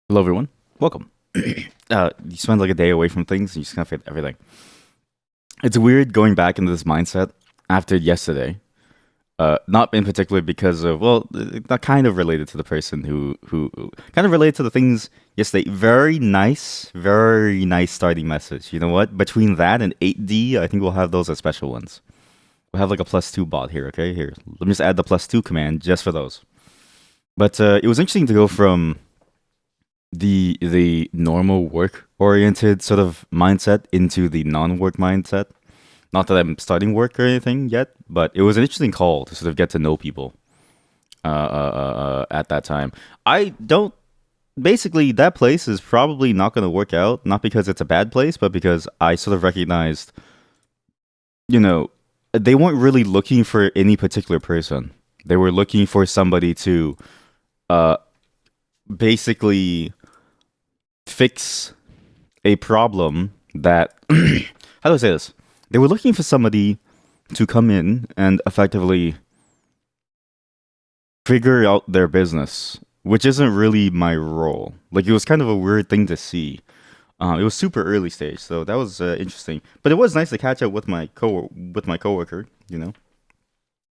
Hello, everyone. Welcome. You spend like a day away from things, and you just kind of forget everything. It's weird going back into this mindset after yesterday. Not in particular because of not kind of related to the person who kind of related to the things yesterday. Very nice starting message. You know what? Between that and 8D, I think we'll have those as special ones. We'll have like a +2 bot here. Okay, here. Let me just add the +2 command just for those. But it was interesting to go from the normal work oriented sort of mindset into the non-work mindset. Not that I'm starting work or anything yet, but it was an interesting call to sort of get to know people at that time. I don't basically that place is probably not going to work out, not because it's a bad place, but because I sort of recognized, you know, they weren't really looking for any particular person. They were looking for somebody to uh basically fix a problem that how do I say this? They were looking for somebody to come in and effectively figure out their business, which isn't really my role. Like it was kind of a weird thing to see. It was super early stage, so that was interesting. But it was nice to catch up with my coworker. You know,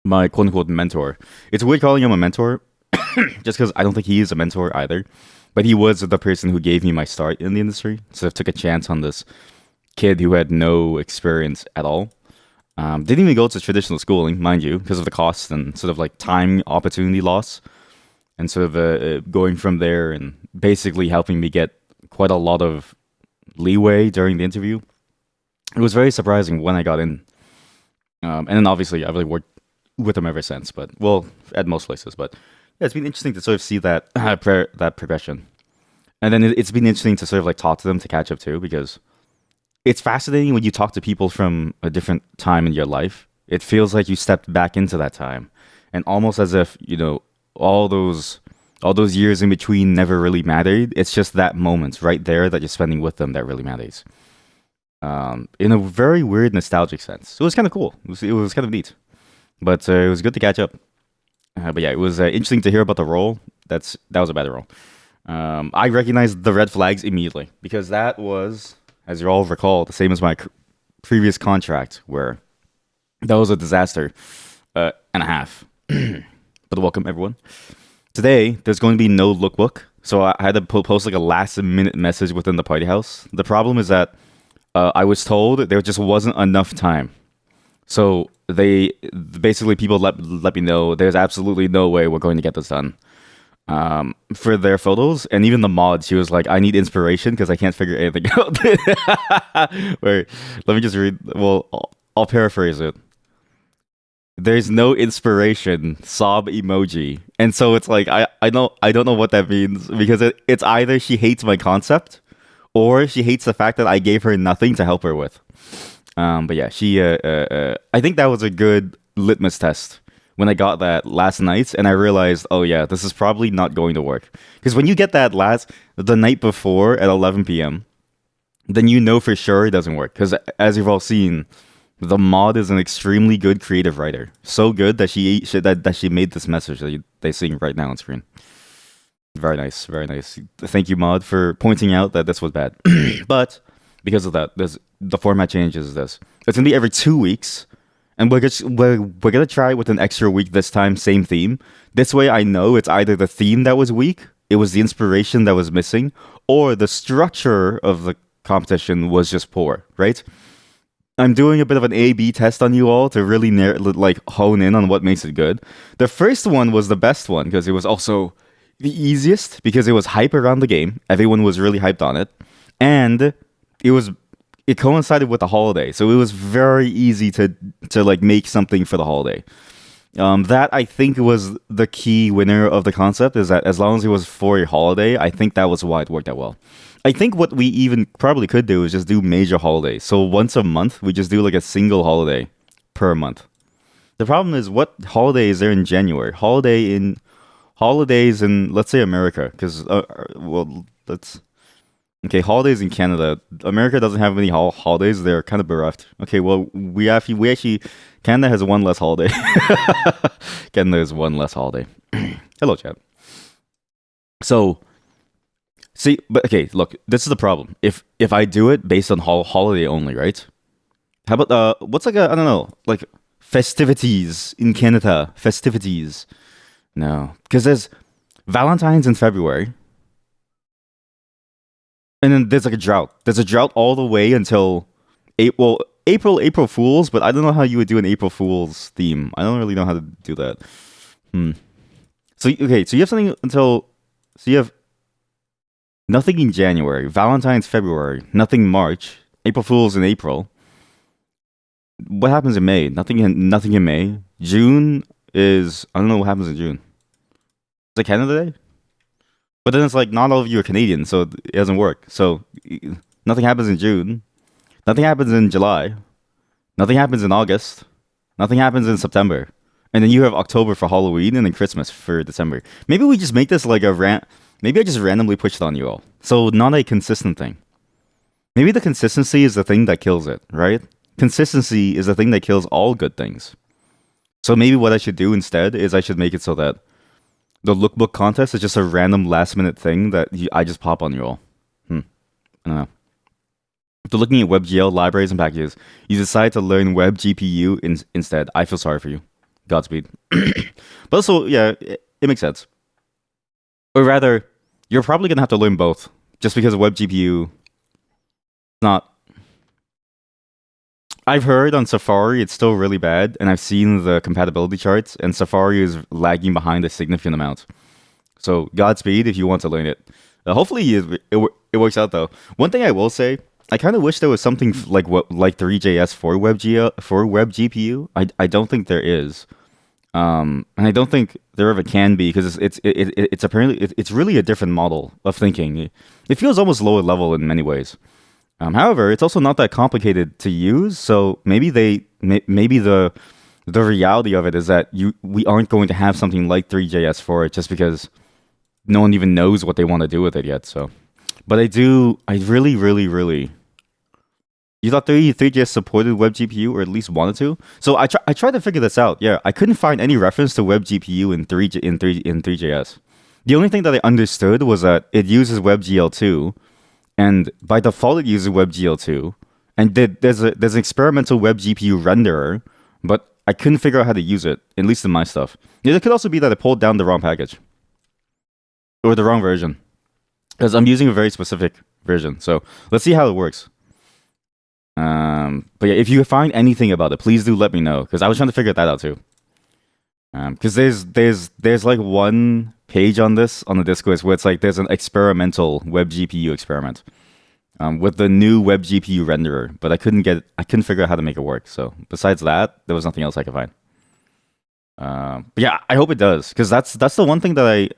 my quote unquote mentor. It's weird calling him a mentor, just because I don't think he is a mentor either. But he was the person who gave me my start in the industry. So I took a chance on this kid who had no experience at all. Didn't even go to traditional schooling, mind you, because of the cost and sort of like time opportunity loss. And sort of going from there and basically helping me get quite a lot of leeway during the interview. It was very surprising when I got in. And then obviously I've really worked with him ever since, but well, at most places. But yeah, it's been interesting to sort of see that that progression. And then it's been interesting to sort of like talk to them to catch up too, because it's fascinating when you talk to people from a different time in your life. It feels like you stepped back into that time, and almost as if all those years in between never really mattered. It's just that moment right there that you're spending with them that really matters. In a very weird nostalgic sense. It was kind of cool. It was kind of neat, but it was good to catch up. But yeah, it was interesting to hear about the role. That was a better role. I recognized the red flags immediately because that was, as you all recall, the same as my previous contract, where that was a disaster and a half. But welcome everyone. Today, there's going to be no lookbook, so I had to post like a last minute message within the party house. The problem is that I was told there just wasn't enough time. So they basically people let me know there's absolutely no way we're going to get this done for their photos, and even the mod. She was like, "I need inspiration because I can't figure anything out." Wait, let me just read. Well, I'll paraphrase it. There's no inspiration. Sob emoji, and so it's like I don't know what that means because it's either she hates my concept or she hates the fact that I gave her nothing to help her with. But yeah, she. I think that was a good litmus test when I got that last night, and I realized, oh yeah, this is probably not going to work. Because when you get that the night before at 11 p.m., then you know for sure it doesn't work. Because as you've all seen, the mod is an extremely good creative writer, so good that that she made this message that they seeing right now on screen. Very nice, very nice. Thank you, mod, for pointing out that this was bad. But because of that, the format changes. This it's gonna be every 2 weeks, and we're gonna try with an extra week this time, same theme. This way, I know it's either the theme that was weak, it was the inspiration that was missing, or the structure of the competition was just poor. Right? I'm doing a bit of an A/B test on you all to really like hone in on what makes it good. The first one was the best one because it was also the easiest because it was hype around the game. Everyone was really hyped on it, and it was it coincided with the holiday, so it was very easy to like make something for the holiday. That I think was the key winner of the concept is that as long as it was for a holiday, I think that was why it worked out well. I think what we even probably could do is just do major holidays. So once a month, we just do like a single holiday per month. The problem is what holiday is there in January? Holidays in, let's say, America, because well, let's okay, holidays in Canada. America doesn't have many holidays. They're kind of bereft. Okay, well, we actually Canada has one less holiday. Canada has one less holiday. Hello, chat. So See, but okay, look, this is the problem. If I do it based on holiday only, right? How about what's like a I don't know, like festivities in Canada, festivities. No, because there's Valentine's in February, and then there's like a drought. There's a drought all the way until April Fools, but I don't know how you would do an April Fools theme. I don't really know how to do that. Hmm. So okay, so you have something until so you have nothing in January, Valentine's February, nothing March, April Fools in April. What happens in May? Nothing in May. June is I don't know what happens in June. Is it Canada Day? But then it's like not all of you are Canadian, so it doesn't work. So nothing happens in June. Nothing happens in July. Nothing happens in August. Nothing happens in September. And then you have October for Halloween and then Christmas for December. Maybe we just make this like a rant. Maybe I just randomly push it on you all. So not a consistent thing. Maybe the consistency is the thing that kills it, right? Consistency is the thing that kills all good things. So maybe what I should do instead is I should make it so that the lookbook contest is just a random last minute thing that I just pop on you all. I don't know. After looking at WebGL libraries and packages, you decide to learn WebGPU instead. I feel sorry for you. Godspeed. But also, yeah, it makes sense. Or rather, you're probably gonna have to learn both, just because WebGPU is not. I've heard on Safari it's still really bad, and I've seen the compatibility charts, and Safari is lagging behind a significant amount. So Godspeed if you want to learn it. Hopefully it works out though. One thing I will say, I kind of wish there was something like what like 3JS for WebGPU. I don't think there is. And I don't think there ever can be because it's apparently it's really a different model of thinking. It feels almost lower level in many ways. However, it's also not that complicated to use. So maybe the reality of it is that we aren't going to have something like 3JS for it just because no one even knows what they want to do with it yet. So, but I really. You thought 3JS supported WebGPU or at least wanted to? So I tried to figure this out. Yeah, I couldn't find any reference to WebGPU in 3JS. The only thing that I understood was that it uses WebGL2, and by default it uses WebGL2, and there's an experimental WebGPU renderer, but I couldn't figure out how to use it, at least in my stuff. Yeah, it could also be that I pulled down the wrong package or the wrong version, because I'm using a very specific version. So let's see how it works. But yeah, if you find anything about it, please do let me know because I was trying to figure that out too. Because there's like one page on the Discord where it's like there's an experimental WebGPU experiment, with the new WebGPU renderer, but I couldn't figure out how to make it work. So besides that, there was nothing else I could find. But yeah, I hope it does because that's the one thing that I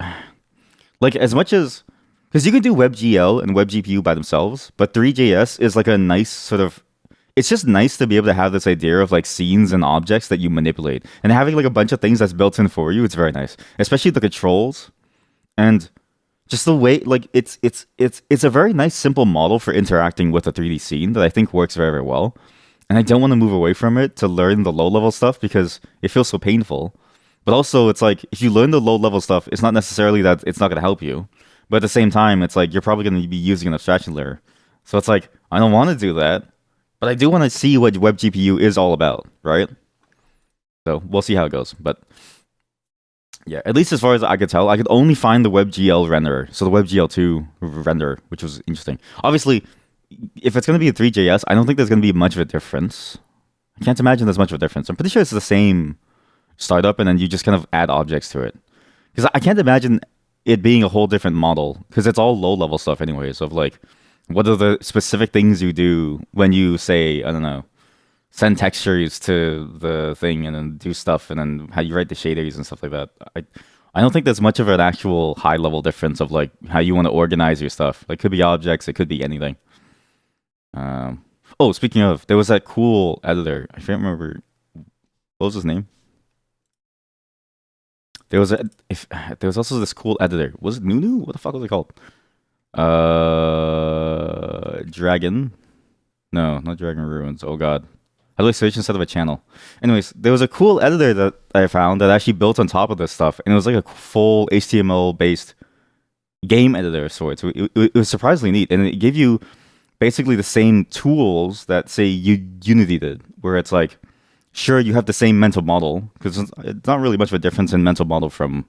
like as much as. Because you can do WebGL and WebGPU by themselves, but 3JS is like a nice sort of. It's just nice to be able to have this idea of like scenes and objects that you manipulate, and having like a bunch of things that's built in for you. It's very nice, especially the controls, and just the way like it's a very nice simple model for interacting with a 3D scene that I think works very well. And I don't want to move away from it to learn the low level stuff because it feels so painful. But also, it's like if you learn the low level stuff, it's not necessarily that it's not going to help you. But at the same time, it's like you're probably going to be using an abstraction layer. So it's like, I don't want to do that, but I do want to see what WebGPU is all about, right? So we'll see how it goes. But yeah, at least as far as I could tell, I could only find the WebGL renderer. So the WebGL2 renderer, which was interesting. Obviously, if it's going to be a 3JS, I don't think there's going to be much of a difference. I can't imagine there's much of a difference. I'm pretty sure it's the same startup, and then you just kind of add objects to it. Because I can't imagine it being a whole different model because it's all low level stuff anyways of like what are the specific things you do when you say I don't know send textures to the thing and then do stuff and then how you write the shaders and stuff like that. I don't think there's much of an actual high level difference of like how you want to organize your stuff. Like it could be objects, it could be anything. Oh, speaking of, there was that cool editor. I can't remember what was his name. There was also this cool editor. Was it Nunu? What the fuck was it called? Dragon. No, not Dragon Ruins. Oh god. How do I search instead of a channel? Anyways, there was a cool editor that I found that actually built on top of this stuff, and it was like a full HTML based game editor of sorts. It was surprisingly neat, and it gave you basically the same tools that say Unity did, where it's like, sure, you have the same mental model because it's not really much of a difference in mental model from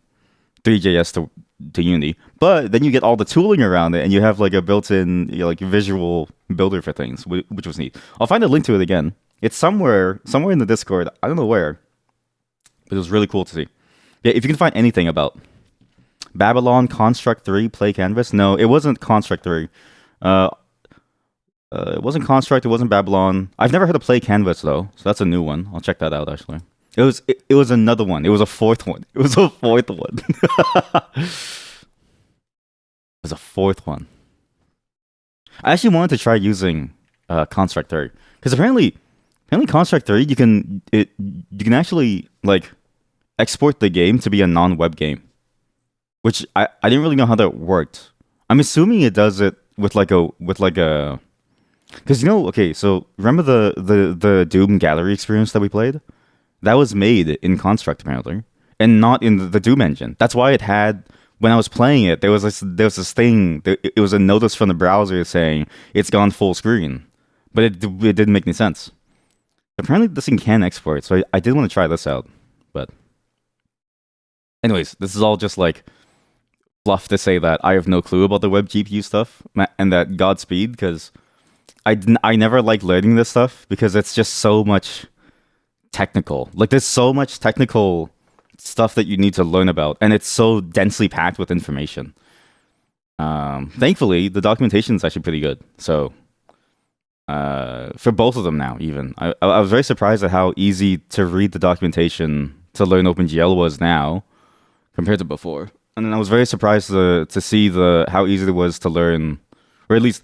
3JS to Unity, but then you get all the tooling around it, and you have like a built-in like visual builder for things, which was neat. I'll find a link to it again. It's somewhere in the Discord. I don't know where, but it was really cool to see. Yeah, if you can find anything about Babylon Construct 3 Play Canvas, no, it wasn't Construct 3. Uh, it wasn't Construct. It wasn't Babylon. I've never heard of Play Canvas though, so that's a new one. I'll check that out actually. It was another one. It was a fourth one. It was a fourth one. It was a fourth one. I actually wanted to try using Construct 3 because apparently Construct 3 you can actually like export the game to be a non-web game, which I didn't really know how that worked. I'm assuming it does it with like a because okay, so remember the Doom gallery experience that we played? That was made in Construct apparently, and not in the Doom engine. That's why it had when I was playing it, there was this thing. It was a notice from the browser saying it's gone full screen, but it didn't make any sense. Apparently, this thing can export, so I did want to try this out. But anyways, this is all just like fluff to say that I have no clue about the web GPU stuff, and that Godspeed, because I never like learning this stuff because it's just so much technical. Like there's so much technical stuff that you need to learn about, and it's so densely packed with information. Thankfully, the documentation is actually pretty good. So for both of them now, even I was very surprised at how easy to read the documentation to learn OpenGL was now compared to before. And then I was very surprised to see how easy it was to learn, or at least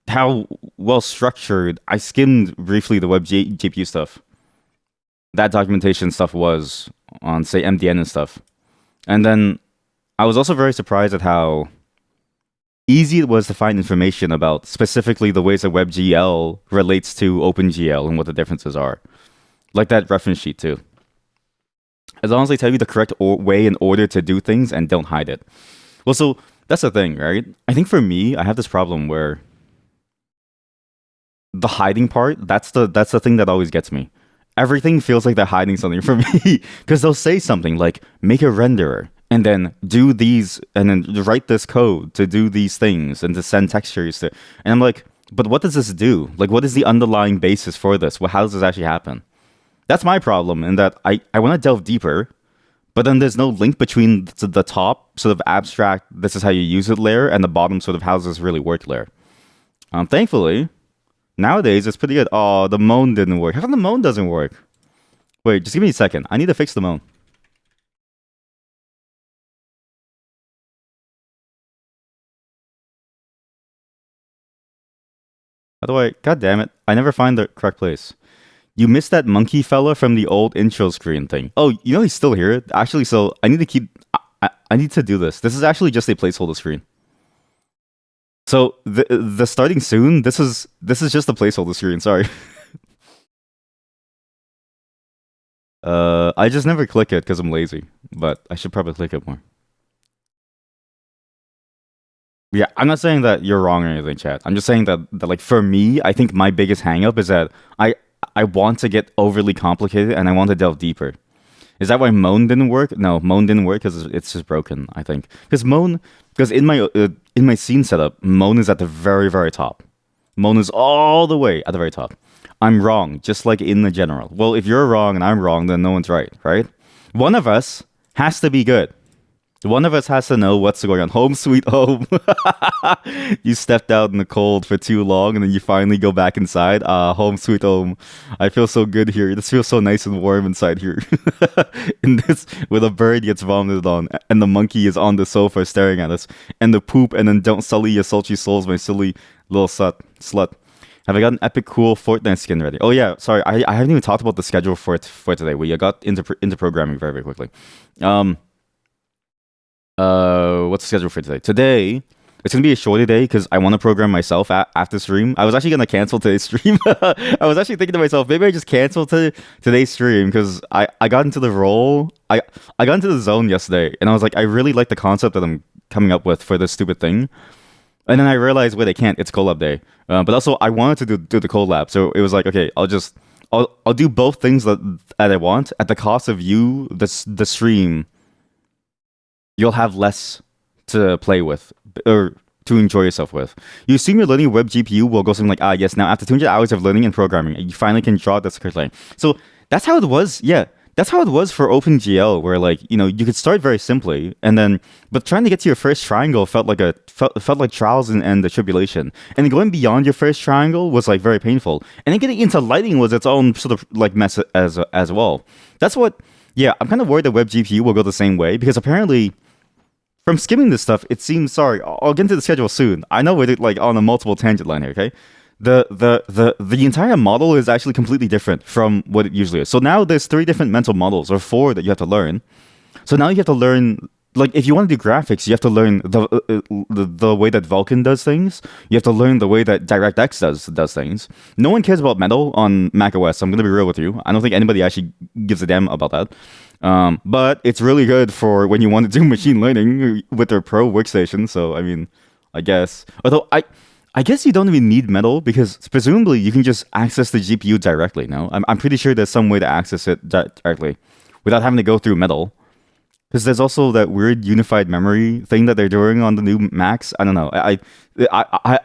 how well structured. I skimmed briefly the web GPU stuff. That documentation stuff was on, say, MDN and stuff. And then I was also very surprised at how easy it was to find information about specifically the ways that WebGL relates to OpenGL and what the differences are. Like that reference sheet, too. As long as they tell you the correct way and order to do things and don't hide it. Well, so that's the thing, right? I think for me, I have this problem where the hiding part, that's the thing that always gets me. Everything feels like they're hiding something from me because they'll say something like make a renderer and then do these and then write this code to do these things and to send textures to, and I'm like, but what does this do? Like, what is the underlying basis for this? Well, how does this actually happen? That's my problem in that I want to delve deeper, but then there's no link between the top sort of abstract, this is how you use it layer, and the bottom sort of how does this really work layer. Thankfully, nowadays, it's pretty good. Oh, the moan didn't work. How come the moan doesn't work? Wait, just give me a second. I need to fix the moan. How do I... God damn it. I never find the correct place. You missed that monkey fella from the old intro screen thing. Oh, he's still here? Actually, so I need to keep... I need to do this. This is actually just a placeholder screen. So the starting soon. This is just a placeholder screen. Sorry. I just never click it because I'm lazy, but I should probably click it more. Yeah, I'm not saying that you're wrong or anything, chat. I'm just saying that like for me, I think my biggest hangup is that I want to get overly complicated and I want to delve deeper. Is that why Moan didn't work? No, Moan didn't work because it's just broken. I think because in my scene setup, Moan is at the very very top. Moan is all the way at the very top. I'm wrong, just like in the general. Well, if you're wrong and I'm wrong, then no one's right, right? One of us has to be good. One of us has to know what's going on. Home sweet home. You stepped out in the cold for too long and then you finally go back inside. Home sweet home. I feel so good here. This feels so nice and warm inside here. In this, where the bird gets vomited on and the monkey is on the sofa staring at us. And the poop and then don't sully your sultry souls, my silly little slut. Have I got an epic cool Fortnite skin ready? Oh yeah, sorry. I haven't even talked about the schedule for today. We got into programming very, very quickly. What's the schedule for today? Today, it's gonna be a shorter day because I want to program myself after stream. I was actually gonna cancel today's stream. I was actually thinking to myself, maybe I just cancel today's stream because I got into the role. I got into the zone yesterday, and I was like, I really like the concept that I'm coming up with for this stupid thing. And then I realized, wait, I can't. It's collab day. But also, I wanted to do the collab, so it was like, okay, I'll do both things that I want at the cost of you, the stream. You'll have less to play with or to enjoy yourself with. You assume you're learning web GPU will go something like, yes, now after 200 hours of learning and programming, you finally can draw the script line. So that's how it was. Yeah, that's how it was for OpenGL, where like you could start very simply, and then but trying to get to your first triangle felt like trials and the tribulation, and going beyond your first triangle was like very painful, and then getting into lighting was its own sort of like mess as well. That's what. Yeah, I'm kind of worried that web GPU will go the same way because apparently. From skimming this stuff, it seems. Sorry, I'll get into the schedule soon. I know we're like on a multiple tangent line here. Okay, the entire model is actually completely different from what it usually is. So now there's 3 different mental models or 4 that you have to learn. So now you have to learn. Like if you want to do graphics, you have to learn the way that Vulkan does things. You have to learn the way that DirectX does things. No one cares about Metal on macOS. I'm gonna be real with you. I don't think anybody actually gives a damn about that. But it's really good for when you want to do machine learning with their pro workstation. So I mean, I guess. Although I guess you don't even need Metal because presumably you can just access the GPU directly. No, I'm pretty sure there's some way to access it directly without having to go through Metal. Because there's also that weird unified memory thing that they're doing on the new Macs. I don't know. I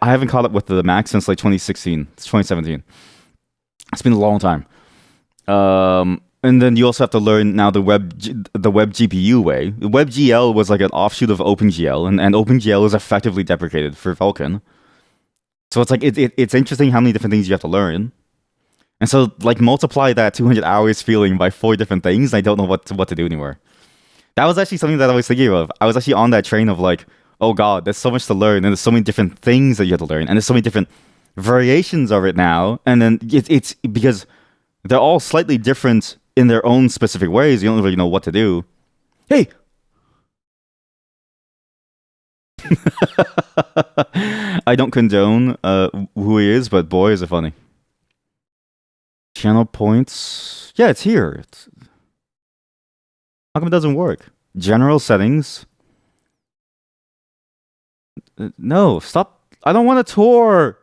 haven't caught up with the Mac since like 2016. It's 2017. It's been a long time. And then you also have to learn now the web GPU way. WebGL was like an offshoot of OpenGL, and OpenGL is effectively deprecated for Vulkan. So it's like it's interesting how many different things you have to learn. And so like multiply that 200 hours feeling by 4 different things. I don't know what to do anymore. That was actually something that I was thinking of. I was actually on that train of like, oh god, there's so much to learn, and there's so many different things that you have to learn, and there's so many different variations of it now. And then it's because they're all slightly different in their own specific ways. You don't really know what to do. Hey! I don't condone who he is, but boy, is it funny. Channel points. Yeah, it's here. How come it doesn't work? General settings. No, stop. I don't want to tour.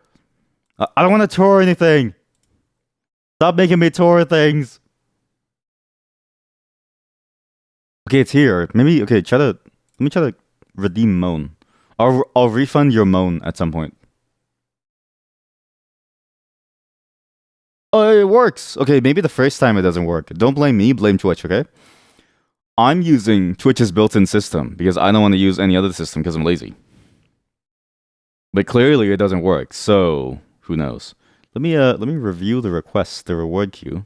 I don't want to tour anything. Stop making me tour things. Okay, it's here. Maybe, okay, let me try to redeem Moan. I'll refund your Moan at some point. Oh, it works. Okay, maybe the first time it doesn't work. Don't blame me, blame Twitch, okay? I'm using Twitch's built-in system because I don't want to use any other system because I'm lazy. But clearly it doesn't work, so who knows? Let me review the request, the reward queue.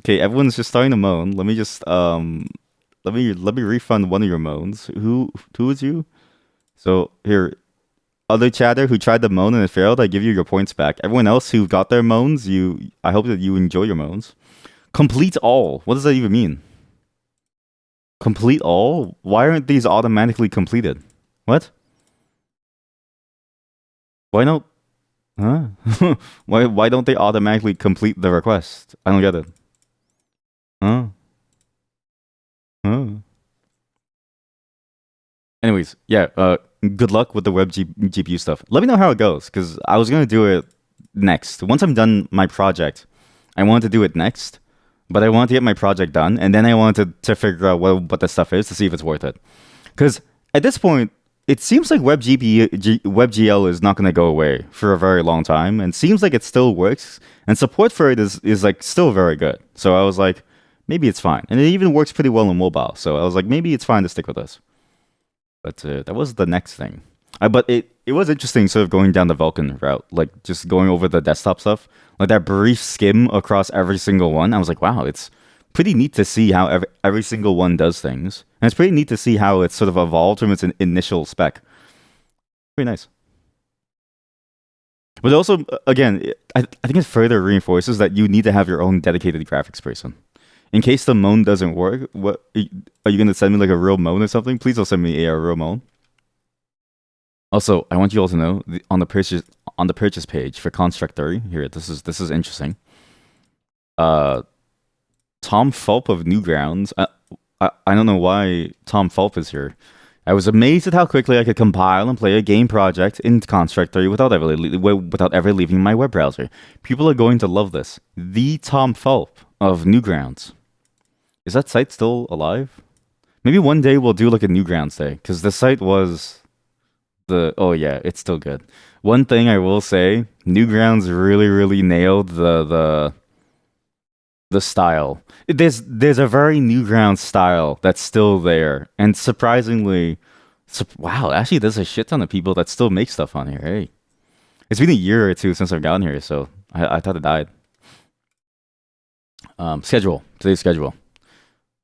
Okay, everyone's just starting to moan. Let me just let me refund one of your moans. Who is you? So here, other chatter who tried to moan and it failed, I give you your points back. Everyone else who got their moans, I hope that you enjoy your moans. Complete all. What does that even mean? Complete all? Why aren't these automatically completed? What? Why don't? Huh? Why don't they automatically complete the request? I don't get it. Huh? Huh? Anyways, yeah. Good luck with the web GPU stuff. Let me know how it goes because I was gonna do it next. Once I'm done my project, I want to do it next. But I want to get my project done, and then I wanted to figure out what the stuff is to see if it's worth it. Because at this point, it seems like WebGL is not going to go away for a very long time, and seems like it still works, and support for it is like still very good. So I was like, maybe it's fine, and it even works pretty well on mobile. So I was like, maybe it's fine to stick with this. But that was the next thing. But it was interesting sort of going down the Vulkan route, like just going over the desktop stuff, like that brief skim across every single one. I was like, wow, it's pretty neat to see how every single one does things. And it's pretty neat to see how it's sort of evolved from its initial spec. Pretty nice. But also, again, I think it further reinforces that you need to have your own dedicated graphics person. In case the moan doesn't work, what are you going to send me like a real moan or something? Please don't send me a real moan. Also, I want you all to know on the purchase page for Construct 30 here. This is interesting. Tom Fulp of Newgrounds. I don't know why Tom Fulp is here. I was amazed at how quickly I could compile and play a game project in Construct 3 without ever leaving my web browser. People are going to love this. The Tom Fulp of Newgrounds. Is that site still alive? Maybe one day we'll do like a Newgrounds day, because the site was the oh yeah, it's still good. One thing I will say, Newgrounds really nailed the style. There's a very Newgrounds style that's still there, and surprisingly, wow, actually, there's a shit ton of people that still make stuff on here. Hey, it's been a year or two since I've gotten here, so I thought it died. Today's schedule.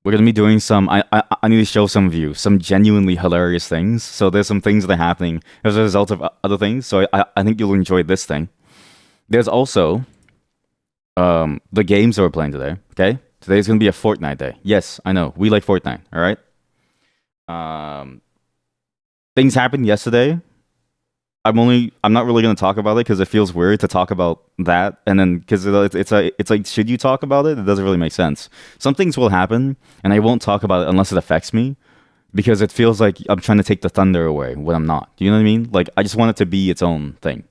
We're gonna be doing some. I need to show some of you some genuinely hilarious things. So there's some things that are happening as a result of other things. So I think you'll enjoy this thing. There's also the games that we're playing today. Okay, today's gonna be a Fortnite day. Yes, I know we like Fortnite. All right. Um, Things happened yesterday. I'm not really gonna talk about it because it feels weird to talk about that, and then because it's like should you talk about it? It doesn't really make sense. Some things will happen, and I won't talk about it unless it affects me, because it feels like I'm trying to take the thunder away when I'm not. Do you know what I mean? Like I just want it to be its own thing.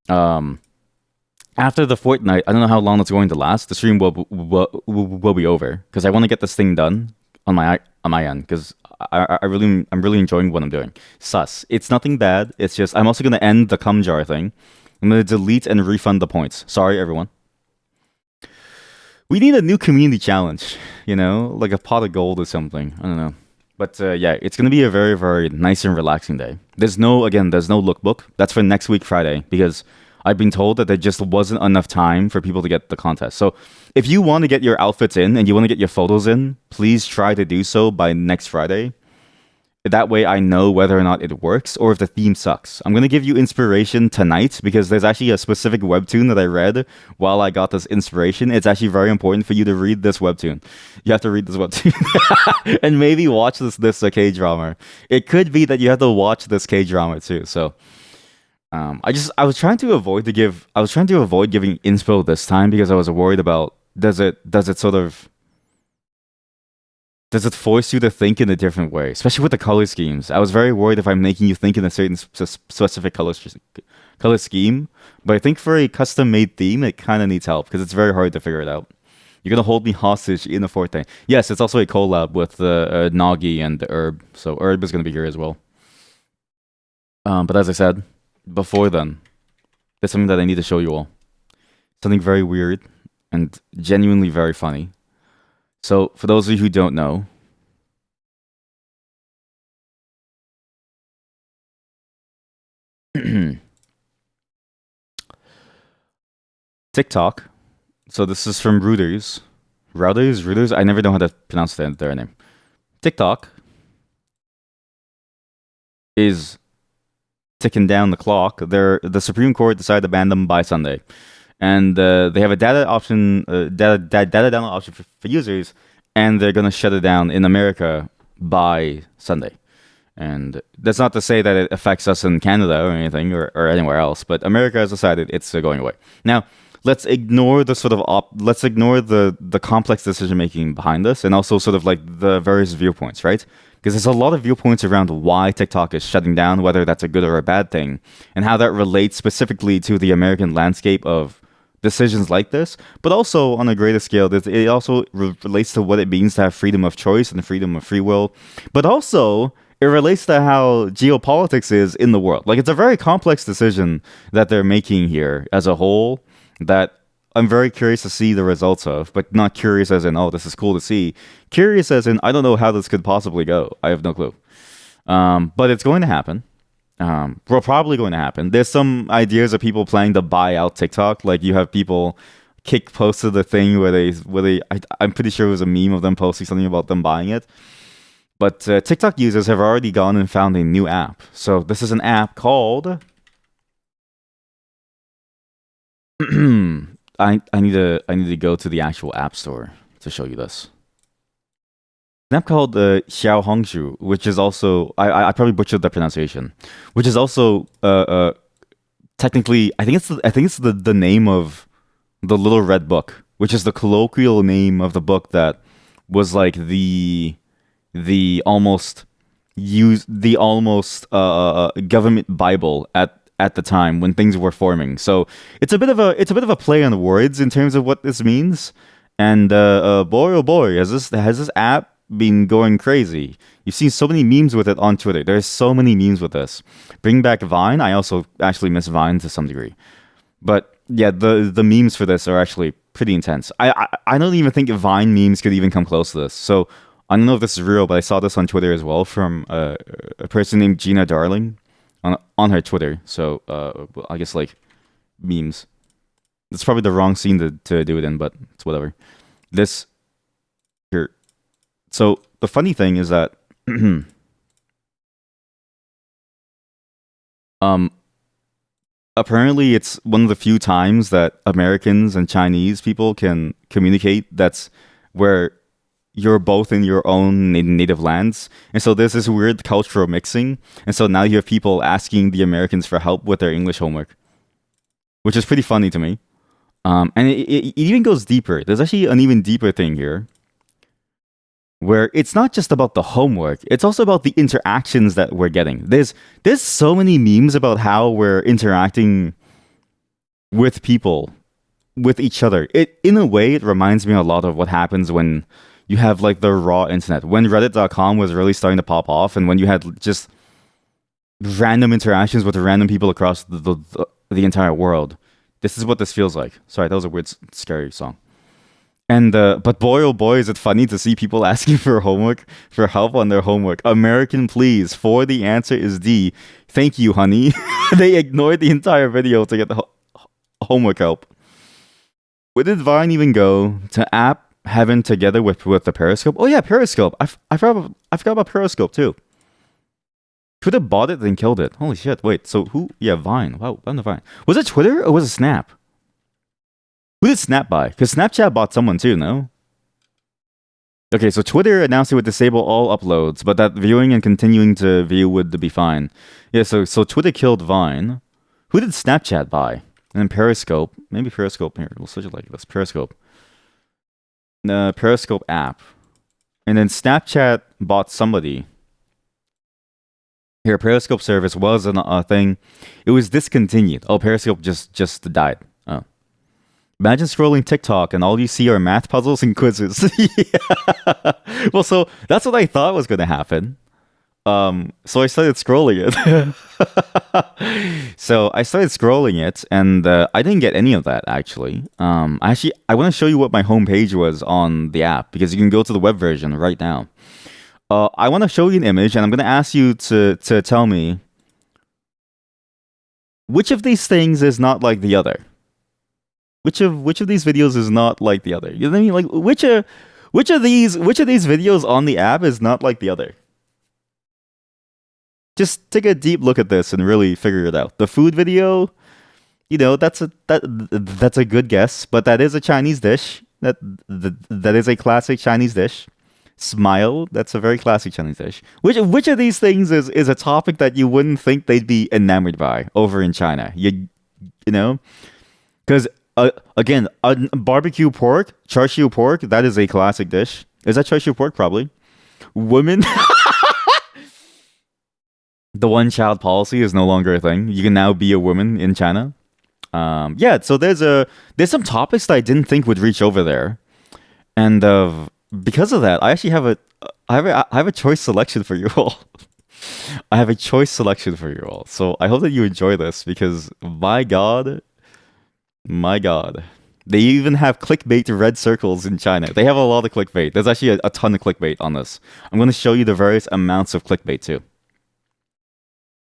Um, After the Fortnite, I don't know how long it's going to last. The stream will be over because I want to get this thing done on my end because I'm really enjoying what I'm doing. Sus. It's nothing bad. It's just I'm also gonna end the cum jar thing. I'm gonna delete and refund the points. Sorry, everyone. We need a new community challenge. You know, like a pot of gold or something. I don't know. But yeah, it's gonna be a very nice and relaxing day. There's no lookbook. That's for next week Friday because I've been told that there just wasn't enough time for people to get the contest. So if you want to get your outfits in and you want to get your photos in, please try to do so by next Friday. That way I know whether or not it works or if the theme sucks. I'm going to give you inspiration tonight because there's actually a specific webtoon that I read while I got this inspiration. It's actually very important for you to read this webtoon. You have to read this webtoon and maybe watch this K-drama. It could be that you have to watch this K-drama too. So I was trying to avoid giving inspo this time because I was worried about does it force you to think in a different way, especially with the color schemes. I was very worried if I'm making you think in a certain specific color scheme, but I think for a custom made theme, it kind of needs help because it's very hard to figure it out. You're gonna hold me hostage in the Fortnite. Yes, it's also a collab with Nagi and the Herb, so Herb is gonna be here as well. But as I said before then, there's something that I need to show you all. Something very weird and genuinely very funny. So, for those of you who don't know, TikTok. So this is from Reuters. I never know how to pronounce their name. TikTok is ticking down the clock. The Supreme Court decided to ban them by Sunday, and they have a data download option for users, and they're gonna shut it down in America by Sunday. And that's not to say that it affects us in Canada or anything or anywhere else, but America has decided it's going away. Now, let's ignore the the complex decision making behind this, and also sort of like the various viewpoints, right? Because there's a lot of viewpoints around why TikTok is shutting down, whether that's a good or a bad thing, and how that relates specifically to the American landscape of decisions like this, but also on a greater scale, it also relates to what it means to have freedom of choice and freedom of free will, but also it relates to how geopolitics is in the world. Like, it's a very complex decision that they're making here as a whole that I'm very curious to see the results of, but not curious as in, oh, this is cool to see. Curious as in, I don't know how this could possibly go. I have no clue. But it's going to happen. Well, probably going to happen. There's some ideas of people planning to buy out TikTok. Like, you have people posted the thing I'm pretty sure it was a meme of them posting something about them buying it. But TikTok users have already gone and found a new app. So this is an app called I need to go to the actual app store to show you this. An app called Xiao Hongshu, which is also I probably butchered the pronunciation, which is also technically I think it's the name of the Little Red Book, which is the colloquial name of the book that was like the almost used the almost government Bible at the time when things were forming. So it's a bit of a play on words in terms of what this means. And boy oh boy, has this app been going crazy. You've seen so many memes with it on Twitter. There's so many memes with this. Bring back Vine. I also actually miss Vine to some degree. But yeah, the memes for this are actually pretty intense. I don't even think Vine memes could even come close to this. So I don't know if this is real, but I saw this on Twitter as well from a person named Gina Darling on her Twitter. So I guess like memes. It's probably the wrong scene to do it in, but it's whatever. This here. So the funny thing is that um apparently it's one of the few times that Americans and Chinese people can communicate that's where you're both in your own native lands. And so there's this weird cultural mixing. And so now you have people asking the Americans for help with their English homework, which is pretty funny to me. And it even goes deeper. There's actually an even deeper thing here where it's not just about the homework, it's also about the interactions that we're getting. There's so many memes about how we're interacting with people, with each other. It in a way it reminds me a lot of what happens when you have like the raw internet. When reddit.com was really starting to pop off and when you had just random interactions with random people across the entire world. This is what this feels like. Sorry, that was a weird scary song. And but boy oh boy is it funny to see people asking for homework, for help on their homework. American please, for the answer is D. Thank you, honey. They ignored the entire video to get the homework help. Where did Vine even go? To app heaven together with the Periscope? Oh yeah, Periscope. I forgot about Periscope too. Twitter bought it then killed it. Holy shit. Wait, so who? Yeah, Vine. Wow, on the Vine. Was it Twitter or was it Snap? Who did Snap buy? Because Snapchat bought someone too, no? Okay, so Twitter announced it would disable all uploads, but that viewing and continuing to view would be fine. Yeah, so Twitter killed Vine. Who did Snapchat buy? And then Periscope. Maybe Periscope. Here, we'll switch it like this. Periscope. The Periscope app. And then Snapchat bought somebody. Here, Periscope service was a thing. It was discontinued. Oh, Periscope just died. Oh. Imagine scrolling TikTok and all you see are math puzzles and quizzes. Yeah. Well, so that's what I thought was going to happen. So I started scrolling it. So I started scrolling it, and I didn't get any of that actually. I want to show you what my homepage was on the app because you can go to the web version right now. I want to show you an image, and I'm going to ask you to tell me which of these things is not like the other. Which of these videos is not like the other? You know what I mean? Like which of these videos on the app is not like the other? Just take a deep look at this and really figure it out. The food video, you know, that's a good guess, but that is a Chinese dish. That is a classic Chinese dish. Smile, that's a very classic Chinese dish. Which of these things is a topic that you wouldn't think they'd be enamored by over in China? You know, because again, barbecue pork, char siu pork, that is a classic dish. Is that char siu pork? Probably. Women. The one child policy is no longer a thing. You can now be a woman in China. Yeah, so there's some topics that I didn't think would reach over there, and because of that, I actually have I have a choice selection for you all. I have a choice selection for you all. So I hope that you enjoy this because my God, they even have clickbait red circles in China. They have a lot of clickbait. There's actually a ton of clickbait on this. I'm going to show you the various amounts of clickbait too.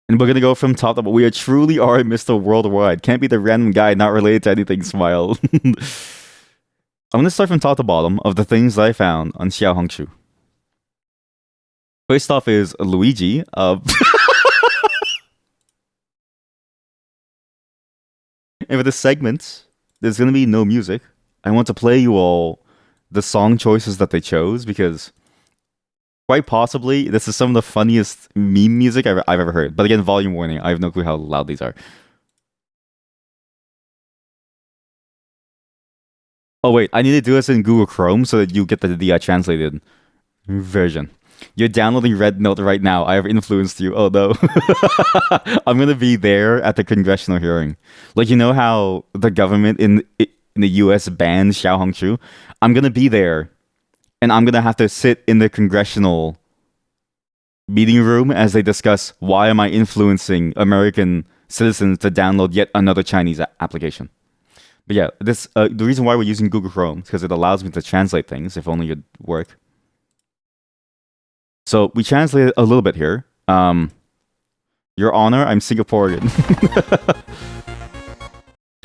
And we're gonna go from top to bottom. We are truly are Mr. Worldwide. Can't be the random guy not related to anything. Smile. I'm gonna start from top to bottom of the things that I found on Xiaohongshu. First off is Luigi. And for this segment, there's gonna be no music. I want to play you all the song choices that they chose because quite possibly this is some of the funniest meme music I've ever heard. But again, volume warning. I have no clue how loud these are. Oh wait, I need to do this in Google Chrome so that you get the translated version. You're downloading Red Note right now. I have influenced you. Oh no. I'm gonna be there at the congressional hearing. Like you know how the government in the U.S. banned Xiao Hongshu. I'm gonna be there, and I'm gonna have to sit in the congressional meeting room as they discuss why am I influencing American citizens to download yet another Chinese application. But yeah, this the reason why we're using Google Chrome is because it allows me to translate things. If only it'd work. So we translated a little bit here. Your Honor, I'm Singaporean.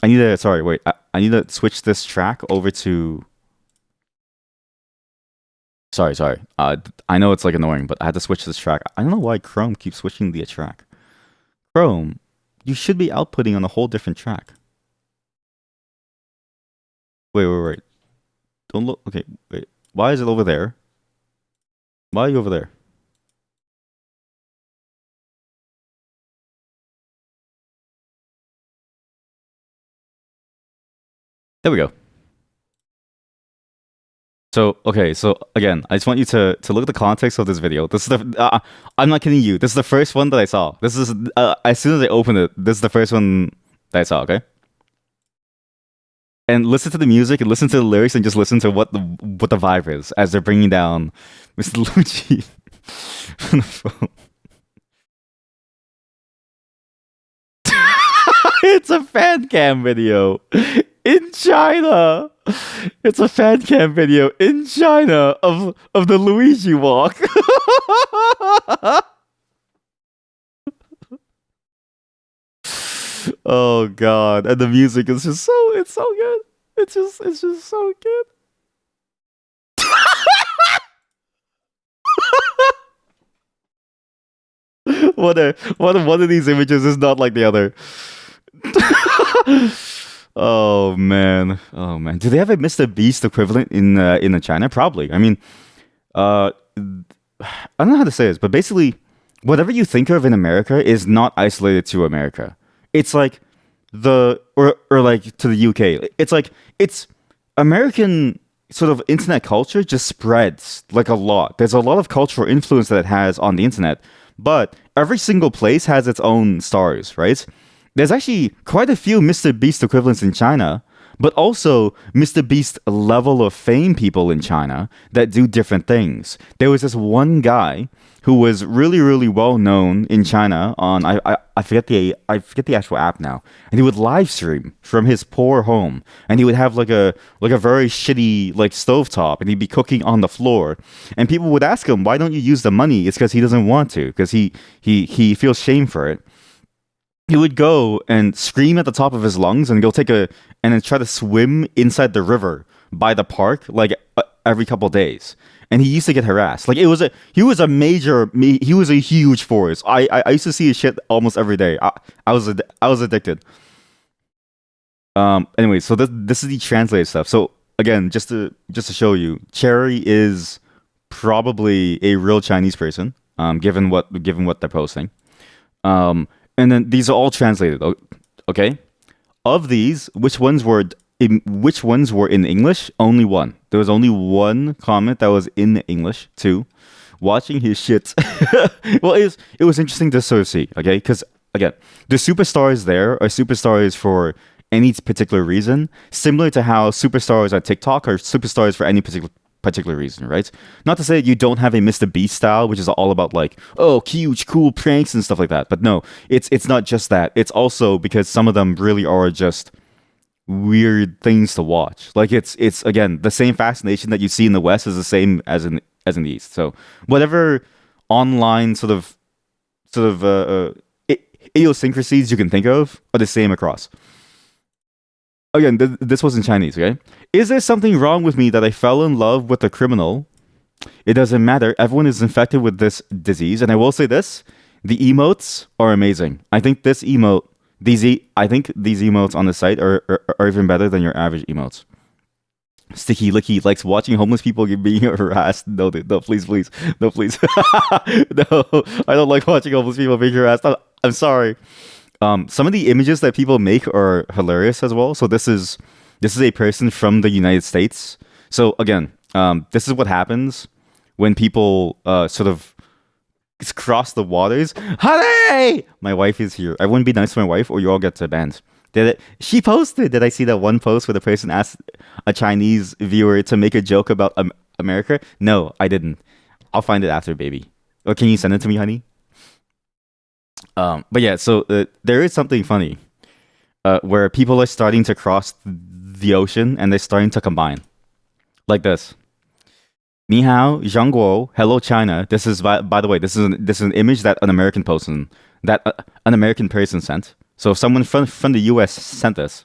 I need to. Sorry, wait. I need to switch this track over to. Sorry. I know it's like annoying, but I had to switch this track. I don't know why Chrome keeps switching the track. Chrome, you should be outputting on a whole different track. Wait. Don't look. Okay, wait. Why is it over there? Why are you over there? There we go. So okay, so again, I just want you to look at the context of this video. This is the I'm not kidding you. This is the first one that I saw. This is as soon as I opened it, this is the first one that I saw. Okay, and listen to the music and listen to the lyrics and just listen to what the vibe is as they're bringing down Mr. Lucci on the phone. It's a fan cam video in China. It's a fan cam video in China of the Luigi walk. Oh god, and the music is just it's so good. It's just so good. One of these images is not like the other. Oh man. Do they have a Mr. Beast equivalent in China? Probably. I mean, I don't know how to say this, but basically, whatever you think of in America is not isolated to America. It's like or like to the UK. It's like it's American sort of internet culture just spreads like a lot. There's a lot of cultural influence that it has on the internet, but every single place has its own stars, right? There's actually quite a few Mr. Beast equivalents in China, but also Mr. Beast level of fame people in China that do different things. There was this one guy who was really, really well known in China on I forget the actual app now, and he would live stream from his poor home, and he would have like a very shitty like stovetop, and he'd be cooking on the floor, and people would ask him, why don't you use the money? It's because he doesn't want to, because he feels shame for it. He would go and scream at the top of his lungs and go and then try to swim inside the river by the park like every couple days. And he used to get harassed. Like he was a huge force. I used to see his shit almost every day. I was addicted. Anyway, so this is the translated stuff. So again, just to show you, Cherry is probably a real Chinese person. Given what they're posting. And then these are all translated. Okay, of these, which ones were in English? Only one. There was only one comment that was in English. Two, watching his shit. Well, it was interesting to sort of see. Okay, because again, the superstars there are superstars for any particular reason, similar to how superstars on TikTok are superstars for any particular reason, right? Not to say you don't have a Mr. Beast style, which is all about like, oh, huge, cool pranks and stuff like that. But no, it's not just that. It's also because some of them really are just weird things to watch. Like it's again the same fascination that you see in the West is the same as in the East. So whatever online idiosyncrasies you can think of are the same across. Again, this was in Chinese, okay? Is there something wrong with me that I fell in love with a criminal? It doesn't matter. Everyone is infected with this disease. And I will say this, the emotes are amazing. I think I think these emotes on the site are even better than your average emotes. Sticky Licky likes watching homeless people being harassed. No, dude, no, please. No, please. No, I don't like watching homeless people being harassed. I'm sorry. Some of the images that people make are hilarious as well. So this is a person from the United States. So again, this is what happens when people sort of cross the waters. Honey, my wife is here. I wouldn't be nice to my wife, or you all get banned. She posted? Did I see that one post where the person asked a Chinese viewer to make a joke about America? No, I didn't. I'll find it after, baby. Or can you send it to me, honey? But yeah, so there is something funny where people are starting to cross the ocean and they're starting to combine like this. Ni hao, Zhangguo, hello China. This is by the way, this is an image that an American person sent. So if someone from the U.S. sent this,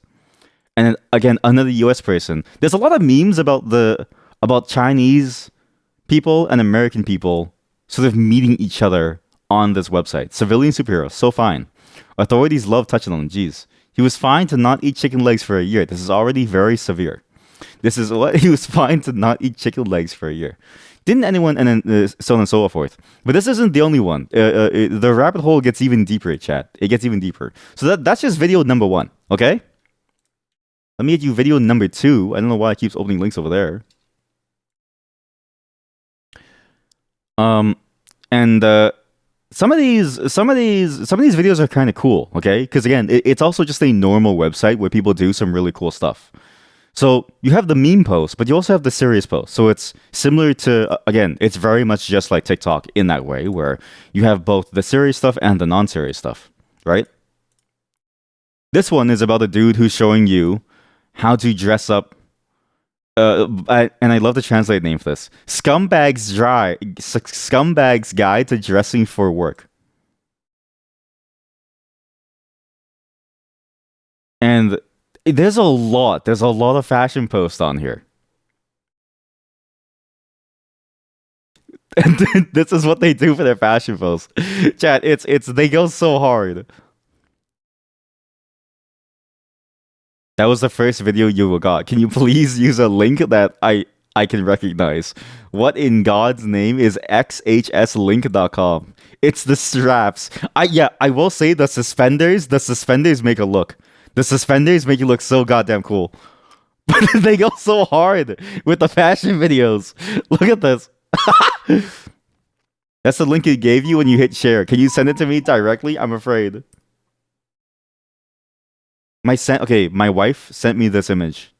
and then, again another U.S. person. There's a lot of memes about Chinese people and American people sort of meeting each other on this website. Civilian superheroes, so fine. Authorities love touching on him. Jeez, he was fined to not eat chicken legs for a year. This is already very severe. This is what he was fined to not eat chicken legs for a year. Didn't anyone, and then so on and so forth. But this isn't the only one. The rabbit hole gets even deeper, chat. It gets even deeper. So that's just video number one, okay? Let me get you video number two. I don't know why it keeps opening links over there. And some of these videos are kind of cool, okay? Because again, it's also just a normal website where people do some really cool stuff. So you have the meme post, but you also have the serious post. So it's similar to, again, it's very much just like TikTok in that way, where you have both the serious stuff and the non-serious stuff, right? This one is about a dude who's showing you how to dress up. And I love the translate name for this: Scumbag's Guide to Dressing for Work. And there's a lot of fashion posts on here. And this is what they do for their fashion posts. Chat, it's they go so hard. That was the first video you got. Can you please use a link that I can recognize? What in God's name is xhslink.com? It's the straps. I will say the suspenders make a look. The suspenders make you look so goddamn cool. But they go so hard with the fashion videos. Look at this. That's the link it gave you when you hit share. Can you send it to me directly? I'm afraid. My wife sent me this image.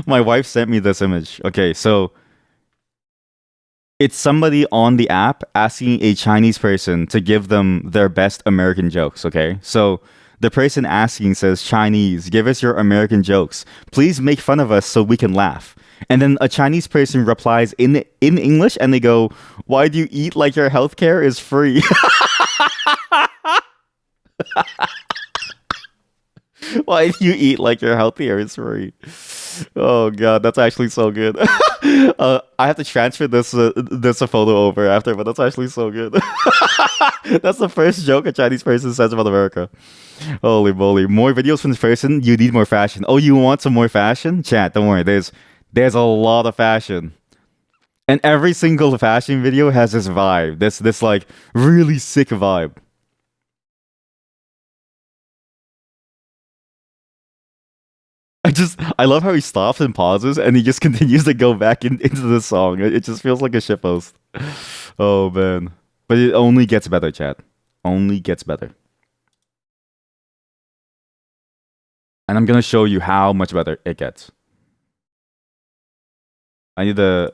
My wife sent me this image. Okay, so it's somebody on the app asking a Chinese person to give them their best American jokes, okay? So the person asking says, Chinese, give us your American jokes. Please make fun of us so we can laugh. And then a Chinese person replies in English and they go, why do you eat like your healthcare is free? Why do you eat like your healthcare is free? Oh god, that's actually so good. I have to transfer this photo over after, but that's actually so good. That's the first joke a Chinese person says about America. Holy moly! More videos from this person. You need more fashion. Oh, you want some more fashion? Chat, don't worry. There's a lot of fashion, and every single fashion video has this vibe. This like really sick vibe. I love how he stops and pauses and he just continues to go back into the song. It just feels like a shitpost. Oh man. But it only gets better, chat. Only gets better. And I'm gonna show you how much better it gets. I need the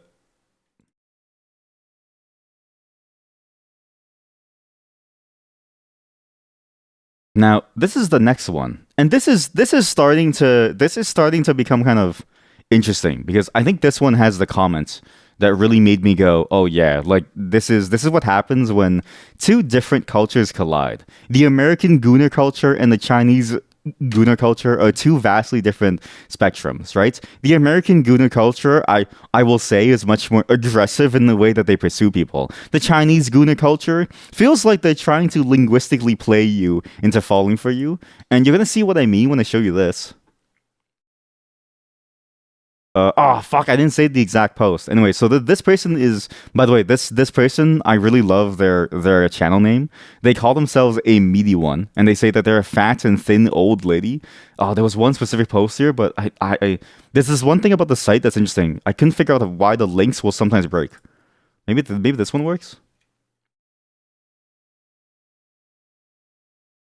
Now, this is the next one. And this is starting to become kind of interesting because I think this one has the comments that really made me go, "Oh yeah, like this is what happens when two different cultures collide." The American Gooner culture and the Chinese Gooner culture are two vastly different spectrums, right? The American Gooner culture, I will say, is much more aggressive in the way that they pursue people. The Chinese Gooner culture feels like they're trying to linguistically play you into falling for you, and you're gonna see what I mean when I show you this. Fuck, I didn't say the exact post. Anyway, so this person is, by the way, this person, I really love their channel name. They call themselves a meaty one, and they say that they're a fat and thin old lady. Oh, there was one specific post here, but this is one thing about the site that's interesting. I couldn't figure out why the links will sometimes break. Maybe this one works.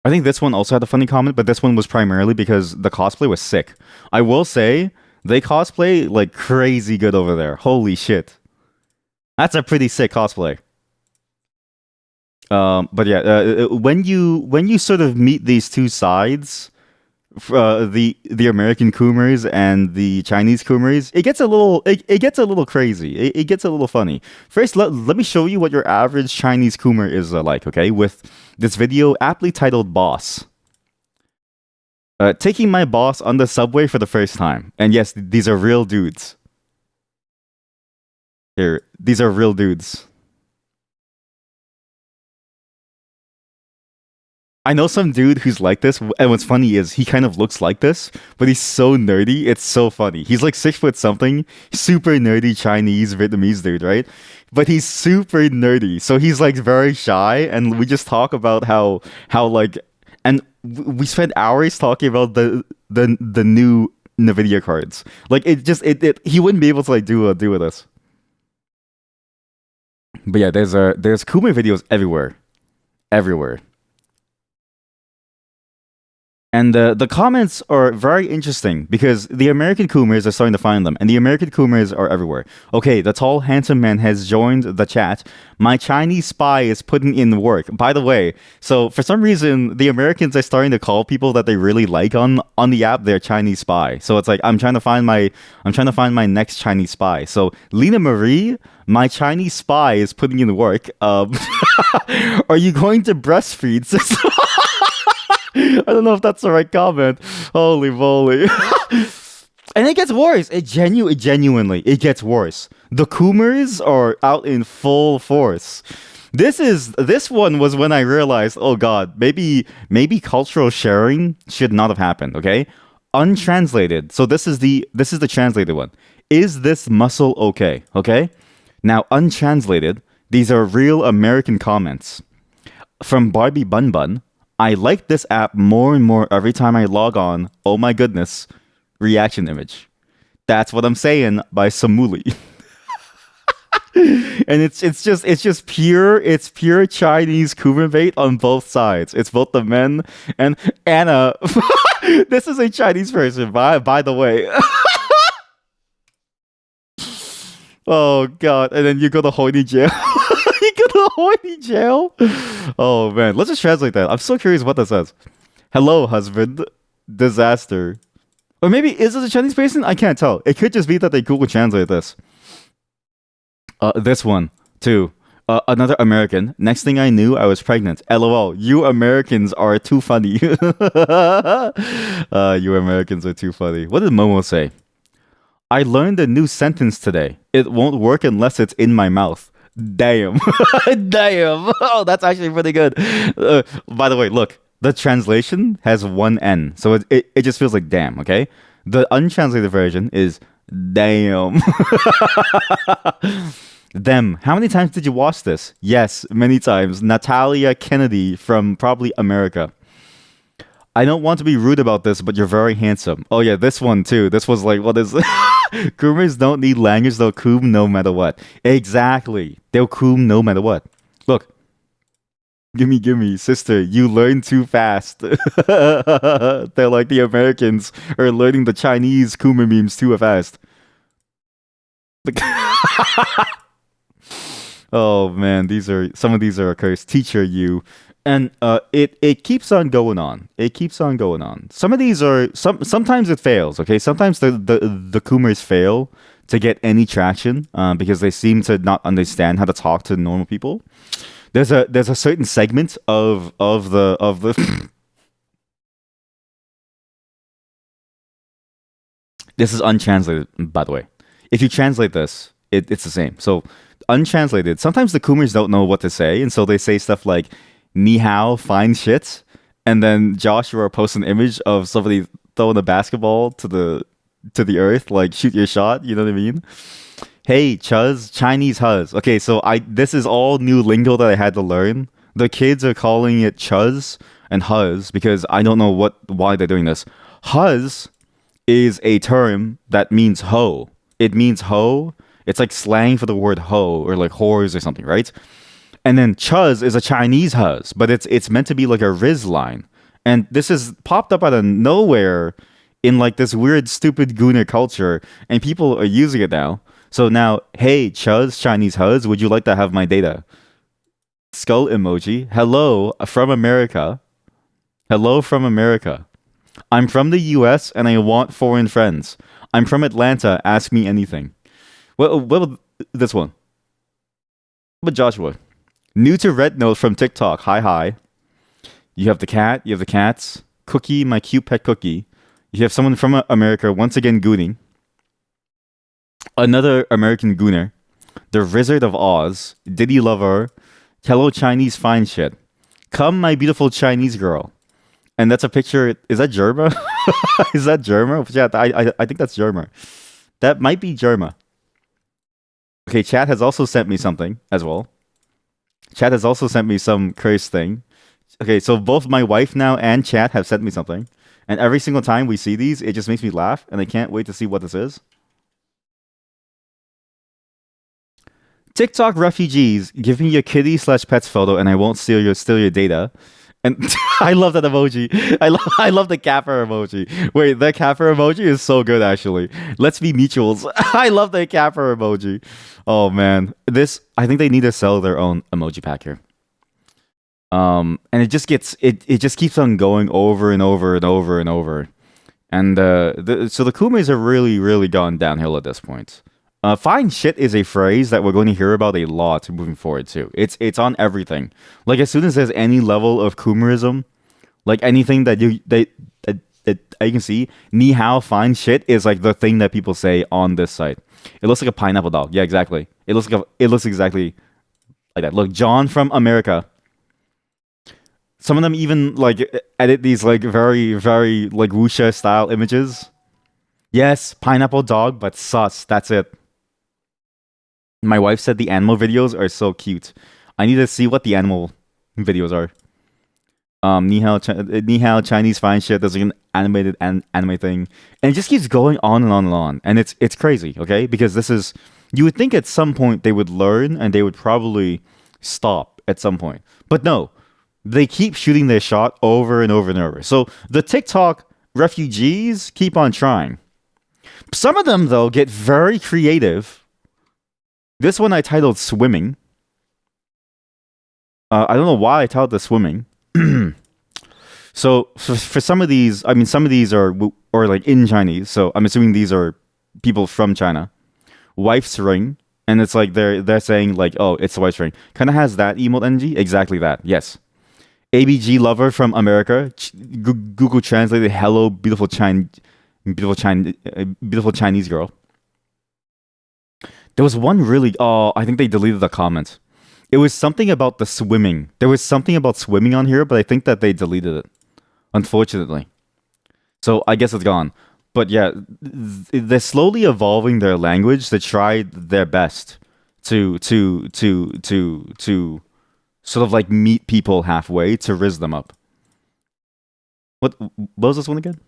I think this one also had a funny comment, but this one was primarily because the cosplay was sick. I will say they cosplay like crazy good over there. Holy shit. That's a pretty sick cosplay. But yeah, when you sort of meet these two sides, the American Coomers and the Chinese Coomers, it gets a little crazy. It gets a little funny. First, let me show you what your average Chinese Coomer is like. Okay, with this video aptly titled "Boss." Taking my boss on the subway for the first time, and yes, these are real dudes. Here, these are real dudes. I know some dude who's like this, and what's funny is he kind of looks like this, but he's so nerdy. It's so funny. He's like 6 foot something, super nerdy Chinese Vietnamese dude, right? But he's super nerdy, so he's like very shy, and we just talk about how like, and we spend hours talking about the new Nvidia cards. Like it just it he wouldn't be able to like do with us. But yeah, there's Kuma videos everywhere, everywhere. And the comments are very interesting because the American Coomers are starting to find them, and the American Coomers are everywhere. Okay, the tall, handsome man has joined the chat. My Chinese spy is putting in work. By the way, so for some reason, the Americans are starting to call people that they really like on the app their Chinese spy. So it's like I'm trying to find my next Chinese spy. So Lena Marie, my Chinese spy is putting in work. Are you going to breastfeed? I don't know if that's the right comment. Holy moly. And it gets worse. It genuinely, it gets worse. The Coomers are out in full force. This one was when I realized, oh god, maybe cultural sharing should not have happened, okay? Untranslated. So this is the translated one. Is this muscle okay? Okay? Now untranslated, these are real American comments. From Barbie Bun Bun, I like this app more and more every time I log on. Oh my goodness. Reaction image. That's what I'm saying by Samuli. And it's pure Chinese Kuma bait on both sides. It's both the men and Anna. This is a Chinese person, by the way. Oh god. And then you go to Holy jail. You go to Holy jail. Oh man. Let's just translate that. I'm so curious what that says. Hello, husband. Disaster. Or maybe is it a Chinese person? I can't tell. It could just be that they Google translate this. This one too. Another American. Next thing I knew, I was pregnant. LOL. You Americans are too funny. You Americans are too funny. What did Momo say? I learned a new sentence today. It won't work unless it's in my mouth. Damn. Damn. Oh, that's actually pretty good. By the way, look, the translation has one N. So it just feels like damn, okay? The untranslated version is damn. Them. How many times did you watch this? Yes, many times. Natalia Kennedy from probably America. I don't want to be rude about this, but you're very handsome. Oh yeah, this one too. This was like, what is Groomers don't need language, they'll coom no matter what. Exactly. They'll coom no matter what. Look. Gimme, sister, you learn too fast. They're like the Americans are learning the Chinese Kuma memes too fast. Oh man, some of these are a curse. Teacher, you. And it keeps on going on. It keeps on going on. Some of these are sometimes it fails. Okay, sometimes the Coomers fail to get any traction because they seem to not understand how to talk to normal people. There's a certain segment of the This is untranslated, by the way. If you translate this, it's the same. So untranslated, sometimes the Coomers don't know what to say, and so they say stuff like "ni hao, fine shit," and then Joshua posts an image of somebody throwing a basketball to the to the earth, like shoot your shot. You know what I mean? Hey, Chuz, Chinese Huz. Okay, so I this is all new lingo that I had to learn. The kids are calling it Chuz and Huz because I don't know why they're doing this. Huz is a term that means hoe. It means hoe. It's like slang for the word hoe or like whores or something, right? And then chuz is a Chinese huz, but it's meant to be like a Riz line. And this is popped up out of nowhere in like this weird, stupid Gooner culture, and people are using it now. So now, hey, chuz, Chinese huz, would you like to have my data? Skull emoji. Hello from America. Hello from America. I'm from the US and I want foreign friends. I'm from Atlanta. Ask me anything. What this one? But Joshua, new to Red Note from TikTok. Hi, hi. You have the cat. You have the cats. Cookie, my cute pet cookie. You have someone from America once again gooning. Another American gooner. The Wizard of Oz. Diddy Lover. Hello, Chinese fine shit. Come, my beautiful Chinese girl. And that's a picture. Is that Germa? Is that Germa? Yeah, I think that's Germa. That might be Germa. Okay, chat has also sent me something as well. Chat has also sent me some cursed thing. Okay, so both my wife now and chat have sent me something. And every single time we see these, it just makes me laugh, and I can't wait to see what this is. TikTok refugees, give me your kitty slash pets photo, and I won't steal your data. And I love that emoji. I love the capper emoji. Wait, the capper emoji is so good actually. Let's be mutuals. I love the capper emoji. Oh man, this I think they need to sell their own emoji pack here. And it just keeps on going over and over and over and over. And so the Kumes have really gone downhill at this point. Fine shit is a phrase that we're going to hear about a lot moving forward too. It's on everything. Like as soon as there's any level of Coomerism, like anything that you can see, ni hao fine shit is like the thing that people say on this site. It looks like a pineapple dog. Yeah, exactly. It looks exactly like that. Look, John from America. Some of them even like edit these like very like wuxia style images. Yes, pineapple dog, but sus. That's it. My wife said the animal videos are so cute. I need to see what the animal videos are. Ni hao Chinese fine shit. There's like an animated anime thing, and it just keeps going on and on and on. And it's crazy, okay? Because this is you would think at some point they would learn and they would probably stop at some point, but no, they keep shooting their shot over and over and over. So the TikTok refugees keep on trying. Some of them though get very creative. This one I titled "Swimming." I don't know why I titled the "Swimming." So for some of these, I mean, some of these are or like in Chinese. So I'm assuming these are people from China. Wife's ring, and it's like they're saying like, oh, it's the wife's ring. Kind of has that emote energy. Exactly that. Yes. ABG lover from America. Google translated hello, beautiful Chinese girl. There was one really. Oh, I think they deleted the comment. It was something about the swimming. There was something about swimming on here, but I think that they deleted it. Unfortunately. So I guess it's gone. But yeah, they're slowly evolving their language to try their best to sort of like meet people halfway to riz them up. What was this one again?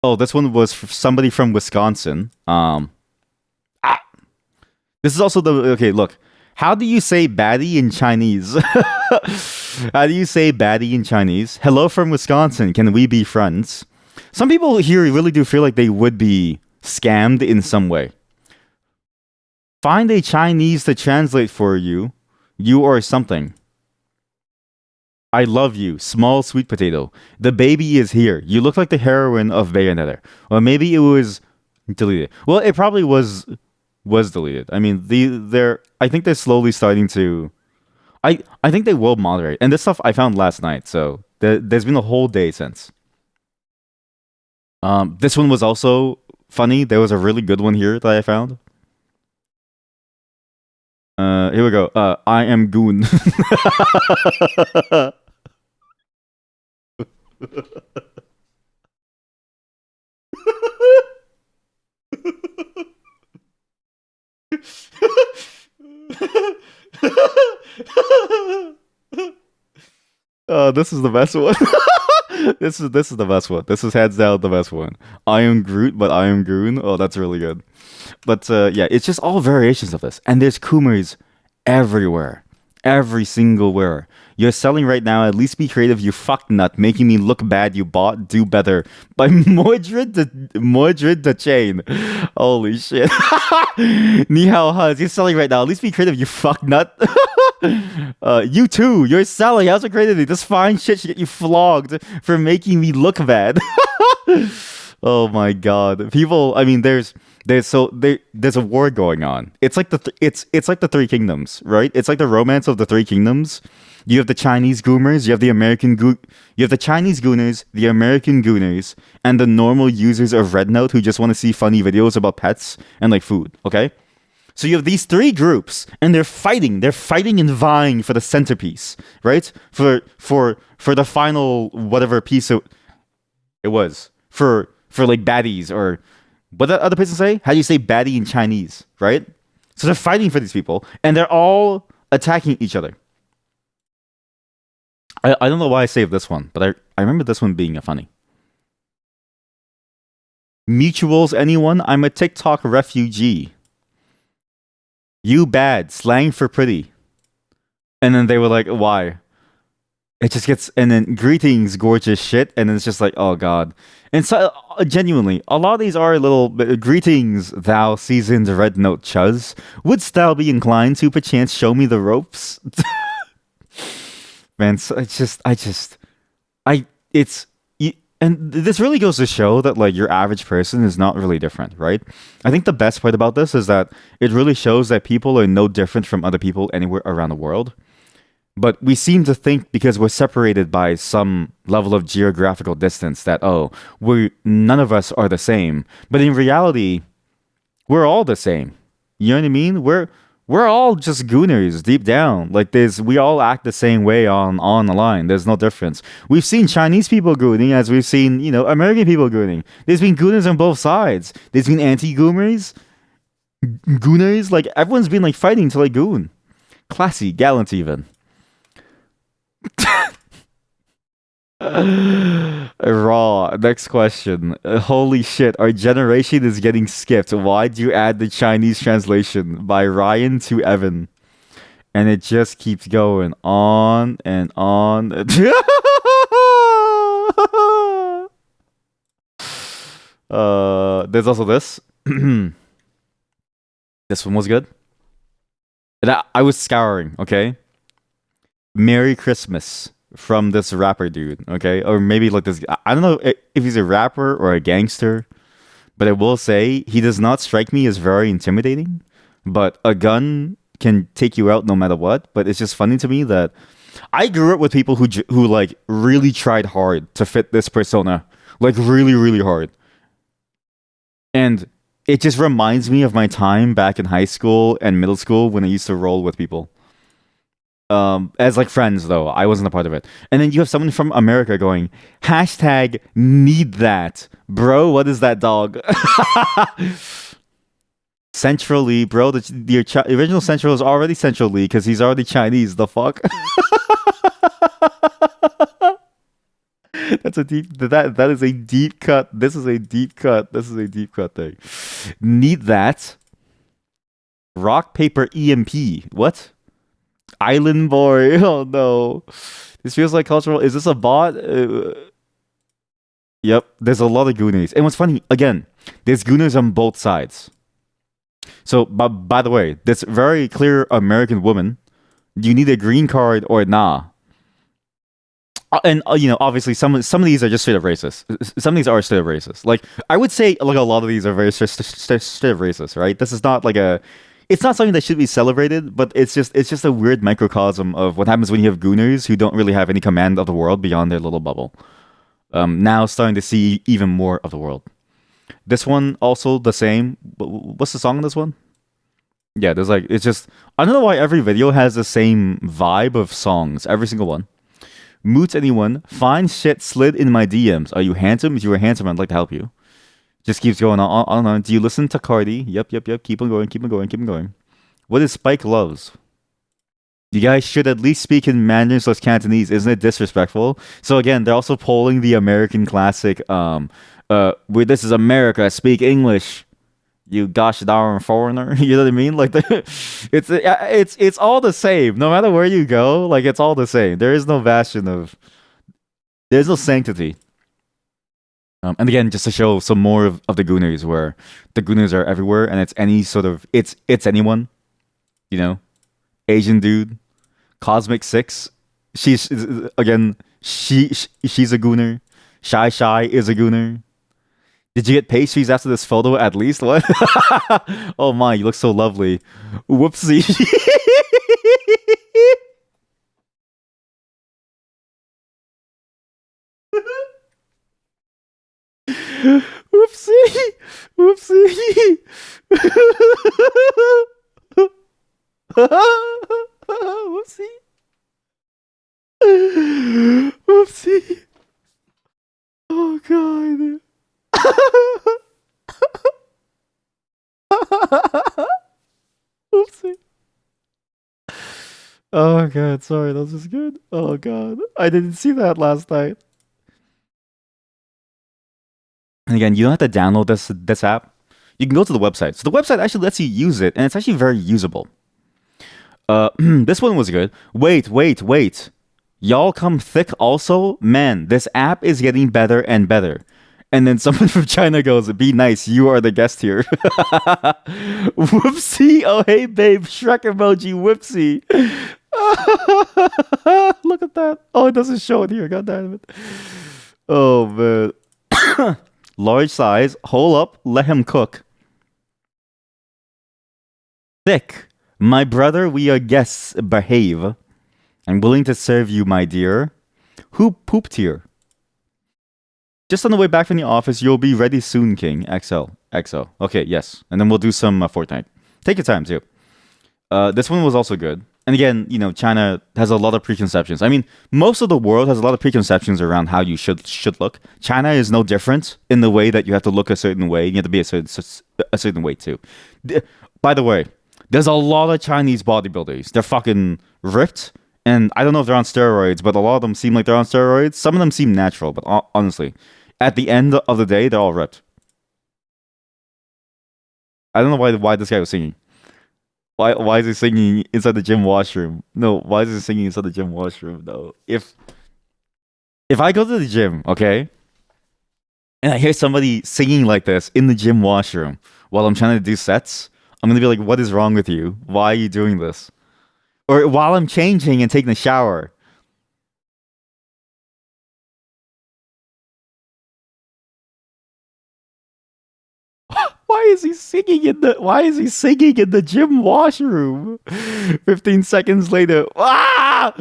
Oh, this one was somebody from Wisconsin. Ah, this is also the okay. Look, how do you say baddie in Chinese? How do you say baddie in Chinese? Hello from Wisconsin. Can we be friends? Some people here really do feel like they would be scammed in some way. Find a Chinese to translate for you. You are something. I love you, small sweet potato. The baby is here. You look like the heroine of Bayonetta. Or maybe it was deleted. Well, it probably was deleted. I mean, they're I think they're slowly starting to I think they will moderate. And this stuff I found last night, so there's been a whole day since. This one was also funny. There was a really good one here that I found. Here we go. I am Goon. This is the best one. This is the best one. This is hands down the best one. I am Groot, but I am Goon. Oh, that's really good. But yeah, it's just all variations of this, and there's Kumars everywhere, every single where. You're selling right now. At least be creative, you fuck nut, making me look bad. You bought do better by Mordred the Chain. Holy shit. Ni hao Huz. You're selling right now. At least be creative, you fuck nut. You too. You're selling. How's it creativity? This fine shit should get you flogged for making me look bad. Oh my god. People, I mean, there's a war going on. It's like it's like the Three Kingdoms, right? It's like the romance of the Three Kingdoms. You have the Chinese Goomers, you have the Chinese Gooners, the American Gooners, and the normal users of Red Note who just want to see funny videos about pets and like food, okay? So you have these three groups, and they're fighting. They're fighting and vying for the centerpiece, right? For the final whatever piece it was for like baddies or what the other person say? How do you say baddie in Chinese, right? So they're fighting for these people, and they're all attacking each other. I don't know why I saved this one, but I remember this one being funny. Mutuals, anyone? I'm a TikTok refugee. You bad, slang for pretty. And then they were like, why? It just gets, and then greetings, gorgeous shit. And then it's just like, oh God. And so, genuinely, a lot of these are a little bit, greetings, thou seasoned red note chuz. Wouldst thou be inclined to perchance show me the ropes? Man, so it's, and this really goes to show that like your average person is not really different, right? I think the best part about this is that it really shows that people are no different from other people anywhere around the world. But we seem to think because we're separated by some level of geographical distance that, oh, we none of us are the same. But in reality, we're all the same. You know what I mean? We're all just gooners deep down. Like we all act the same way on the line. There's no difference. We've seen Chinese people gooning as we've seen, American people gooning. There's been gooners on both sides. There's been gooners. Like everyone's been like fighting to like goon. Classy, gallant even. Raw. Next question. Holy shit, our generation is getting skipped. Why'd you add the Chinese translation by Ryan to Evan? And it just keeps going on and on. There's also this. This one was good. And I was scouring, okay? Merry Christmas from this rapper dude, okay? Or maybe like this. I don't know if he's a rapper or a gangster, but I will say he does not strike me as very intimidating. But a gun can take you out no matter what. But it's just funny to me that I grew up with people who like really tried hard to fit this persona, like really, really hard. And it just reminds me of my time back in high school and middle school when I used to roll with people. As like friends though, I wasn't a part of it. And then you have someone from America going hashtag need that bro. What is that dog? Central Lee, bro. The original Central is already Central Lee because he's already Chinese. The fuck? That's a deep. That is a deep cut. This is a deep cut. This is a deep cut thing. Need that. Rock paper EMP. What? Island boy. Oh no. This feels like cultural. Is this a bot? Yep. There's a lot of Goonies. And what's funny, again, there's Goonies on both sides. So, by the way, this very clear American woman, do you need a green card or nah? And obviously, some of these are just straight up racist. Some of these are straight up racist. Like I would say, like a lot of these are very straight up racist, right? This is not like it's not something that should be celebrated, but it's just a weird microcosm of what happens when you have gooners who don't really have any command of the world beyond their little bubble. Now starting to see even more of the world. This one also the same. What's the song on this one? Yeah, there's like it's just I don't know why every video has the same vibe of songs. Every single one. Moot anyone. Fine shit slid in my DMs. Are you handsome? If you were handsome, I'd like to help you. Just keeps going on. Do you listen to Cardi? Yep. Keep on going. What is Spike Loves? You guys should at least speak in Mandarin slash Cantonese. Isn't it disrespectful? So again, they're also pulling the American classic. Where this is America, speak English. You gosh darn foreigner. You know what I mean? Like it's all the same. No matter where you go, like it's all the same. There is no bastion of. There's no sanctity. And again, just to show some more of the Gooners, where the Gooners are everywhere, and it's any sort of it's anyone, you know, Asian dude, Cosmic Six. She's again, she's a Gooner. Shy is a Gooner. Did you get pastries after this photo? At least what? Oh my, you look so lovely. Whoopsie. Whoopsie. Whoopsie. Whoopsie. Whoopsie. Oh god. Oopsie. Oh god, sorry, that was just good. Oh god, I didn't see that last night. And again, you don't have to download this app. You can go to the website. So the website actually lets you use it, and it's actually very usable. This one was good. Wait. Y'all come thick also? Man, this app is getting better and better. And then someone from China goes, be nice, you are the guest here. Whoopsie. Oh, hey, babe. Shrek emoji. Whoopsie. Look at that. Oh, it doesn't show it here. God damn it. Oh, man. Large size. Hold up. Let him cook. Thick. My brother, we are guests. Behave. I'm willing to serve you, my dear. Who pooped here? Just on the way back from the office, you'll be ready soon, King. XO. Okay, yes. And then we'll do some Fortnite. Take your time, too. This one was also good. And again, you know, China has a lot of preconceptions. I mean, most of the world has a lot of preconceptions around how you should look. China is no different in the way that you have to look a certain way. You have to be a certain way, too. By the way, there's a lot of Chinese bodybuilders. They're fucking ripped. And I don't know if they're on steroids, but a lot of them seem like they're on steroids. Some of them seem natural, but honestly, at the end of the day, they're all ripped. I don't know why this guy was singing. Why is he singing inside the gym washroom? No, why is he singing inside the gym washroom? No. If I go to the gym, okay, and I hear somebody singing like this in the gym washroom while I'm trying to do sets, I'm gonna be like, what is wrong with you? Why are you doing this? Or while I'm changing and taking a shower. Why is he singing in the gym washroom? 15 seconds later. Ah!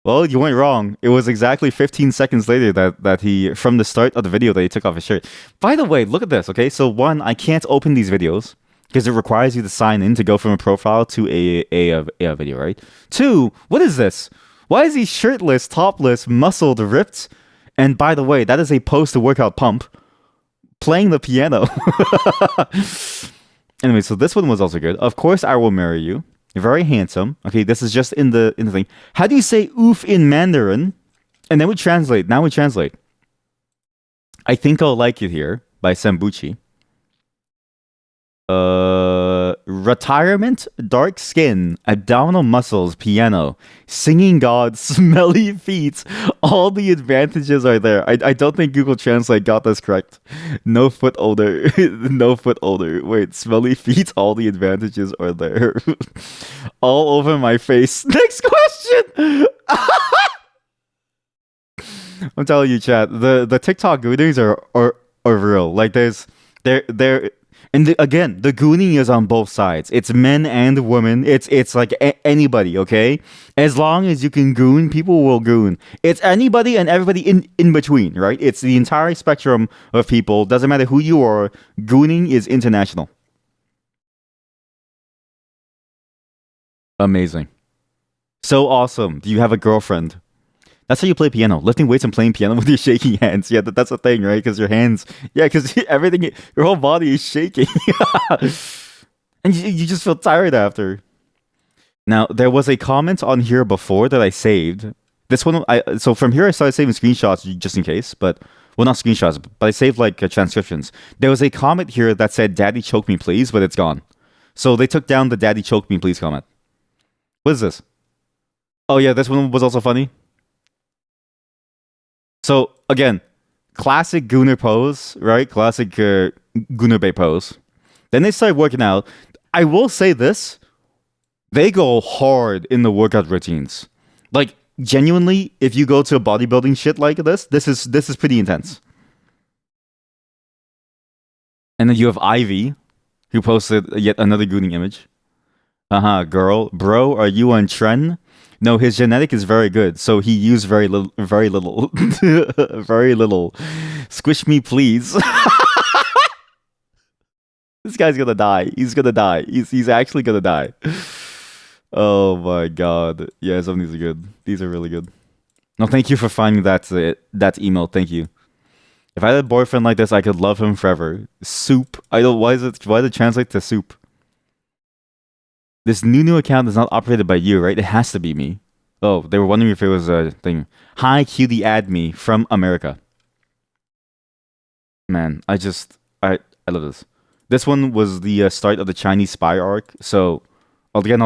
Well, you went wrong. It was exactly 15 seconds later that he, from the start of the video, that he took off his shirt. By the way, look at this, okay? So one, I can't open these videos because it requires you to sign in to go from a profile to a video, right? Two, what is this? Why is he shirtless, topless, muscled, ripped? And by the way, that is a post-workout pump playing the piano. Anyway, so this one was also good. Of course, I will marry you. You're very handsome. Okay, this is just in the thing. How do you say oof in Mandarin? And then we translate. Now we translate. I think I'll like it here by Sambuchi. Retirement, dark skin, abdominal muscles, piano, singing god, smelly feet. All the advantages are there. I don't think Google Translate got this correct. No foot older. No foot older. Wait, smelly feet, all the advantages are there. All over my face. Next question. I'm telling you, chat, the TikTok goonies are real. Like they're and again, the gooning is on both sides. It's men and women. It's like anybody, okay? As long as you can goon, people will goon. It's anybody and everybody in between, right? It's the entire spectrum of people. Doesn't matter who you are. Gooning is international. Amazing. So awesome. Do you have a girlfriend? That's how you play piano. Lifting weights and playing piano with your shaking hands. Yeah, that's the thing, right? Because your hands, yeah, because everything, your whole body is shaking. And you just feel tired after. Now there was a comment on here before that I saved. This one, so from here I started saving screenshots just in case, but well, not screenshots, but I saved like transcriptions. There was a comment here that said "Daddy choke me please," but it's gone. So they took down the "Daddy choke me please" comment. What is this? Oh yeah, this one was also funny. So again, classic Gooner pose, right? Classic Gooner Bay pose. Then they start working out. I will say this: they go hard in the workout routines. Like genuinely, if you go to a bodybuilding shit like this is pretty intense. And then you have Ivy, who posted yet another Gooning image. Haha, girl, bro, are you on trend? No, his genetic is very good, so he used very little, very little, very little. Squish me, please. This guy's gonna die. He's gonna die. He's actually gonna die. Oh my god. Yeah, some of these are good. These are really good. No, thank you for finding that email. Thank you. If I had a boyfriend like this, I could love him forever. Soup. I don't. Why does it translate to soup? This new account is not operated by you, right? It has to be me. Oh, they were wondering if it was a thing. Hi, cutie, add me from America. Man, I love this. This one was the start of the Chinese spy arc. So again,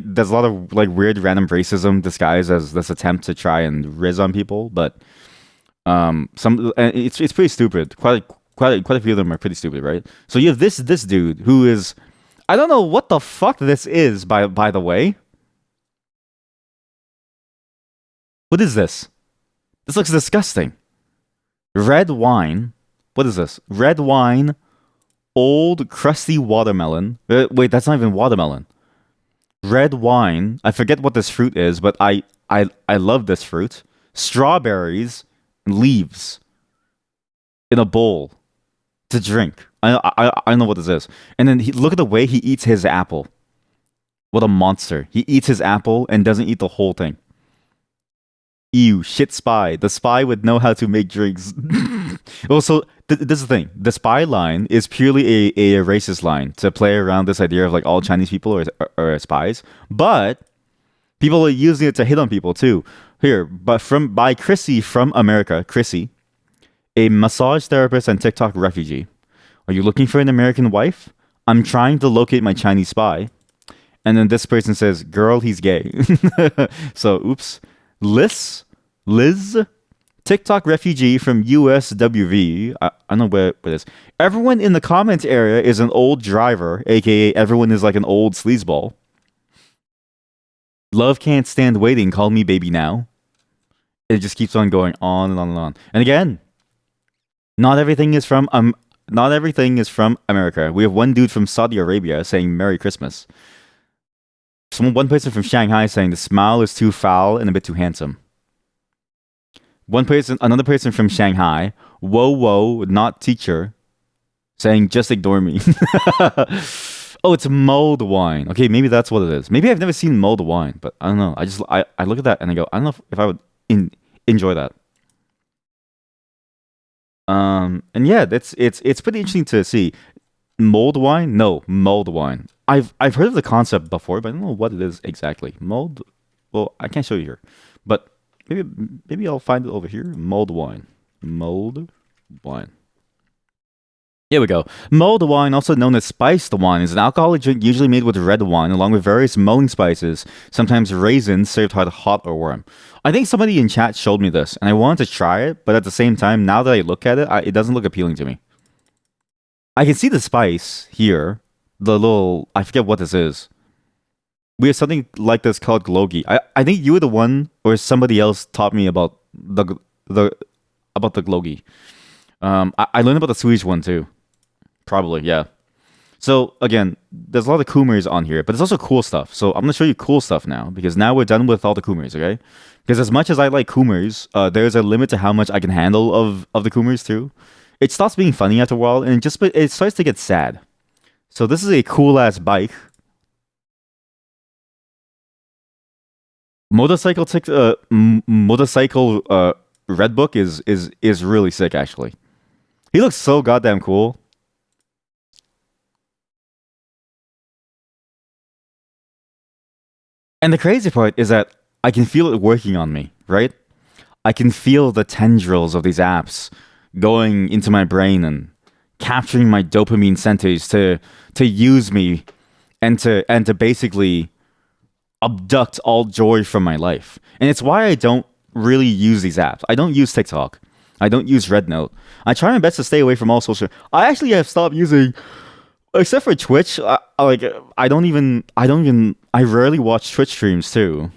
there's a lot of like weird random racism disguised as this attempt to try and riz on people, but it's pretty stupid. Quite a few of them are pretty stupid, right? So you have this dude who is, I don't know what the fuck this is, by the way. What is this? This looks disgusting. Red wine. What is this? Red wine, old crusty watermelon. Wait, that's not even watermelon. Red wine. I forget what this fruit is, but I love this fruit. Strawberries and leaves in a bowl to drink. I don't know what this is. And then look at the way he eats his apple. What a monster. He eats his apple and doesn't eat the whole thing. Ew, shit spy. The spy would know how to make drinks. Also, this is the thing. The spy line is purely a racist line to play around this idea of like all Chinese people are spies. But people are using it to hit on people too. Here, but by Chrissy from America, Chrissy, a massage therapist and TikTok refugee. Are you looking for an American wife? I'm trying to locate my Chinese spy. And then this person says, girl, he's gay. So, oops. Liz, TikTok refugee from USWV. I don't know where it is. Everyone in the comments area is an old driver, aka everyone is like an old sleazeball. Love can't stand waiting. Call me baby now. It just keeps on going on and on and on. And again, not everything is from America. We have one dude from Saudi Arabia saying Merry Christmas. One person from Shanghai saying the smile is too foul and a bit too handsome. Another person from Shanghai, whoa, not teacher, saying just ignore me. Oh, it's mulled wine. Okay, maybe that's what it is. Maybe I've never seen mulled wine, but I don't know. I look at that and I go, I don't know if I would enjoy that. And yeah, it's pretty interesting to see. Mulled wine? No, mulled wine. I've heard of the concept before, but I don't know what it is exactly. Mulled. Well, I can't show you here, but maybe I'll find it over here. Mulled wine. Mulled wine. Here we go. Mulled wine, also known as spiced wine, is an alcoholic drink usually made with red wine, along with various mulling spices, sometimes raisins, served hot or warm. I think somebody in chat showed me this, and I wanted to try it, but at the same time, now that I look at it, it doesn't look appealing to me. I can see the spice here. The little, I forget what this is. We have something like this called glogi. I think you were the one, or somebody else taught me about the glogi. I learned about the Swedish one too. Probably, yeah. So again, there's a lot of kumars on here, but there's also cool stuff. So I'm gonna show you cool stuff now because now we're done with all the kumars, okay? Because as much as I like kumars, there's a limit to how much I can handle of the kumars too. It stops being funny after a while, and it starts to get sad. So this is a cool ass bike. Motorcycle Red Book is really sick actually. He looks so goddamn cool. And the crazy part is that I can feel it working on me, right? I can feel the tendrils of these apps going into my brain and capturing my dopamine centers to use me and to basically abduct all joy from my life. And it's why I don't really use these apps. I don't use TikTok. I don't use Rednote. I try my best to stay away from all social. I actually have stopped using, except for Twitch. I rarely watch Twitch streams too.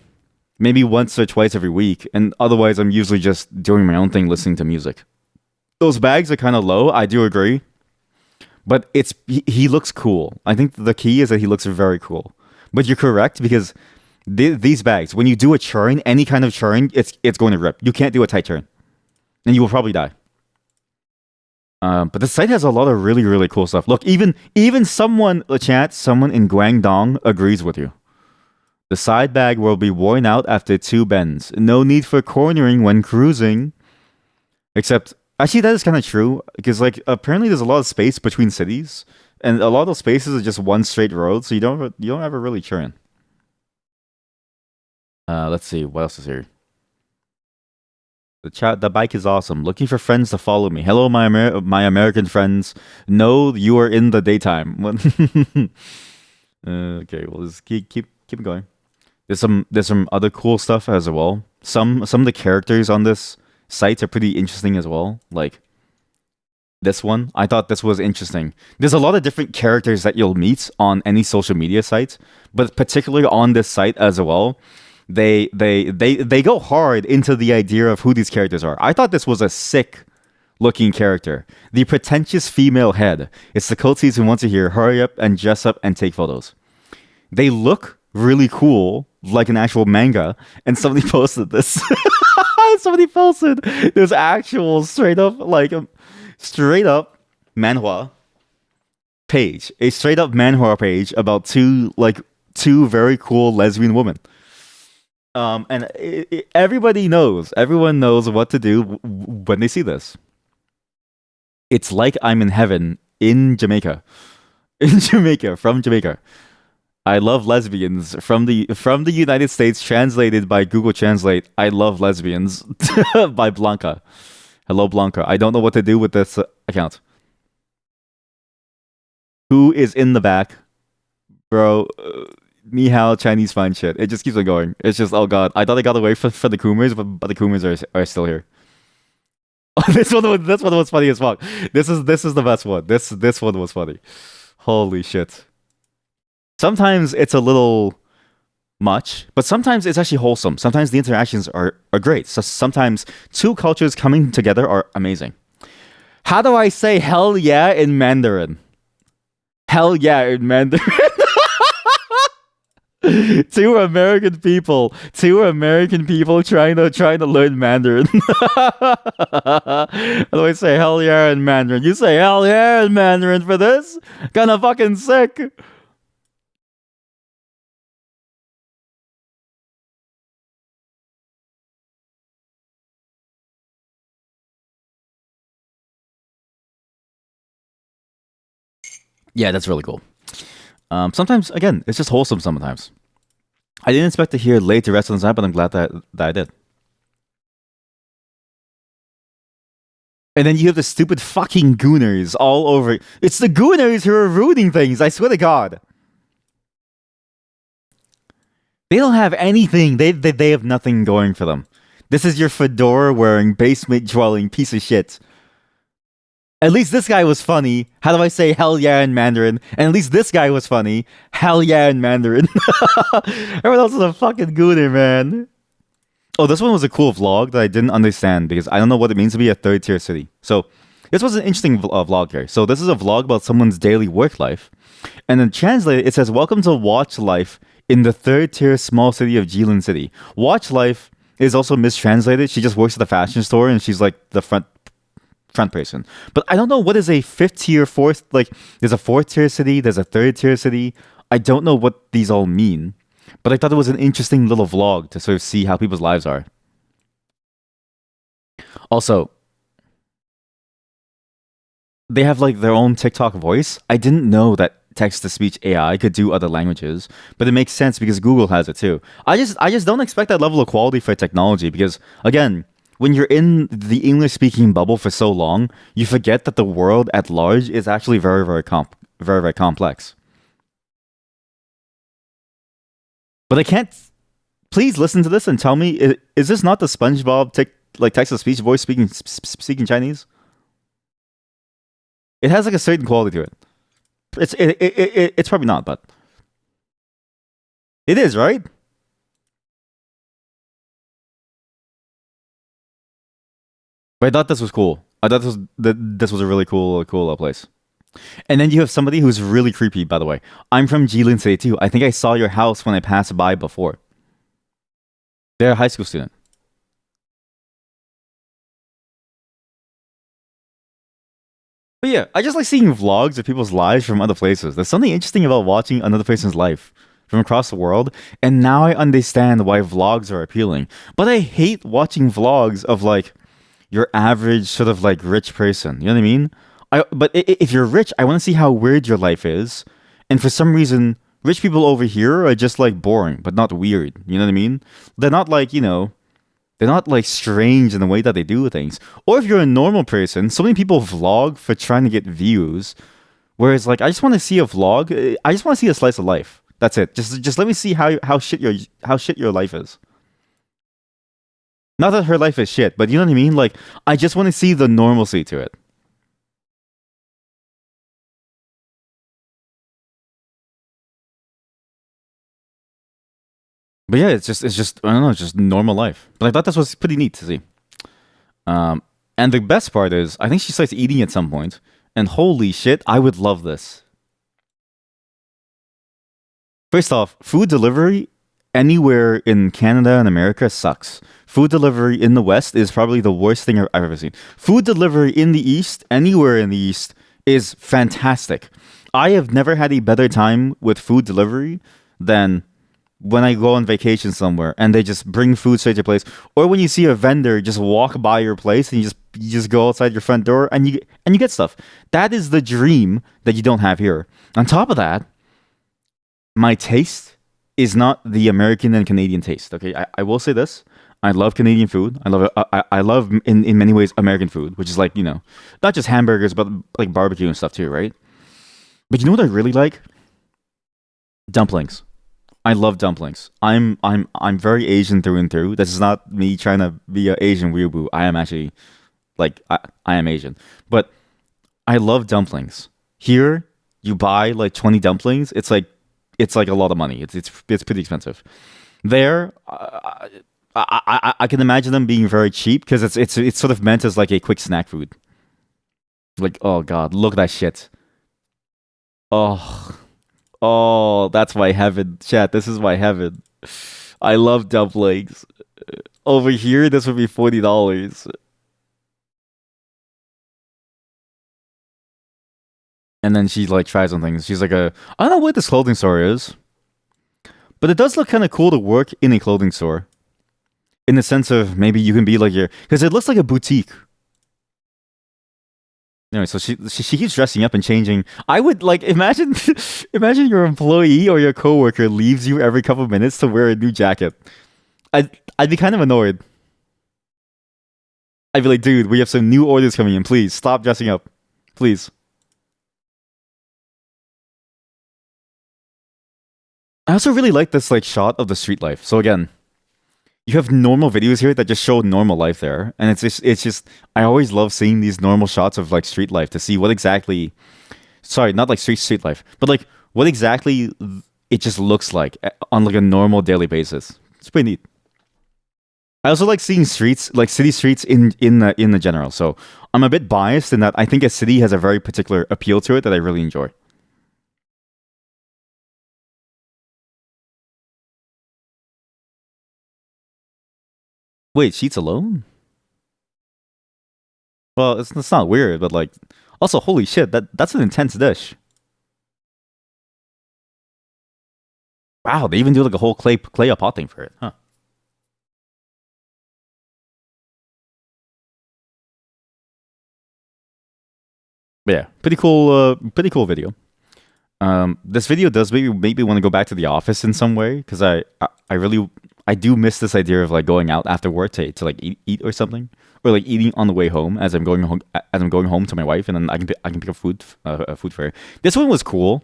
Maybe once or twice every week, and otherwise I'm usually just doing my own thing, listening to music. Those bags are kind of low. I do agree, but he looks cool. I think the key is that he looks very cool. But you're correct because these bags, when you do a churn, any kind of churn, it's going to rip. You can't do a tight turn, and you will probably die. But the site has a lot of really really cool stuff. Look, even someone someone in Guangdong agrees with you. The side bag will be worn out after two bends. No need for cornering when cruising. Except, actually, that is kind of true because like apparently there's a lot of space between cities, and a lot of those spaces are just one straight road, so you don't ever really churn. Let's see what else is here. The bike is awesome. Looking for friends to follow me. Hello, my American friends. No, you are in the daytime. Okay, well, just keep going. There's some other cool stuff as well. Some of the characters on this site are pretty interesting as well. Like this one, I thought this was interesting. There's a lot of different characters that you'll meet on any social media site, but particularly on this site as well. They go hard into the idea of who these characters are. I thought this was a sick looking character. The pretentious female head. It's the culties who want to hear hurry up and dress up and take photos. They look really cool, like an actual manga, and somebody posted this. Somebody posted this actual straight up manhwa page, a straight up manhwa page about two very cool lesbian women. Everyone knows what to do when they see this. It's like I'm in heaven in Jamaica, from Jamaica. I love lesbians from the United States, translated by Google Translate. I love lesbians by Blanca. Hello, Blanca. I don't know what to do with this account. Who is in the back, bro? Ni hao, Chinese fine shit. It just keeps on going. It's just, oh god. I thought I got away for the Coomers, but the Coomers are still here. This one was funny as fuck. This is the best one. This one was funny. Holy shit. Sometimes it's a little much, but sometimes it's actually wholesome. Sometimes the interactions are great. So sometimes two cultures coming together are amazing. How do I say hell yeah in Mandarin? Hell yeah in Mandarin. Two American people trying to learn Mandarin. How do I say hell yeah in Mandarin? You say hell yeah in Mandarin for this? Kinda fucking sick. Yeah, that's really cool. Sometimes, again, it's just wholesome sometimes. I didn't expect to hear late the rest of the time, but I'm glad that I did. And then you have the stupid fucking gooners all over. It's the gooners who are ruining things, I swear to God. They don't have anything. They have nothing going for them. This is your fedora wearing basement dwelling piece of shit. At least this guy was funny. How do I say hell yeah in Mandarin? And at least this guy was funny. Hell yeah in Mandarin. Everyone else is a fucking gooner, man. Oh, this one was a cool vlog that I didn't understand because I don't know what it means to be a third tier city. So this was an interesting vlog here. So this is a vlog about someone's daily work life. And then translated, it says, welcome to Watch Life in the third tier small city of Jilin City. Watch Life is also mistranslated. She just works at the fashion store and she's like the front person. But I don't know what is a fifth tier, fourth, like there's a fourth tier city, there's a third tier city. I don't know what these all mean. But I thought it was an interesting little vlog to sort of see how people's lives are. Also, they have like their own TikTok voice. I didn't know that text to speech AI could do other languages, but it makes sense because Google has it too. I just don't expect that level of quality for technology because again, when you're in the English speaking bubble for so long, you forget that the world at large is actually very complex. But I can't. Please listen to this and tell me, is this not the SpongeBob like text to speech voice speaking Chinese? It has like a certain quality to it. It's probably not, but it is, right? But I thought this was cool. I thought this was a really cool place. And then you have somebody who's really creepy, by the way. I'm from Jilin City too. I think I saw your house when I passed by before. They're a high school student. But yeah, I just like seeing vlogs of people's lives from other places. There's something interesting about watching another person's life from across the world. And now I understand why vlogs are appealing. But I hate watching vlogs of like your average sort of like rich person. You know what I mean? If you're rich, I want to see how weird your life is. And for some reason, rich people over here are just like boring, but not weird. You know what I mean? They're not like, they're not like strange in the way that they do things. Or if you're a normal person, so many people vlog for trying to get views. Whereas like I just want to see a vlog. I just want to see a slice of life. That's it. Just let me see how shit your life is. Not that her life is shit, but you know what I mean? Like I just want to see the normalcy to it. But yeah, it's just I don't know, it's just normal life. But I thought this was pretty neat to see. Um, and the best part is, I think she starts eating at some point, and holy shit, I would love this. First off, food delivery anywhere in Canada and America sucks. Food delivery in the West is probably the worst thing I've ever seen. Food delivery in the East, anywhere in the East, is fantastic. I have never had a better time with food delivery than when I go on vacation somewhere and they just bring food straight to your place, or when you see a vendor just walk by your place and you just go outside your front door and you get stuff. That is the dream that you don't have here. On top of that, my taste is not the American and Canadian taste. Okay, I will say this. I love Canadian food. I love it. I love in many ways American food, which is like not just hamburgers but like barbecue and stuff too, right? But you know what I really like? Dumplings. I love dumplings. I'm very Asian through and through. This is not me trying to be an Asian weeaboo. I am actually like I am Asian, but I love dumplings. Here, you buy like 20 dumplings. It's like a lot of money. It's pretty expensive. There, I can imagine them being very cheap because it's sort of meant as like a quick snack food. Like oh god, look at that shit. Oh oh, that's my heaven, chat. This is my heaven. I love dumplings. Over here, this would be $40. And then she like tries on things. She's like I don't know what this clothing store is, but it does look kind of cool to work in a clothing store. In the sense of maybe you can be like your because it looks like a boutique. Anyway, so she keeps dressing up and changing. I would like imagine imagine your employee or your coworker leaves you every couple of minutes to wear a new jacket. I'd be kind of annoyed. I'd be like, dude, we have some new orders coming in. Please stop dressing up, please. I also really like this like shot of the street life. So again, you have normal videos here that just show normal life there, and it's just I always love seeing these normal shots of like street life to see what exactly. Sorry, not like street life, but like what exactly it just looks like on like a normal daily basis. It's pretty neat. I also like seeing streets, like city streets in the general. So I'm a bit biased in that I think a city has a very particular appeal to it that I really enjoy. Wait, sheets alone? Well, it's not weird, but like also holy shit, that's an intense dish. Wow, they even do like a whole clay pot thing for it, huh? But yeah, pretty cool video. This video does maybe want to go back to the office in some way because I really I do miss this idea of like going out after work to like eat or something, or like eating on the way home as I'm going home to my wife, and then I can pick up food for her. This one was cool.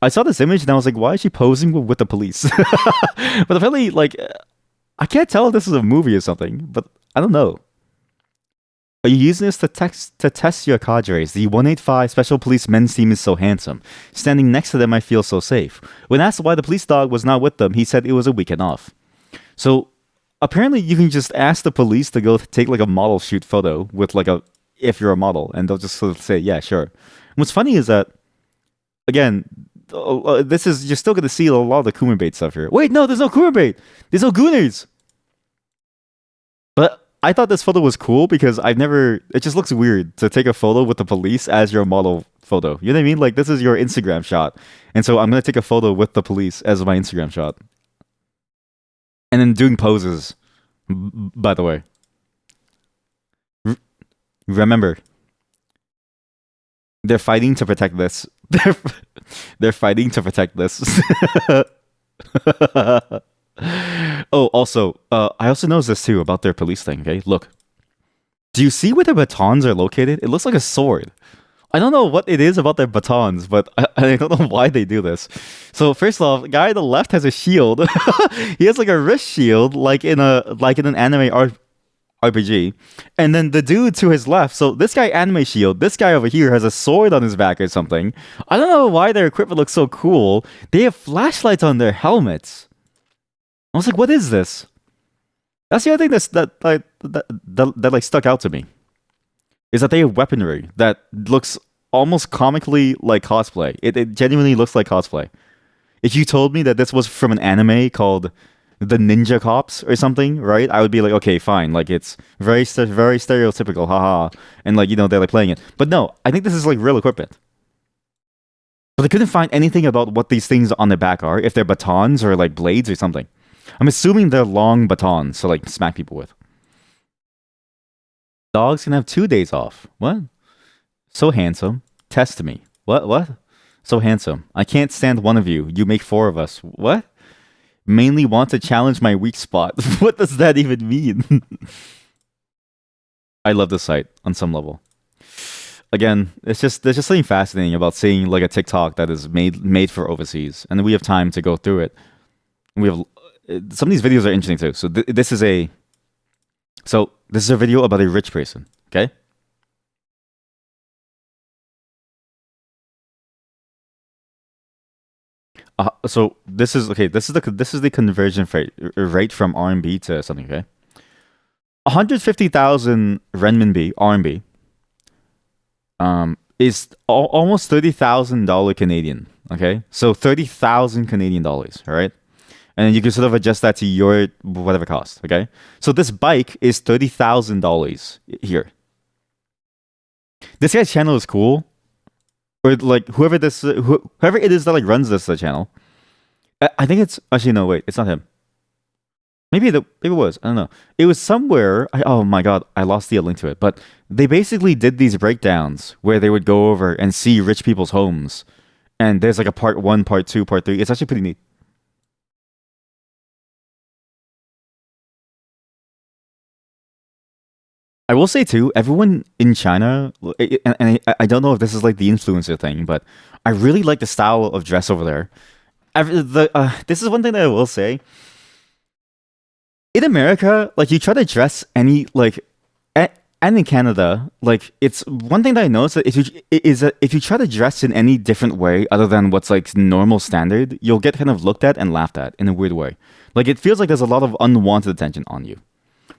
I saw this image and I was like, why is she posing with the police? But apparently, like, I can't tell if this is a movie or something, but I don't know. Are you using this to test your cadres? The 185 Special Police men's team is so handsome. Standing next to them, I feel so safe. When asked why the police dog was not with them, he said it was a weekend off. So apparently, you can just ask the police to go take like a model shoot photo with like a if you're a model, and they'll just sort of say, yeah, sure. And what's funny is that again, this is you're still going to see a lot of the Kuma bait stuff here. Wait, no, there's no Kuma bait. There's no Gooners. But I thought this photo was cool because I've never. It just looks weird to take a photo with the police as your model photo. You know what I mean? Like this is your Instagram shot, and so I'm gonna take a photo with the police as my Instagram shot, and then doing poses. By the way, remember they're fighting to protect this. They're fighting to protect this. Oh, also, I also noticed this too about their police thing. Okay, look. Do you see where their batons are located? It looks like a sword. I don't know what it is about their batons, but I don't know why they do this. So first off, the guy on the left has a shield. He has like a wrist shield, like in an anime RPG. And then the dude to his left, so this guy anime shield, this guy over here has a sword on his back or something. I don't know why their equipment looks so cool. They have flashlights on their helmets. I was like, what is this? That's the other thing that like stuck out to me. Is that they have weaponry that looks almost comically like cosplay. It genuinely looks like cosplay. If you told me that this was from an anime called The Ninja Cops or something, right? I would be like, okay, fine. Like it's very stereotypical, haha. And like they're like playing it. But no, I think this is like real equipment. But I couldn't find anything about what these things on the back are. If they're batons or like blades or something. I'm assuming they're long batons to like smack people with. Dogs can have 2 days off. What? So handsome. Test me. What? So handsome. I can't stand one of you. You make four of us. What? Mainly want to challenge my weak spot. What does that even mean? I love this site on some level. Again, there's just something fascinating about seeing like a TikTok that is made for overseas, and we have time to go through it. We have some of these videos are interesting too. So this is a video about a rich person. Okay. So this is okay. This is the conversion rate from RMB to something. Okay, 150,000 renminbi RMB is almost $30,000 Canadian. Okay, so 30,000 Canadian dollars. All right, and you can sort of adjust that to your whatever cost. Okay, so this bike is $30,000 here. This guy's channel is cool. Or like whoever it is that like runs this channel. I think it's actually no wait, it's not him. Maybe it was. I don't know. It was somewhere. Oh my god, I lost the link to it. But they basically did these breakdowns where they would go over and see rich people's homes, and there's like a part 1, part 2, part 3. It's actually pretty neat. I will say too, everyone in China, and I don't know if this is like the influencer thing, but I really like the style of dress over there. This is one thing that I will say. In America, like you try to dress and in Canada, like it's one thing that I noticed that if you try to dress in any different way other than what's like normal standard, you'll get kind of looked at and laughed at in a weird way. Like it feels like there's a lot of unwanted attention on you.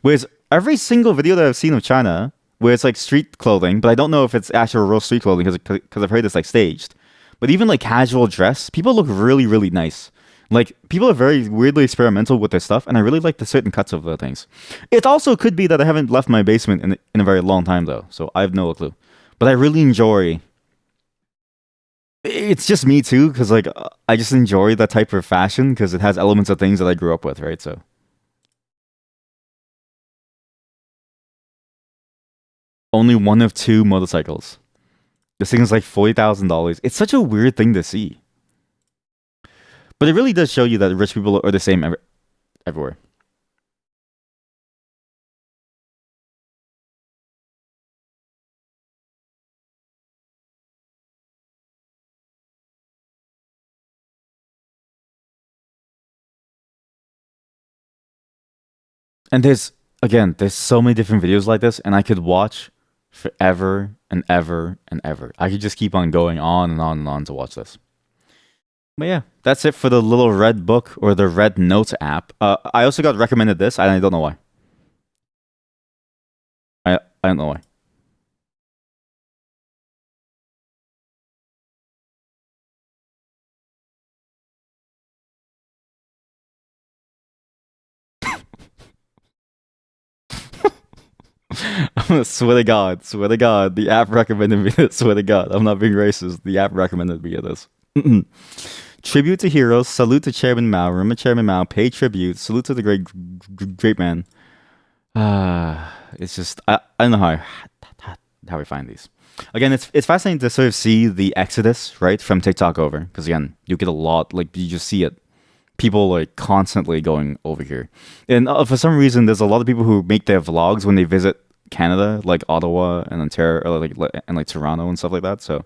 Whereas every single video that I've seen of China, where it's like street clothing, but I don't know if it's actual real street clothing because I've heard it's like staged. But even like casual dress, people look really, really nice. Like people are very weirdly experimental with their stuff, and I really like the certain cuts of the things. It also could be that I haven't left my basement in a very long time though, so I have no clue. But I really enjoy. It's just me too, because like I just enjoy that type of fashion because it has elements of things that I grew up with, right? So only one of two motorcycles. This thing is like $40,000. It's such a weird thing to see. But it really does show you that rich people are the same everywhere. And there's so many different videos like this, and I could watch forever and ever and ever. I could just keep on going on and on and on to watch this. But yeah, that's it for the little red book or the red notes app. I also got recommended this, and I don't know why. I don't know why. Swear to God, the app recommended me this. Swear to God, I'm not being racist. The app recommended me this. Tribute to heroes. Salute to Chairman Mao. Remember Chairman Mao. Pay tribute. Salute to the great man. It's just I don't know how we find these. Again, it's fascinating to sort of see the exodus right from TikTok over because again, you get a lot like you just see it people like constantly going over here. And for some reason, there's a lot of people who make their vlogs when they visit Canada, like Ottawa and Ontario, or like Toronto and stuff like that. So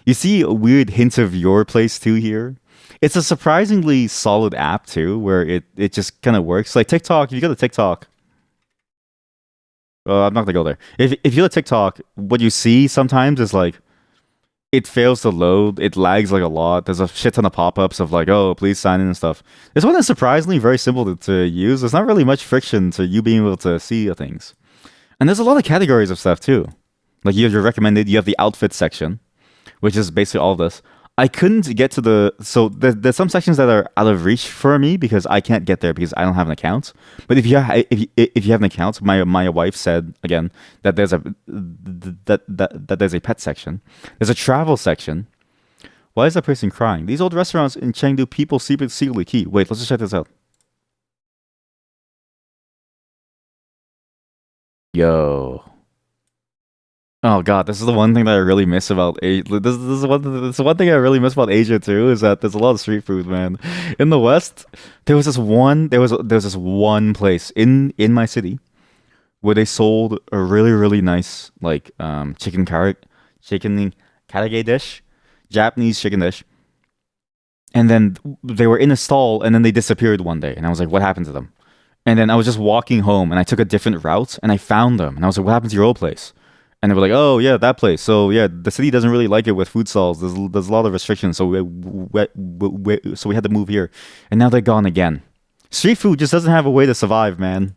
you see a weird hint of your place too here. It's a surprisingly solid app too, where it just kind of works. Like TikTok, if you go to TikTok, I'm not gonna go there. If you go to TikTok, what you see sometimes is like it fails to load. It lags like a lot. There's a shit ton of pop-ups of like, oh, please sign in and stuff. This one is surprisingly very simple to use. There's not really much friction to you being able to see things. And there's a lot of categories of stuff too. Like you have your recommended, you have the outfit section, which is basically all of this. I couldn't get to there's some sections that are out of reach for me because I can't get there because I don't have an account. But if you have an account, my wife said again that there's a pet section, there's a travel section. Why is that person crying? These old restaurants in Chengdu, people secretly key. Wait, let's just check this out. Yo. Oh God, this is the one thing that I really miss about Asia. This is one thing I really miss about Asia too is that there's a lot of street food, man. In the West, there was this one place in my city where they sold a really nice like chicken karage dish, Japanese chicken dish, and then they were in a stall and then they disappeared one day, and I was like, what happened to them? And then I was just walking home and I took a different route and I found them and I was like, what happened to your old place? And they were like, "Oh yeah, that place." So yeah, the city doesn't really like it with food stalls. There's a lot of restrictions, so we had to move here, and now they're gone again. Street food just doesn't have a way to survive, man.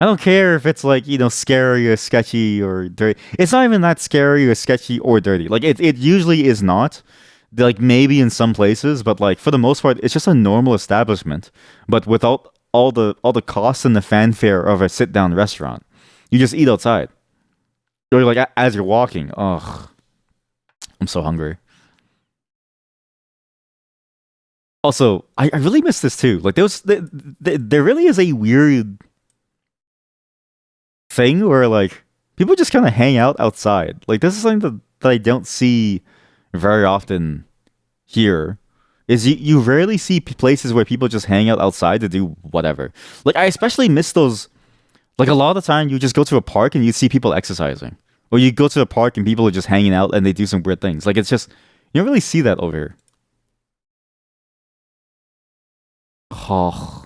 I don't care if it's like scary or sketchy or dirty. It's not even that scary or sketchy or dirty. Like it usually is not. Like maybe in some places, but like for the most part, it's just a normal establishment, but without all the costs and the fanfare of a sit down restaurant. You just eat outside. Or like as you're walking. Ugh, I'm so hungry. Also, I really miss this too. Like there really is a weird thing where like people just kind of hang out outside. Like this is something that I don't see very often here. Is you rarely see places where people just hang out outside to do whatever. Like I especially miss those. Like a lot of the time, you just go to a park and you see people exercising, or you go to a park and people are just hanging out and they do some weird things. Like it's just you don't really see that over here. Oh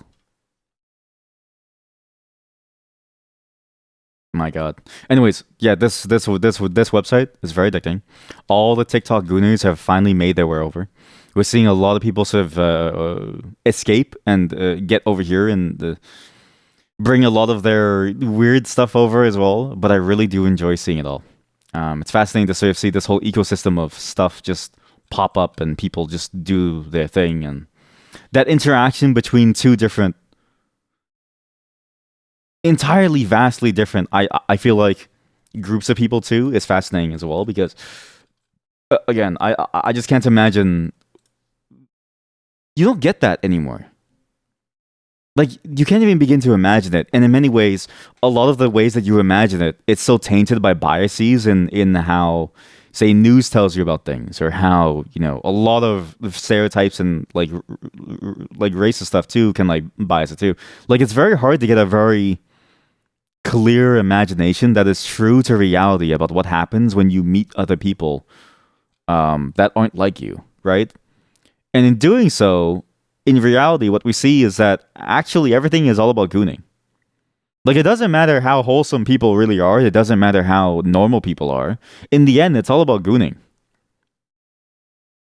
my god. Anyways, yeah, this website is very addicting. All the TikTok gooners have finally made their way over. We're seeing a lot of people sort of escape and get over here and bring a lot of their weird stuff over as well. But I really do enjoy seeing it all. It's fascinating to sort of see this whole ecosystem of stuff just pop up and people just do their thing and that interaction between two different, entirely vastly different. I feel like groups of people too is fascinating as well because again, I just can't imagine you don't get that anymore. Like you can't even begin to imagine it, and in many ways, a lot of the ways that you imagine it, it's so tainted by biases in how say news tells you about things, or how a lot of stereotypes and like racist stuff too can like bias it too. Like it's very hard to get a very clear imagination that is true to reality about what happens when you meet other people that aren't like you, right? And in doing so, in reality, what we see is that actually everything is all about gooning. Like, it doesn't matter how wholesome people really are. It doesn't matter how normal people are. In the end, it's all about gooning.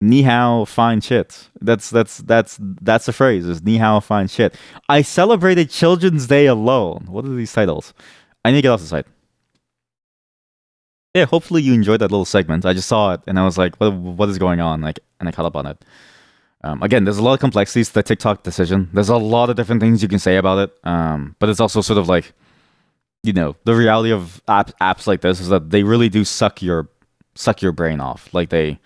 Ni hao, fine shit. That's the phrase. Is ni hao, fine shit. I celebrated Children's Day alone. What are these titles? I need to get off the site. Yeah, hopefully you enjoyed that little segment. I just saw it and I was like, what is going on? Like, and I caught up on it. Again, there's a lot of complexities to the TikTok decision. There's a lot of different things you can say about it. But it's also sort of like, the reality of apps like this is that they really do suck your brain off. Like they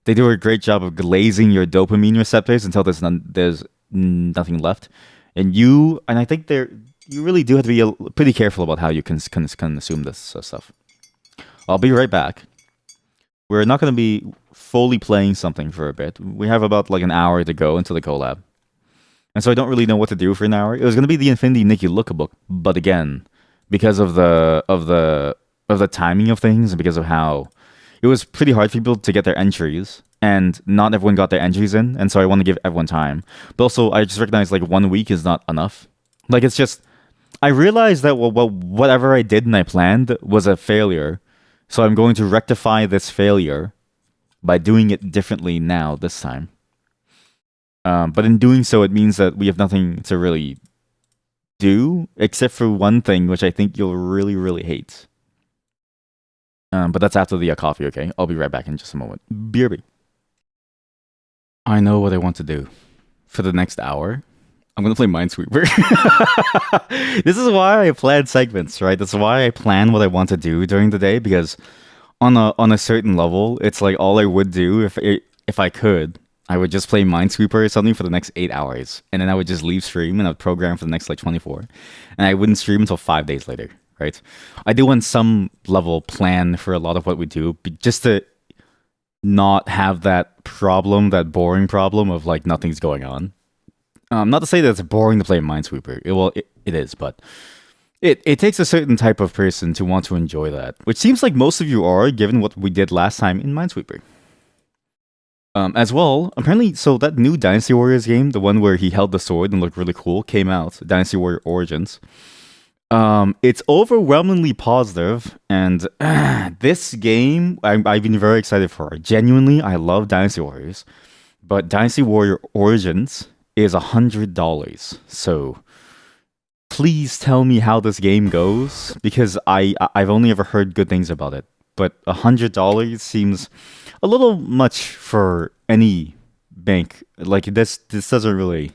do a great job of glazing your dopamine receptors until there's nothing left. And I think you really do have to be pretty careful about how you can consume this stuff. I'll be right back. We're not going to be fully playing something for a bit. We have about like an hour to go until the collab. And so I don't really know what to do for an hour. It was going to be the Infinity Nikki Lookbook, but again, because of the timing of things and because of how it was pretty hard for people to get their entries, and not everyone got their entries in, and so I want to give everyone time. But also, I just recognize like 1 week is not enough. Like it's just, I realized that whatever I did and I planned was a failure, so I'm going to rectify this failure by doing it differently now this time. But in doing so, it means that we have nothing to really do except for one thing, which I think you'll really, really hate. But that's after the coffee, okay? I'll be right back in just a moment. BRB. I know what I want to do for the next hour. I'm going to play Minesweeper. This is why I plan segments, right? That's why I plan what I want to do during the day, because on a certain level, it's like all I would do if I could, I would just play Minesweeper or something for the next 8 hours, and then I would just leave stream and I would program for the next like 24, and I wouldn't stream until 5 days later, right? I do on some level plan for a lot of what we do, just to not have that problem, that boring problem of like nothing's going on. Not to say that it's boring to play Minesweeper. It is, but it takes a certain type of person to want to enjoy that, which seems like most of you are, given what we did last time in Minesweeper. As well, apparently, so that new Dynasty Warriors game, the one where he held the sword and looked really cool, came out, Dynasty Warrior Origins. It's overwhelmingly positive, and this game I've been very excited for. Genuinely, I love Dynasty Warriors, but Dynasty Warrior Origins is $100. So please tell me how this game goes, because I've only ever heard good things about it. But $100 seems a little much for any bank. Like this doesn't really.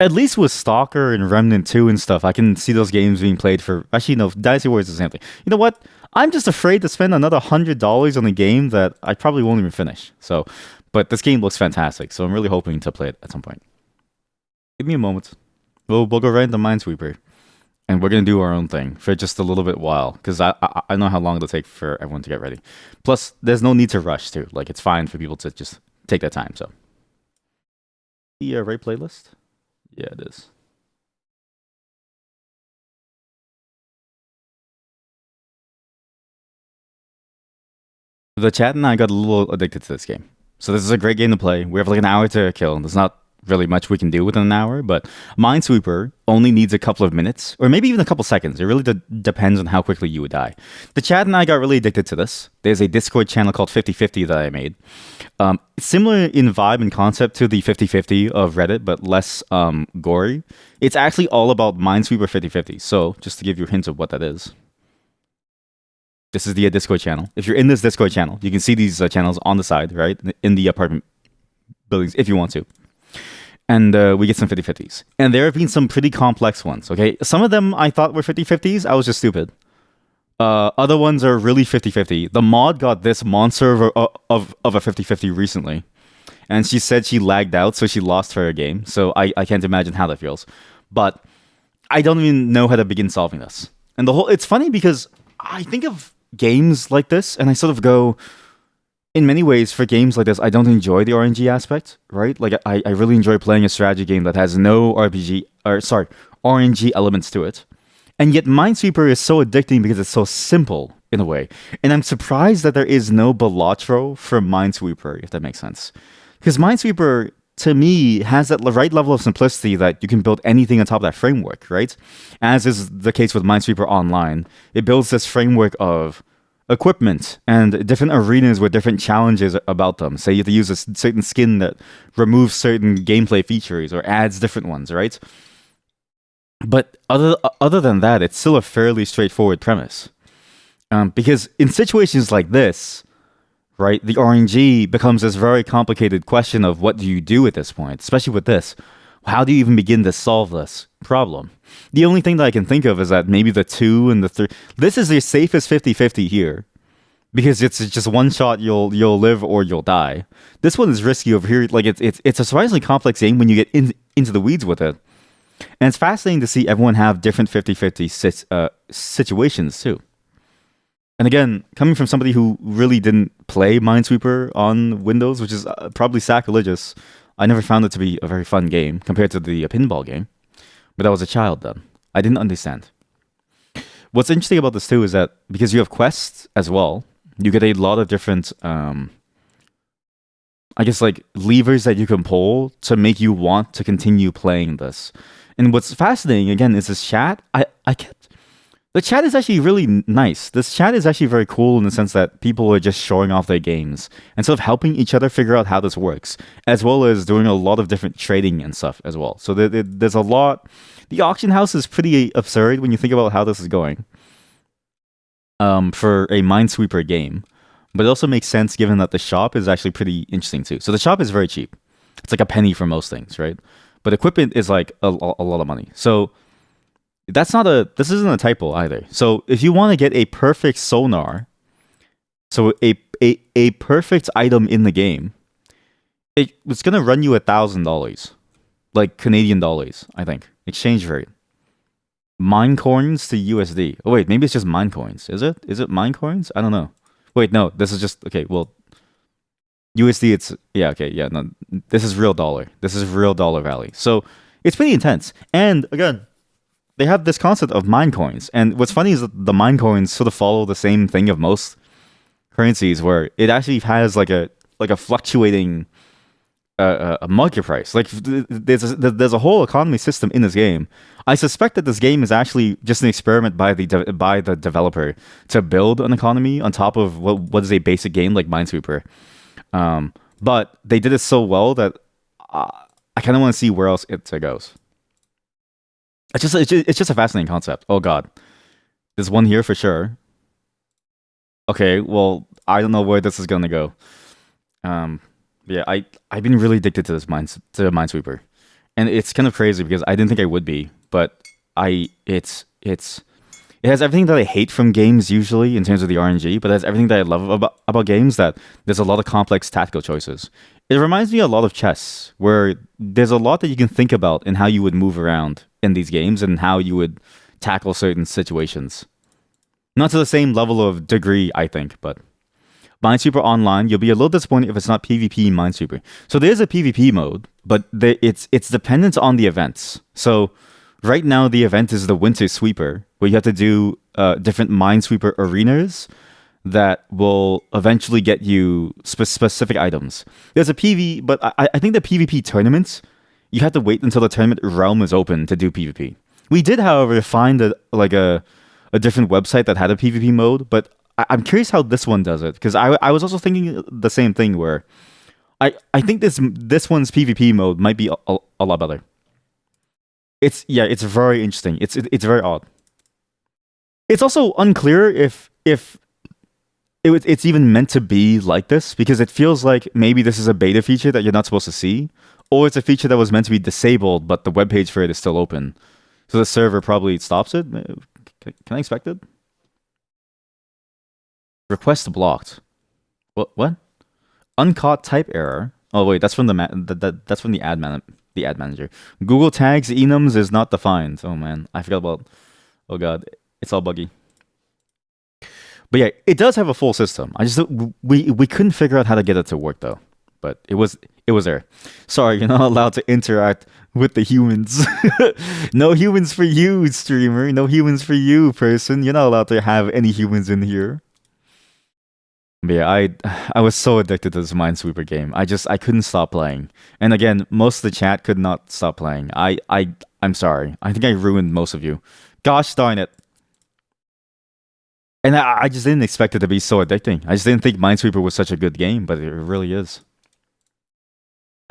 At least with Stalker and Remnant 2 and stuff, I can see those games being played for. Actually, no, Dynasty Warriors is the same thing. You know what? I'm just afraid to spend another $100 on a game that I probably won't even finish. So, but this game looks fantastic, so I'm really hoping to play it at some point. Give me a moment. We'll go right into Minesweeper, and we're gonna do our own thing for just a little bit while, because I know how long it'll take for everyone to get ready. Plus, there's no need to rush too. Like it's fine for people to just take their time. So, the right playlist. Yeah, it is. The chat and I got a little addicted to this game. So this is a great game to play. We have like an hour to kill. There's not really much we can do within an hour, but Minesweeper only needs a couple of minutes, or maybe even a couple seconds. It really depends on how quickly you would die. The chat and I got really addicted to this. There's a Discord channel called 50/50 that I made. Similar in vibe and concept to the 50/50 of Reddit, but less gory. It's actually all about Minesweeper 50/50. So just to give you a hint of what that is. This is the Discord channel. If you're in this Discord channel, you can see these channels on the side, right? In the apartment buildings, if you want to. And we get some 50/50s. And there have been some pretty complex ones, okay? Some of them I thought were 50/50s. I was just stupid. Other ones are really 50/50. The mod got this monster of a 50/50 recently. And she said she lagged out, so she lost her game. So I can't imagine how that feels. But I don't even know how to begin solving this. And it's funny because I think of games like this, and I sort of go, in many ways, for games like this, I don't enjoy the RNG aspect, right? Like I really enjoy playing a strategy game that has no RPG or sorry RNG elements to it, and yet Minesweeper is so addicting because it's so simple in a way. And I'm surprised that there is no Balatro for Minesweeper, if that makes sense, because Minesweeper to me has that right level of simplicity that you can build anything on top of that framework, right? As is the case with Minesweeper Online, it builds this framework of equipment and different arenas with different challenges about them. Say you have to use a certain skin that removes certain gameplay features or adds different ones, right? But other than that, it's still a fairly straightforward premise. Because in situations like this, right, the RNG becomes this very complicated question of what do you do at this point, especially with this. How do you even begin to solve this problem? The only thing that I can think of is that maybe the 2 and the 3. This is the safest 50-50 here because it's just one shot you'll live or you'll die. This one is risky over here. Like it's a surprisingly complex game when you get into the weeds with it. And it's fascinating to see everyone have different 50-50 situations too. And again, coming from somebody who really didn't play Minesweeper on Windows, which is probably sacrilegious, I never found it to be a very fun game compared to the pinball game. But I was a child then. I didn't understand. What's interesting about this too is that because you have quests as well, you get a lot of different, I guess, like levers that you can pull to make you want to continue playing this. And what's fascinating again is this chat. I kept the chat is actually really nice. This chat is actually very cool in the sense that people are just showing off their games and sort of helping each other figure out how this works, as well as doing a lot of different trading and stuff as well. So there's a lot. The auction house is pretty absurd when you think about how this is going for a Minesweeper game. But it also makes sense given that the shop is actually pretty interesting too. So the shop is very cheap. It's like a penny for most things, right? But equipment is like a lot of money. So this isn't a typo either. So if you want to get a perfect sonar, so a perfect item in the game, it's gonna run you $1,000, like Canadian dollars, I think, exchange rate. Mine coins to USD. Oh wait, maybe it's just mine coins. Is it? Is it mine coins? I don't know. Wait, no, this is just okay. Well, USD. It's yeah, okay, yeah. No, this is real dollar. This is real dollar value. So it's pretty intense. And again, they have this concept of mine coins. And what's funny is that the mine coins sort of follow the same thing of most currencies, where it actually has like a fluctuating a market price. Like there's a whole economy system in this game. I suspect that this game is actually just an experiment by the developer to build an economy on top of what is a basic game like Minesweeper. But they did it so well that I kind of want to see where else it goes. It's just a fascinating concept. Oh god, there's one here for sure. Okay, well I don't know where this is gonna go. Yeah, I've been really addicted to Minesweeper, and it's kind of crazy because I didn't think I would be, but it has everything that I hate from games usually in terms of the RNG, but it has everything that I love about games, that there's a lot of complex tactical choices. It reminds me a lot of chess, where there's a lot that you can think about in how you would move around in these games and how you would tackle certain situations. Not to the same level of degree, I think, but Minesweeper Online, you'll be a little disappointed if it's not PvP Minesweeper. So there's a PvP mode, but it's dependent on the events. So right now the event is the Winter Sweeper, where you have to do different Minesweeper arenas that will eventually get you specific items. There's a PV, but I think the PvP tournaments, you have to wait until the tournament realm is open to do PvP. We did, however, find a different website that had a PvP mode, but I'm curious how this one does it, because I was also thinking the same thing, where I think this one's PvP mode might be a lot better. It's very interesting. It's very odd. It's also unclear if it's even meant to be like this, because it feels like maybe this is a beta feature that you're not supposed to see, or it's a feature that was meant to be disabled, but the webpage for it is still open. So the server probably stops it. Can I expect it? Request blocked. What? Uncaught type error. Oh wait, that's from that's from the ad manager. Google tags enums is not defined. Oh man, I forgot about. Oh god, it's all buggy. But yeah, it does have a full system. I just we couldn't figure out how to get it to work though. But it was there. Sorry, you're not allowed to interact with the humans. No humans for you, streamer. No humans for you, person. You're not allowed to have any humans in here. But yeah, I was so addicted to this Minesweeper game. I couldn't stop playing. And again, most of the chat could not stop playing. I'm sorry. I think I ruined most of you. Gosh darn it. And I just didn't expect it to be so addicting. I just didn't think Minesweeper was such a good game, but it really is.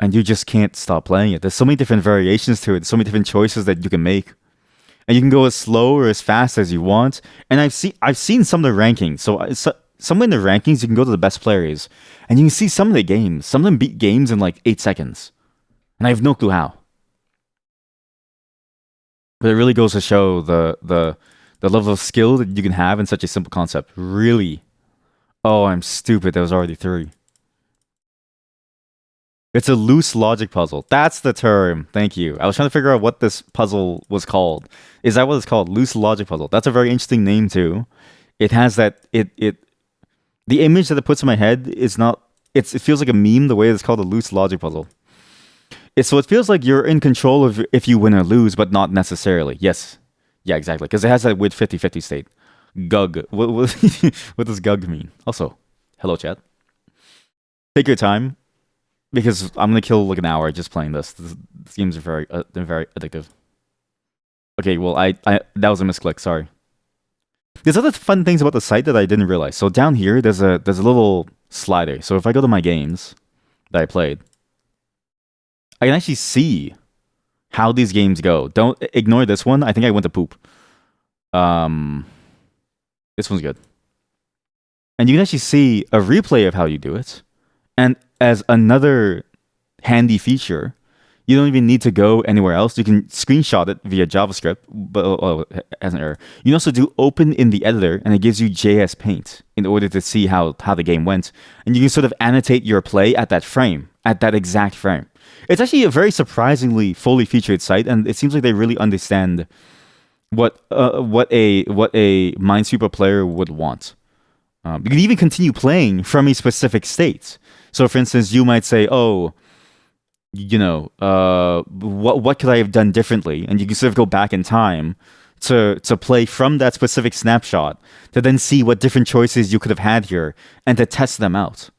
And you just can't stop playing it. There's so many different variations to it, so many different choices that you can make. And you can go as slow or as fast as you want. And I've seen some of the rankings. So somewhere in the rankings, you can go to the best players, and you can see some of the games. Some of them beat games in like 8 seconds, and I have no clue how. But it really goes to show the level of skill that you can have in such a simple concept. Really. Oh, I'm stupid. There was already three. It's a loose logic puzzle. That's the term. Thank you. I was trying to figure out what this puzzle was called. Is that what it's called? Loose logic puzzle. That's a very interesting name too. It has that it the image that it puts in my head is not it feels like a meme the way it's called a loose logic puzzle. So it feels like you're in control of if you win or lose, but not necessarily. Yes. Yeah, exactly. Because it has that weird 50-50 state. Gug. What does Gug mean? Also, hello chat. Take your time because I'm gonna kill like an hour just playing this. This games are very addictive. Okay, well I that was a misclick. Sorry. There's other fun things about the site that I didn't realize. So down here, there's a little slider. So if I go to my games that I played, I can actually see how these games go. Don't ignore this one. I think I went to poop. Um, this one's good, and you can actually see a replay of how you do it. And as another handy feature, you don't even need to go anywhere else. You can screenshot it via JavaScript, but it has an error. You can also do open in the editor, and it gives you JS Paint in order to see how the game went. And you can sort of annotate your play at that frame, at that exact frame. It's actually a very surprisingly fully featured site, and it seems like they really understand what a Minesweeper player would want. You can even continue playing from a specific state. So, for instance, you might say, "Oh, what could I have done differently?" And you can sort of go back in time to play from that specific snapshot to then see what different choices you could have had here and to test them out.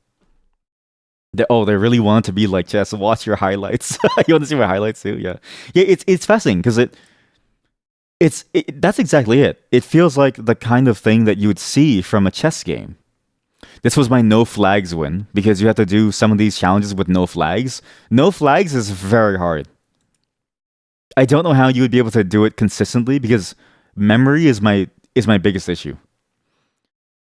They really want it to be like chess. Watch your highlights. You want to see my highlights too? Yeah, yeah. It's fascinating because that's exactly it. It feels like the kind of thing that you would see from a chess game. This was my no flags win because you have to do some of these challenges with no flags. No flags is very hard. I don't know how you would be able to do it consistently because memory is my biggest issue.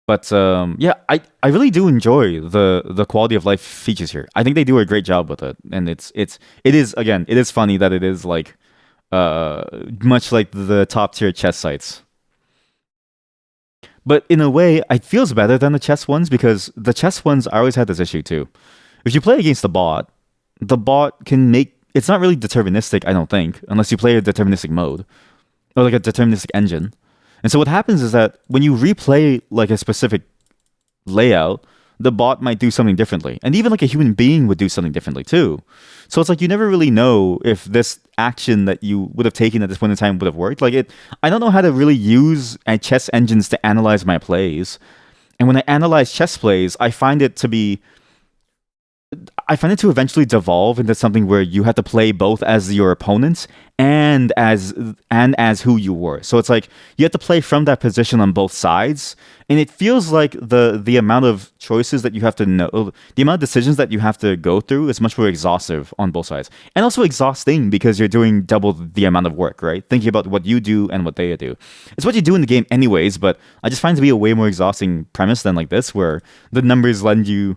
But yeah, I really do enjoy the quality of life features here. I think they do a great job with it, and it is funny that it is like uh much like the top tier chess sites. But in a way, it feels better than the chess ones because the chess ones I always had this issue too. If you play against the bot can make it's not really deterministic, I don't think, unless you play a deterministic mode or like a deterministic engine. And so what happens is that when you replay like a specific layout, the bot might do something differently. And even like a human being would do something differently too. So it's like you never really know if this action that you would have taken at this point in time would have worked. I don't know how to really use chess engines to analyze my plays. And when I analyze chess plays, I find it to eventually devolve into something where you have to play both as your opponent and as who you were. So it's like you have to play from that position on both sides, and it feels like the amount of choices that you have to know, the amount of decisions that you have to go through is much more exhaustive on both sides, and also exhausting because you're doing double the amount of work, right? Thinking about what you do and what they do. It's what you do in the game anyways, but I just find it to be a way more exhausting premise than like this, where the numbers lend you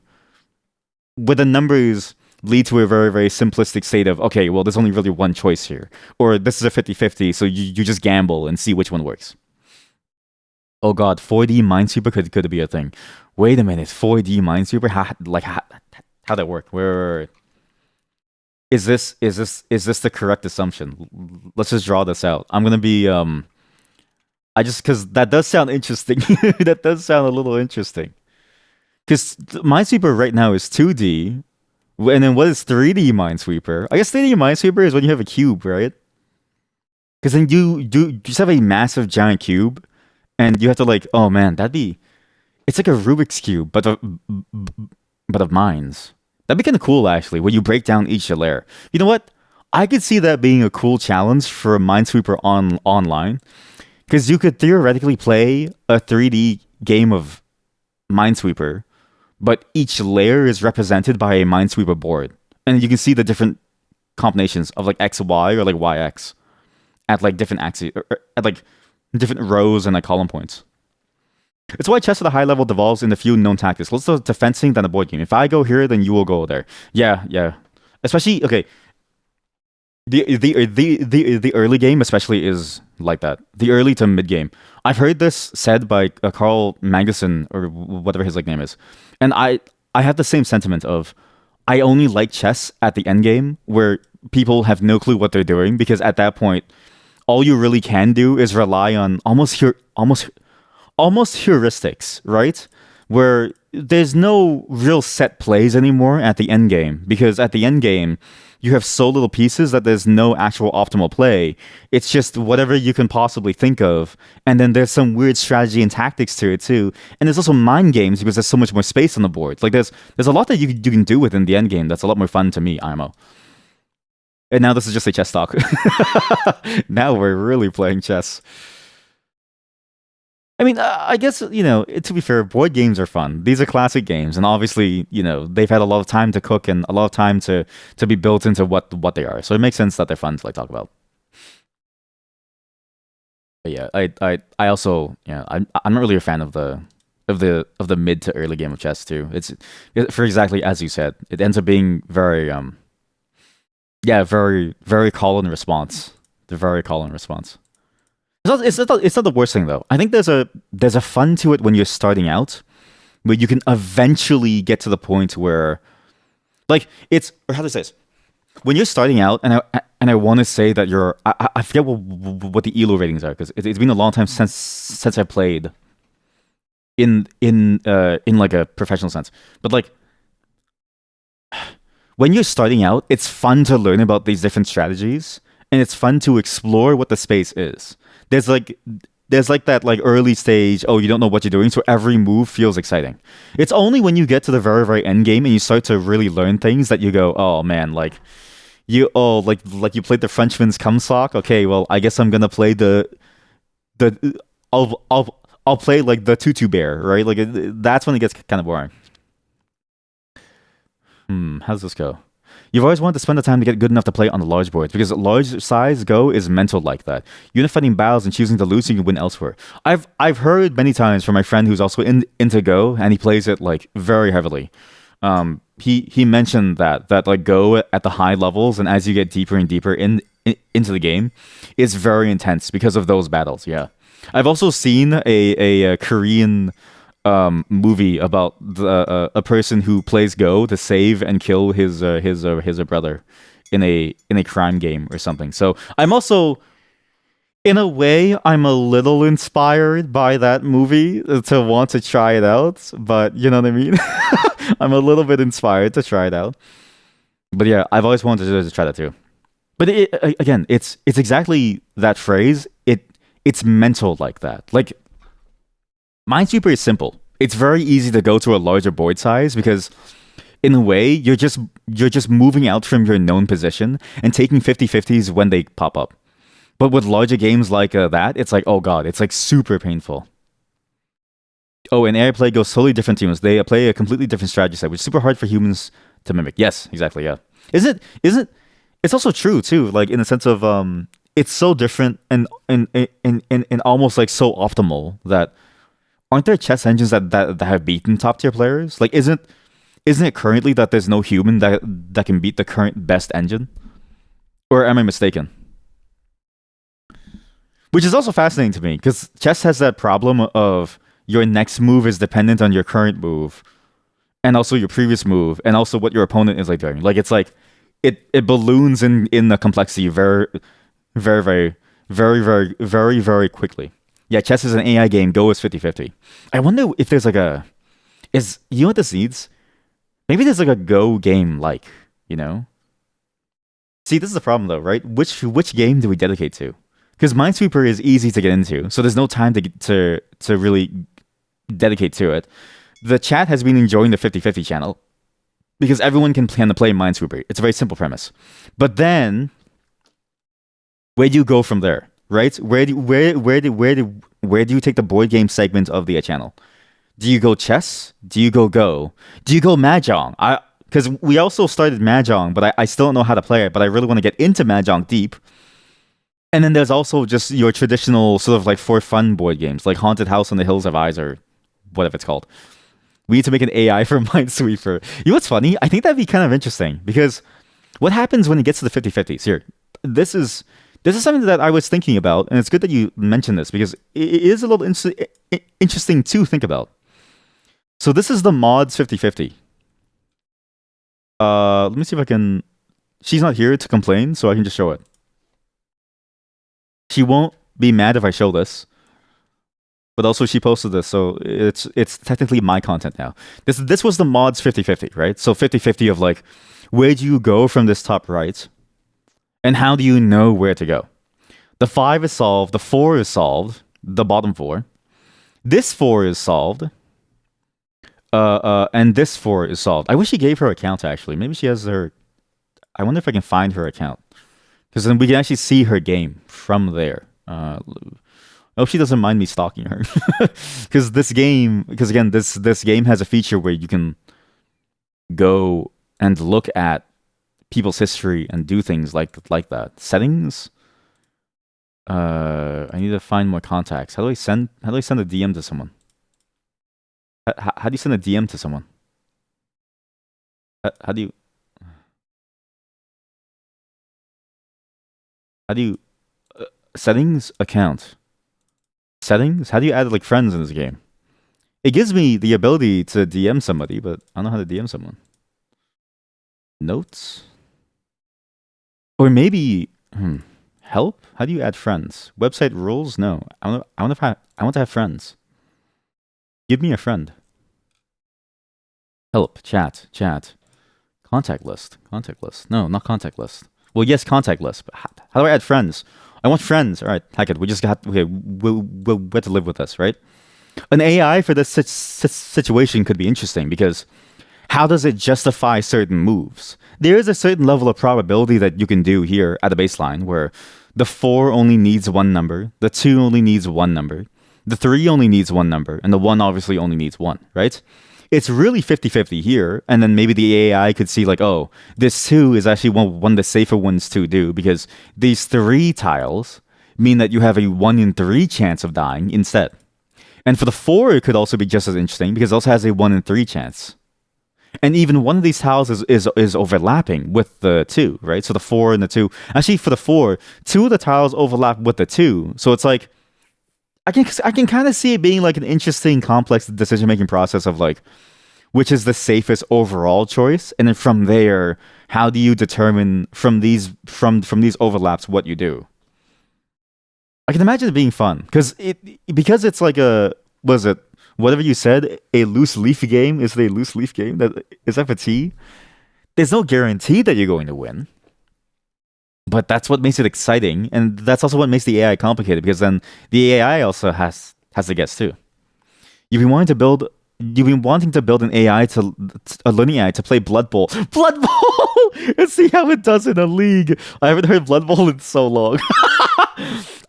where the numbers lead to a very, very simplistic state of, okay, well, there's only really one choice here. Or this is a 50-50, so you just gamble and see which one works. Oh god, 4D Minesweeper could be a thing. Wait a minute, 4D Minesweeper? How'd that work? Where is this the correct assumption? Let's just draw this out. I'm gonna be I just because that does sound interesting. That does sound a little interesting. Because Minesweeper right now is 2D, and then what is 3D Minesweeper? I guess 3D Minesweeper is when you have a cube, right? Because then you just have a massive giant cube, and you have to like, oh man, that'd be it's like a Rubik's cube, but of mines. That'd be kind of cool actually, where you break down each layer. You know what? I could see that being a cool challenge for a Minesweeper online, because you could theoretically play a 3D game of Minesweeper, but each layer is represented by a Minesweeper board, and you can see the different combinations of like X Y or like Y X at like different axes, or at like different rows and like column points. It's why chess at a high level devolves into few known tactics. Let's do defensing than a board game. If I go here, then you will go there. Yeah, yeah. Especially okay, the early game especially is like that. The early to mid game. I've heard this said by Carl Magnuson or whatever his like name is, and I have the same sentiment of I only like chess at the end game where people have no clue what they're doing, because at that point all you really can do is rely on almost heuristics, right? Where there's no real set plays anymore at the end game, because at the end game you have so little pieces that there's no actual optimal play. It's just whatever you can possibly think of, and then there's some weird strategy and tactics to it too. And there's also mind games because there's so much more space on the board. Like there's a lot that you can do within the end game that's a lot more fun to me, IMO. And now this is just a chess talk. Now we're really playing chess. I mean, I guess, to be fair, board games are fun. These are classic games, and obviously, they've had a lot of time to cook and a lot of time to be built into what they are. So it makes sense that they're fun to like talk about. But yeah, I also, I'm not really a fan of the mid to early game of chess too. For exactly as you said, it ends up being very yeah, very very call and response. The very call and response. It's not the worst thing though. I think there's a fun to it when you're starting out, where you can eventually get to the point where, like, it's or how do I say this? When you're starting out, and I want to say that I forget what the ELO ratings are, because it's been a long time since I played in like a professional sense, but like when you're starting out, it's fun to learn about these different strategies, and it's fun to explore what the space is. There's like there's like that like early stage, oh, you don't know what you're doing, so every move feels exciting. It's only when you get to the very very end game and you start to really learn things that you go, oh man, like like you played the Frenchman's cum sock. Okay, well, I guess I'm gonna play the I'll play like the tutu bear, right? Like that's when it gets kind of boring. How does this go? You've always wanted to spend the time to get good enough to play on the large boards, because large size Go is mental like that. Unifying battles and choosing to lose so you can win elsewhere. I've heard many times from my friend who's also into Go, and he plays it like very heavily. He mentioned that like Go at the high levels, and as you get deeper and deeper into the game, is very intense because of those battles. Yeah, I've also seen a Korean movie about a person who plays Go to save and kill his brother in a crime game or something. So I'm also, in a way, I'm a little inspired by that movie to want to try it out. But you know what I mean? I'm a little bit inspired to try it out. But yeah, I've always wanted to try that too. But again, it's exactly that phrase. It's mental like that. Like Minesweeper is simple. It's very easy to go to a larger board size because, in a way, you're just moving out from your known position and taking 50-50s when they pop up. But with larger games like that, it's like, oh god, it's like super painful. Oh, and AI play goes totally different teams. They play a completely different strategy set, which is super hard for humans to mimic. Yes, exactly. Yeah, is it? It's also true too. Like in the sense of it's so different and almost like so optimal that aren't there chess engines that have beaten top tier players? Like isn't it currently that there's no human that can beat the current best engine? Or am I mistaken? Which is also fascinating to me because chess has that problem of your next move is dependent on your current move and also your previous move and also what your opponent is like doing. Like it's like it balloons in the complexity very very very very very very very quickly. Yeah, chess is an AI game. Go is 50-50. I wonder if there's like a is you know what this needs? Maybe there's like a Go game like, you know? See, this is the problem though, right? Which game do we dedicate to? Because Minesweeper is easy to get into, so there's no time to really dedicate to it. The chat has been enjoying the 50-50 channel because everyone can plan to play Minesweeper. It's a very simple premise. But then where do you go from there? Right? Where do you take the board game segment of the channel? Do you go chess? Do you go Go? Do you go Mahjong? Because we also started Mahjong, but I still don't know how to play it. But I really want to get into Mahjong deep. And then there's also just your traditional sort of like for fun board games, like Haunted House on the Hills of Eyes or whatever it's called. We need to make an AI for Minesweeper. You know what's funny? I think that'd be kind of interesting because what happens when it gets to the 50-50s? Here, this is something that I was thinking about, and it's good that you mentioned this because it is a little interesting to think about. So this is the mods 50-50. Let me see if I can. She's not here to complain, so I can just show it. She won't be mad if I show this, but also she posted this, so it's technically my content now. This was the mods 50-50, right? So 50-50 of like, where do you go from this top right, and how do you know where to go? The 5 is solved, the 4 is solved, the bottom 4. This 4 is solved. And this 4 is solved. I wish she gave her account actually. Maybe she has her. I wonder if I can find her account because then we can actually see her game from there. I hope she doesn't mind me stalking her because again, this game has a feature where you can go and look at people's history and do things like that. Settings. I need to find more contacts. How do I send a DM to someone? How do you send a DM to someone? How do you settings account settings? How do you add like friends in this game? It gives me the ability to DM somebody, but I don't know how to DM someone. Notes, or maybe help. How do you add friends? Website rules? No, I want to have friends. Give me a friend. Help. Chat. Contact list. No, not contact list. Well, yes, contact list. But how do I add friends? I want friends. All right, heck it. We just got. Okay, we'll have to live with this, right? An AI for this situation could be interesting because how does it justify certain moves? There is a certain level of probability that you can do here at the baseline where the 4 only needs one number, the 2 only needs one number, the 3 only needs one number, and the 1 obviously only needs one, right? It's really 50-50 here, and then maybe the AI could see like, oh, this 2 is actually one of the safer ones to do because these 3 tiles mean that you have a 1 in 3 chance of dying instead. And for the 4, it could also be just as interesting because it also has a 1 in 3 chance. And even one of these tiles is overlapping with the 2, right? So the 4 and the 2. Actually, for the 4, 2 of the tiles overlap with the 2. So it's like, I can kind of see it being like an interesting, complex decision-making process of like, which is the safest overall choice, and then from there, how do you determine from these overlaps what you do? I can imagine it being fun because it's like was it whatever you said, a loose leaf game? Is it a loose leaf game? Is that for T? There's no guarantee that you're going to win. But that's what makes it exciting, and that's also what makes the AI complicated because then the AI also has to guess too. You've been wanting to build an AI a learning AI to play Blood Bowl. Blood Bowl and see how it does in a league. I haven't heard Blood Bowl in so long.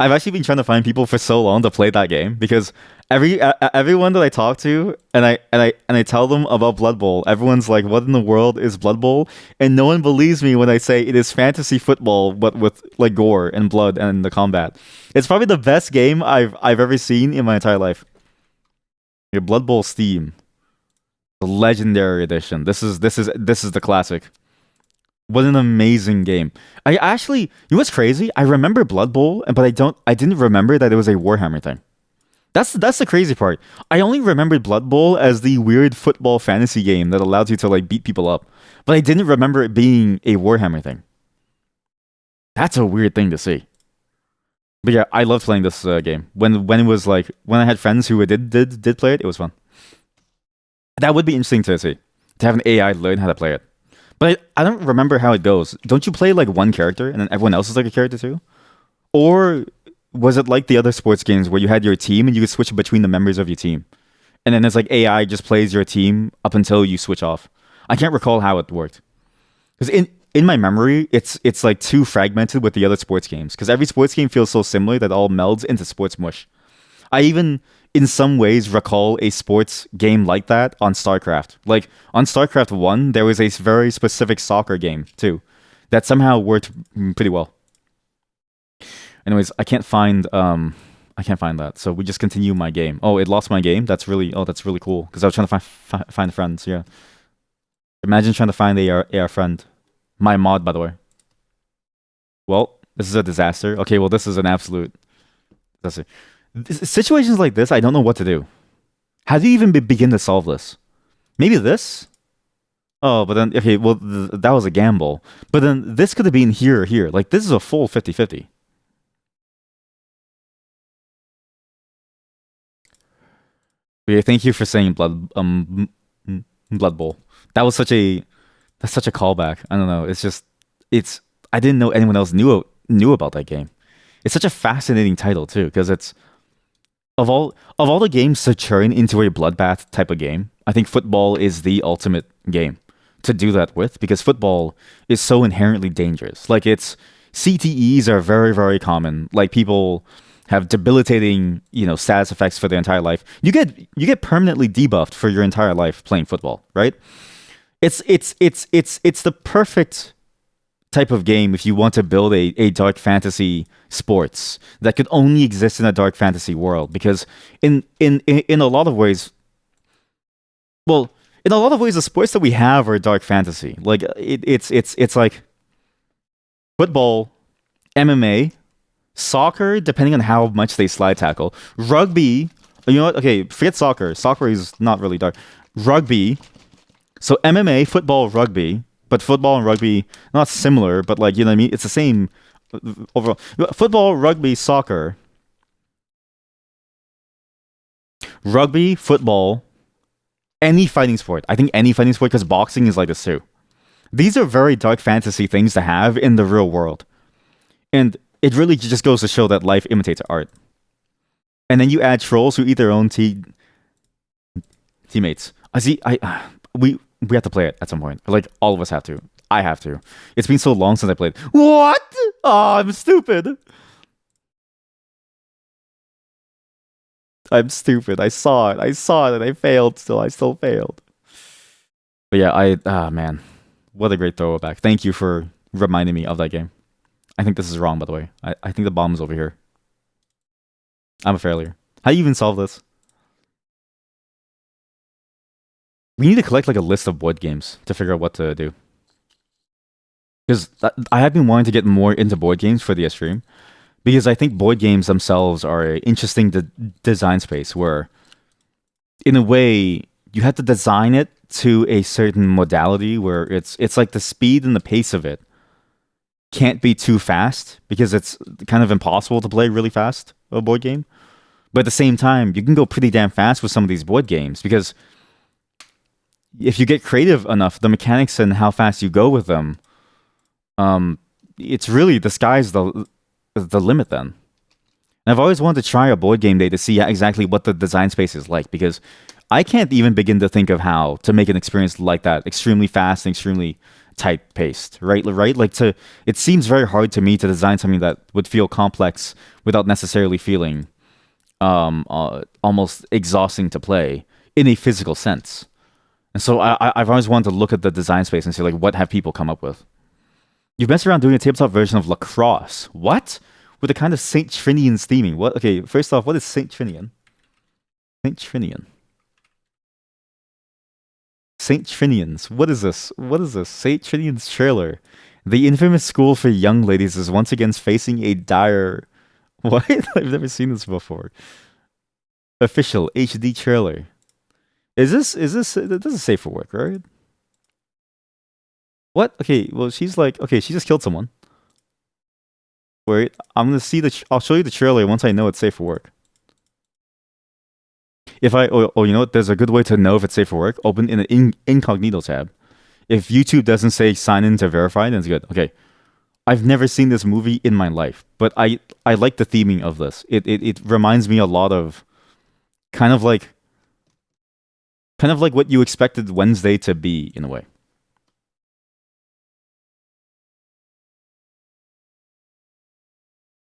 I've actually been trying to find people for so long to play that game because everyone that I talk to and I tell them about Blood Bowl, everyone's like, "What in the world is Blood Bowl?" And no one believes me when I say it is fantasy football, but with like gore and blood and the combat. It's probably the best game I've ever seen in my entire life. Your Blood Bowl Steam, the legendary edition. This is the classic. What an amazing game! I actually, you know what's crazy? I remember Blood Bowl, but I didn't remember that it was a Warhammer thing. That's the crazy part. I only remembered Blood Bowl as the weird football fantasy game that allows you to like beat people up, but I didn't remember it being a Warhammer thing. That's a weird thing to see. But yeah, I loved playing this game. When it was like when I had friends who did play it, it was fun. That would be interesting to see, to have an AI learn how to play it. But I don't remember how it goes. Don't you play like one character and then everyone else is like a character too? Or was it like the other sports games where you had your team and you could switch between the members of your team? And then it's like AI just plays your team up until you switch off. I can't recall how it worked. Because in my memory, it's like too fragmented with the other sports games. Because every sports game feels so similar that it all melds into sports mush. I even, in some ways, recall a sports game like that on StarCraft. Like on StarCraft One, there was a very specific soccer game too, that somehow worked pretty well. Anyways, I can't find that. So we just continue my game. Oh, it lost my game. That's really cool because I was trying to find friends. Yeah, imagine trying to find a friend. My mod, by the way. Well, this is a disaster. Okay, well, this is an absolute disaster. Situations like this, I don't know what to do. How do you even begin to solve this? Maybe this? Oh, but then, okay, well, that was a gamble. But then this could have been here or here. Like, this is a full 50-50. Yeah, thank you for saying Blood Bowl. That was that's such a callback. I don't know. It's just it's I didn't know anyone else knew about that game. It's such a fascinating title too, because it's of all the games to turn into a bloodbath type of game, I think football is the ultimate game to do that with because football is so inherently dangerous. Like it's CTEs are very common. Like people have debilitating, status effects for their entire life. You get permanently debuffed for your entire life playing football, right? It's the perfect type of game if you want to build a dark fantasy sports that could only exist in a dark fantasy world because in a lot of ways, well, in a lot of ways the sports that we have are dark fantasy. Like it's like football, MMA, soccer, depending on how much they slide tackle, rugby. You know what? Okay, forget soccer. Soccer is not really dark. Rugby. So MMA, football, rugby, but football and rugby not similar, but like you know what I mean. It's the same overall. Football, rugby, soccer, rugby, football, any fighting sport. I think any fighting sport because boxing is like this too. These are very dark fantasy things to have in the real world, and it really just goes to show that life imitates art. And then you add trolls who eat their own teammates. I see. We have to play it at some point. Like all of us have to. I have to. It's been so long since I played. What? Oh, I'm stupid. I'm stupid. I saw it. I saw it, and I failed. Still, I still failed. But yeah, man, what a great throwback. Thank you for reminding me of that game. I think this is wrong, by the way. I think the bomb is over here. I'm a failure. How do you even solve this? We need to collect like a list of board games to figure out what to do. Because I have been wanting to get more into board games for the stream. Because I think board games themselves are an interesting design space where, in a way, you have to design it to a certain modality where it's like the speed and the pace of it can't be too fast because it's kind of impossible to play really fast a board game. But at the same time, you can go pretty damn fast with some of these board games because if you get creative enough, the mechanics and how fast you go with them, it's really the sky's the limit then. And I've always wanted to try a board game day to see exactly what the design space is like because I can't even begin to think of how to make an experience like that extremely fast and extremely tight paced, right? Like it seems very hard to me to design something that would feel complex without necessarily feeling almost exhausting to play in a physical sense. And so I've always wanted to look at the design space and see like what have people come up with. You've messed around doing a tabletop version of lacrosse. What? With a kind of Saint Trinian theming. What? Okay, first off, what is Saint Trinian? Saint Trinian. Saint Trinians. What is this? What is this? Saint Trinian's trailer. The infamous school for young ladies is once again facing a dire. What? I've never seen this before. Official HD trailer. That doesn't say for work, right? What? Okay, well she's like okay, she just killed someone. Wait, I'm gonna see I'll show you the trailer once I know it's safe for work. If I you know what? There's a good way to know if it's safe for work. Open in an incognito tab. If YouTube doesn't say sign in to verify, then it's good. Okay. I've never seen this movie in my life, but I like the theming of this. It reminds me a lot of kind of like kind of like what you expected Wednesday to be in a way.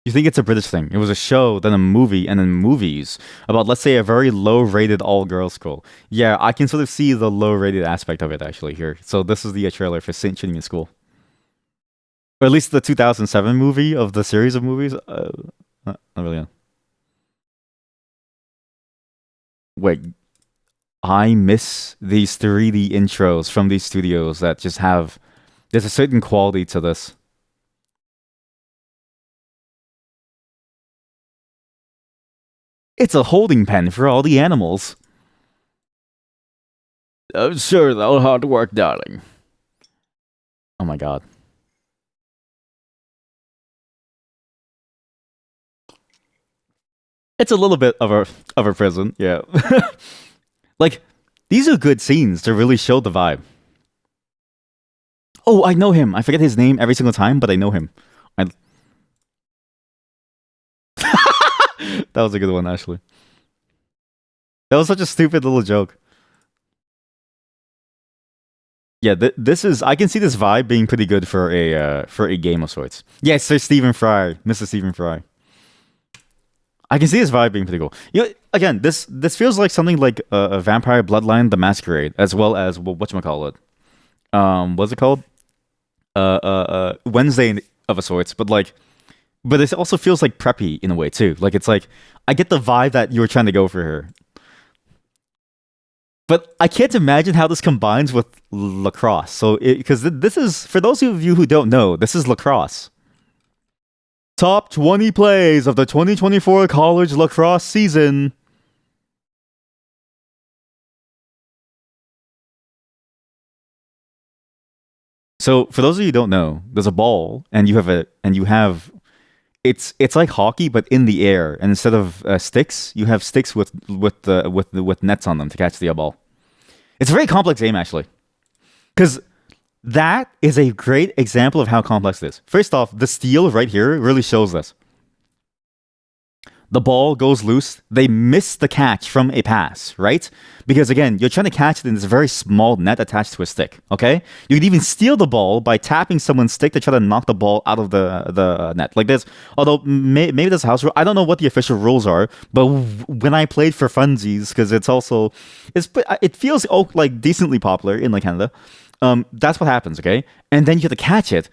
You think it's a British thing? It was a show, then a movie, and then movies about, let's say, a very low-rated all-girls school. Yeah, I can sort of see the low-rated aspect of it actually here. So this is the trailer for Saint Chinian School, or at least the 2007 movie of the series of movies. Not really. Wait, I miss these 3D intros from these studios that just have. There's a certain quality to this. It's a holding pen for all the animals. Oh, sure, that'll hard work, darling. Oh my god. It's a little bit of a prison, yeah. Like, these are good scenes to really show the vibe. Oh, I know him. I forget his name every single time, but I know him. I... that was a good one, actually. That was such a stupid little joke. Yeah, this is. I can see this vibe being pretty good for a game of sorts. Yes, Sir Stephen Fry, Mr. Stephen Fry. I can see this vibe being pretty cool. You know, again, this feels like something like a Vampire Bloodline: The Masquerade, as well as whatchamacallit. What's it called? Wednesday of a sorts, but like, but it also feels like preppy in a way too. Like it's like I get the vibe that you were trying to go for here, but I can't imagine how this combines with lacrosse. So because this is for those of you who don't know, this is lacrosse. Top 20 plays of the 2024 college lacrosse season. So for those of you who don't know, there's a ball and you have it's like hockey but in the air, and instead of sticks, you have sticks with nets on them to catch the ball. It's a very complex game actually. Cuz that is a great example of how complex it is. First off, the steal right here really shows this. The ball goes loose. They miss the catch from a pass, right? Because again, you're trying to catch it in this very small net attached to a stick. Okay, you can even steal the ball by tapping someone's stick to try to knock the ball out of the net. Like this, although maybe there's a house rule. I don't know what the official rules are, but when I played for funsies, because it feels like decently popular in like Canada. That's what happens. Okay, and then you have to catch it.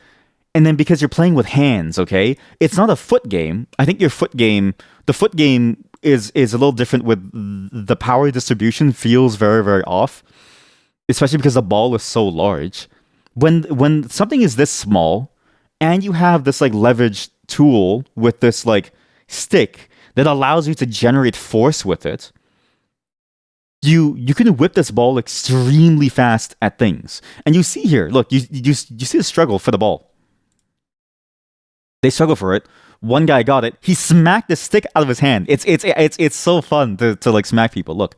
And then because you're playing with hands, okay, it's not a foot game. I think the foot game is a little different with the power distribution feels very, very off, especially because the ball is so large. When something is this small and you have this like leverage tool with this like stick that allows you to generate force with it, you can whip this ball extremely fast at things. And you see here, look, you see the struggle for the ball. They struggle for it. One guy got it. He smacked the stick out of his hand. It's so fun to like smack people. Look,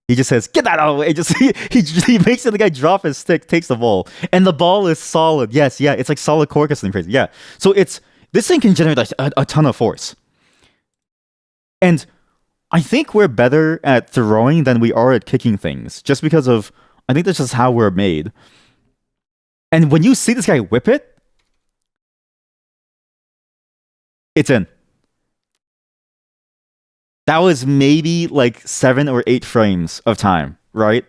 he just says, "Get that out of the way." Just he makes the guy drop his stick, takes the ball, and the ball is solid. Yes, yeah, it's like solid cork or something crazy. Yeah, so this thing can generate like a ton of force, and I think we're better at throwing than we are at kicking things, just because of I think that's just how we're made. And when you see this guy whip it. It's in. That was maybe like 7 or 8 frames of time, right?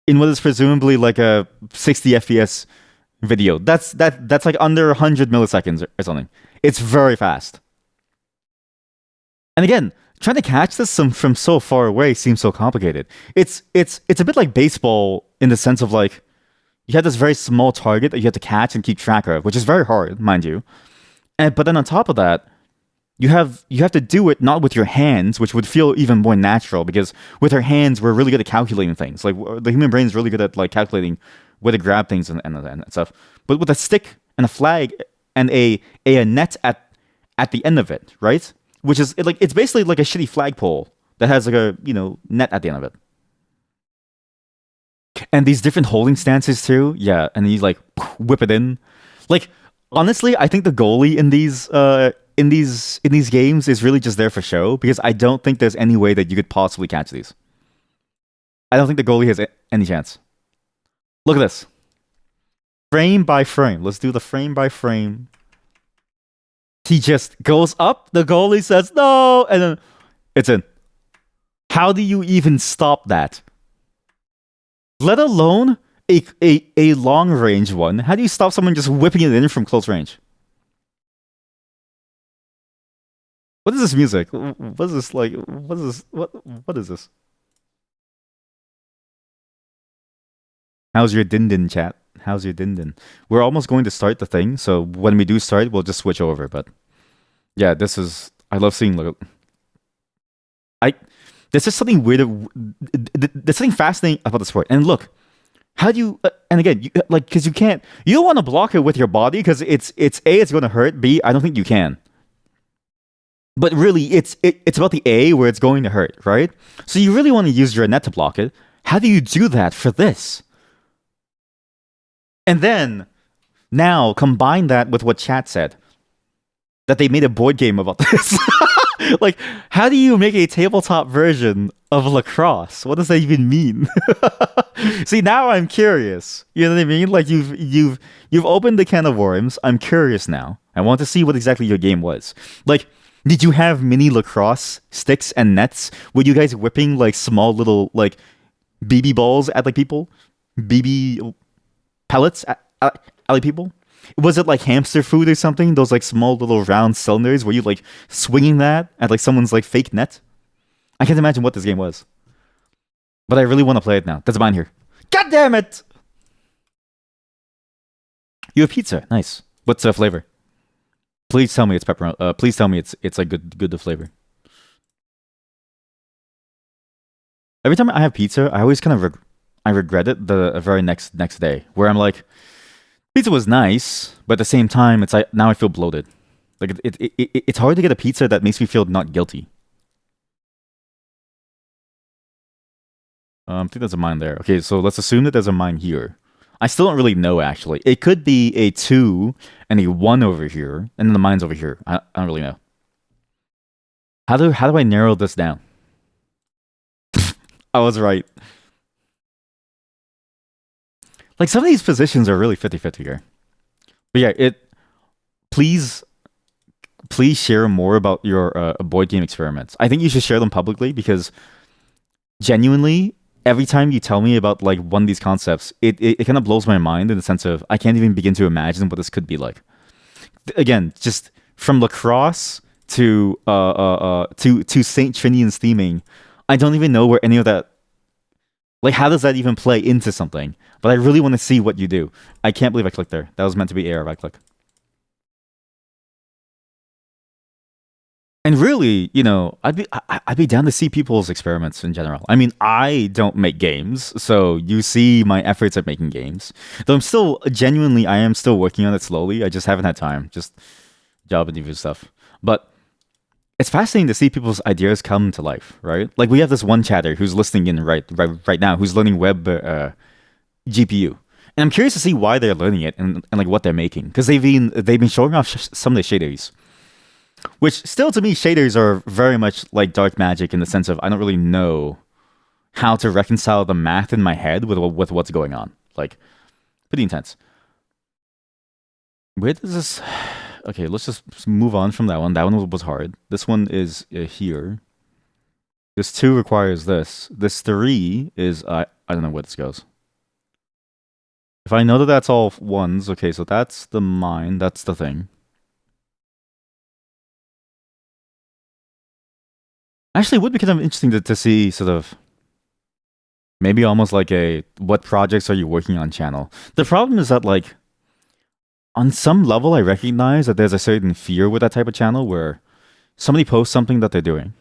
In what is presumably like a 60 FPS video. That's like under 100 milliseconds or something. It's very fast. And again, trying to catch this from so far away seems so complicated. It's a bit like baseball in the sense of like you have this very small target that you have to catch and keep track of, which is very hard, mind you. But then on top of that, you have to do it not with your hands, which would feel even more natural because with our hands we're really good at calculating things. Like the human brain is really good at like calculating where to grab things and stuff. But with a stick and a flag and a net at the end of it, right? Which is like it's basically like a shitty flagpole that has like a net at the end of it, and these different holding stances too. Yeah, and you like whip it in. Like honestly, I think the goalie in these games is really just there for show because I don't think there's any way that you could possibly catch these. I don't think the goalie has any chance. Look at this. Frame by frame. Let's do the frame by frame. He just goes up, the goalie says no, and then it's in. How do you even stop that? Let alone a long range one. How do you stop someone just whipping it in from close range? What is this music? What is this like? What is this? What is this? How's your din din chat? How's your din din? We're almost going to start the thing, so when we do start, we'll just switch over. But yeah, this is I love seeing I there's just something weird. There's something fascinating about the sport. And look, how do you? And again, like because you don't want to block it with your body because it's a it's going to hurt. B I don't think you can. But really, it's about the A where it's going to hurt, right? So you really want to use your net to block it. How do you do that for this? And then now combine that with what chat said that they made a board game about this. Like, how do you make a tabletop version of lacrosse? What does that even mean? See, now I'm curious. You know what I mean? Like you've opened the can of worms. I'm curious now. I want to see what exactly your game was. Like, did you have mini lacrosse sticks and nets? Were you guys whipping like small little like BB balls at like people? BB pellets at like people? Was it like hamster food or something? Those like small little round cylinders? Were you like swinging that at like someone's like fake net? I can't imagine what this game was. But I really want to play it now. That's mine here. God damn it! You have pizza. Nice. What's the flavor? Please tell me it's pepperoni. Please tell me it's like good to flavor. Every time I have pizza, I always kind of I regret it the very next day, where I'm like, pizza was nice, but at the same time, it's like now I feel bloated. Like it's hard to get a pizza that makes me feel not guilty. I think there's a mine there. Okay, so let's assume that there's a mine here. I still don't really know, actually. It could be a 2 and a 1 over here, and then the mine's over here. I don't really know. How do I narrow this down? I was right. Like, some of these positions are really 50-50 here. But yeah, please share more about your board game experiments. I think you should share them publicly because genuinely, every time you tell me about like one of these concepts, it kind of blows my mind in the sense of I can't even begin to imagine what this could be like. Again, just from lacrosse to Saint Trinian's theming, I don't even know where any of that. Like, how does that even play into something? But I really want to see what you do. I can't believe I clicked there. That was meant to be AR right click. And really, I'd be down to see people's experiments in general. I mean, I don't make games, so you see my efforts at making games. Though I am still working on it slowly. I just haven't had time. Just job interview stuff. But it's fascinating to see people's ideas come to life, right? Like we have this one chatter who's listening in right now, who's learning web GPU, and I'm curious to see why they're learning it and like what they're making because they've been showing off some of the shaders, which still to me shaders are very much like dark magic in the sense of I don't really know how to reconcile the math in my head with what's going on. Like pretty intense. Where does this? Okay, let's just move on from that one. That one was hard. This one is here. This 2 requires this. This 3 is I don't know where this goes. If I know that that's all ones, okay, so that's the mine. That's the thing. Actually, it would be kind of interesting to see sort of maybe almost like a what projects are you working on channel. The problem is that like on some level, I recognize that there's a certain fear with that type of channel where somebody posts something that they're doing,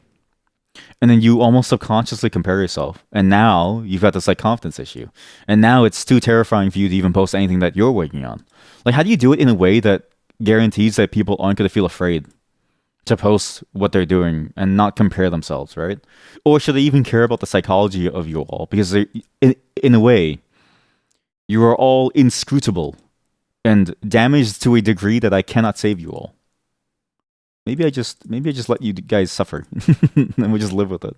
and then you almost subconsciously compare yourself, and now you've got this like confidence issue, and now it's too terrifying for you to even post anything that you're working on. Like, how do you do it in a way that guarantees that people aren't going to feel afraid to post what they're doing and not compare themselves, right? Or should they even care about the psychology of you all? Because in a way, you are all inscrutable and damaged to a degree that I cannot save you all. Maybe I just let you guys suffer, and we just live with it.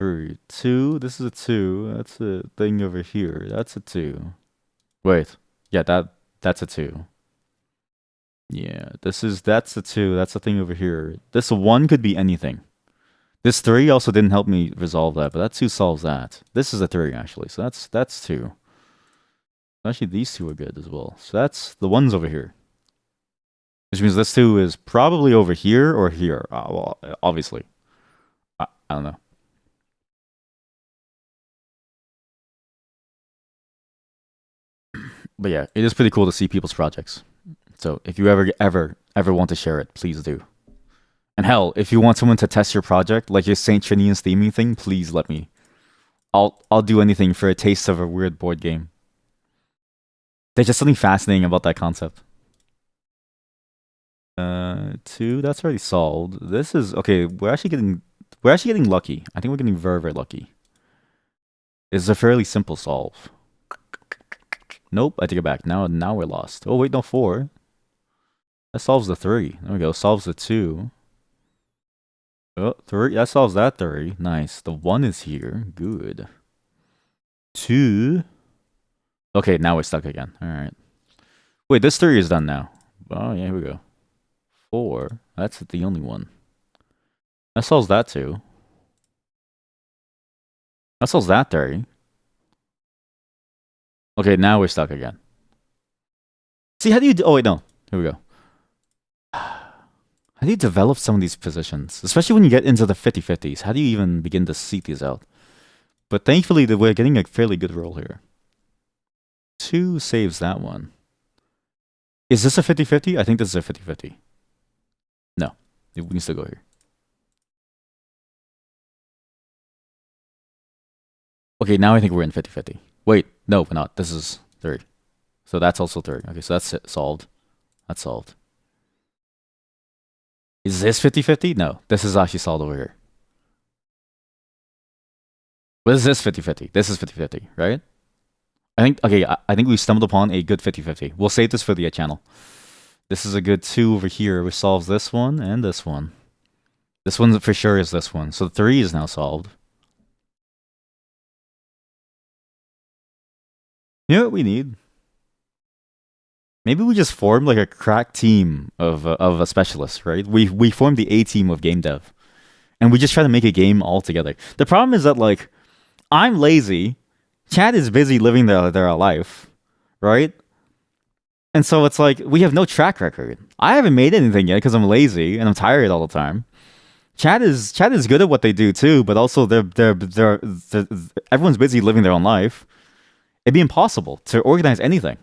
2. This is a 2. That's a thing over here. That's a 2. Wait. Yeah, that's a 2. Yeah, that's a 2. That's a thing over here. This 1 could be anything. This 3 also didn't help me resolve that, but that 2 solves that. This is a 3 actually, so that's 2. Actually, these 2 are good as well. So that's the 1's over here. Which means this 2 is probably over here or here. Well, obviously. I don't know. But yeah, it is pretty cool to see people's projects. So if you ever want to share it, please do. And hell, if you want someone to test your project, like your Saint Trinian's theming thing, please let me. I'll do anything for a taste of a weird board game. There's just something fascinating about that concept. 2, that's already solved. This is okay, we're actually getting lucky. I think we're getting very, very lucky. It's a fairly simple solve. Nope, I take it back. Now we're lost. Oh wait, no, 4. That solves the 3. There we go. Solves the 2. Oh, 3. That solves that 3. Nice. The 1 is here. Good. 2. Okay, now we're stuck again. Alright. Wait, this 3 is done now. Oh, yeah, here we go. 4. That's the only one. That solves that 2. That solves that 3. Okay, now we're stuck again. See, how do you... Oh, wait, no. Here we go. How do you develop some of these positions? Especially when you get into the 50-50s. How do you even begin to seek these out? But thankfully, we're getting a fairly good roll here. 2 saves that one. Is this a 50-50? I think this is a 50-50. No. We can still go here. Okay, now I think we're in 50-50. Wait, no, we're not. This is 3. So that's also 3. Okay, so that's solved. That's solved. Is this 50-50? No, this is actually solved over here. What is this 50-50? This is 50-50, right? I think we stumbled upon a good 50-50. We'll save this for the channel. This is a good 2 over here, which solves this one and this one. This one for sure is this one. So 3 is now solved. You know what we need? Maybe we just form like a crack team of a specialist, right? We formed the A team of game dev, and we just try to make a game all together. The problem is that like I'm lazy, Chad is busy living their life, right? And so it's like we have no track record. I haven't made anything yet because I'm lazy and I'm tired all the time. Chad is good at what they do too, but also they're everyone's busy living their own life. It'd be impossible to organize anything.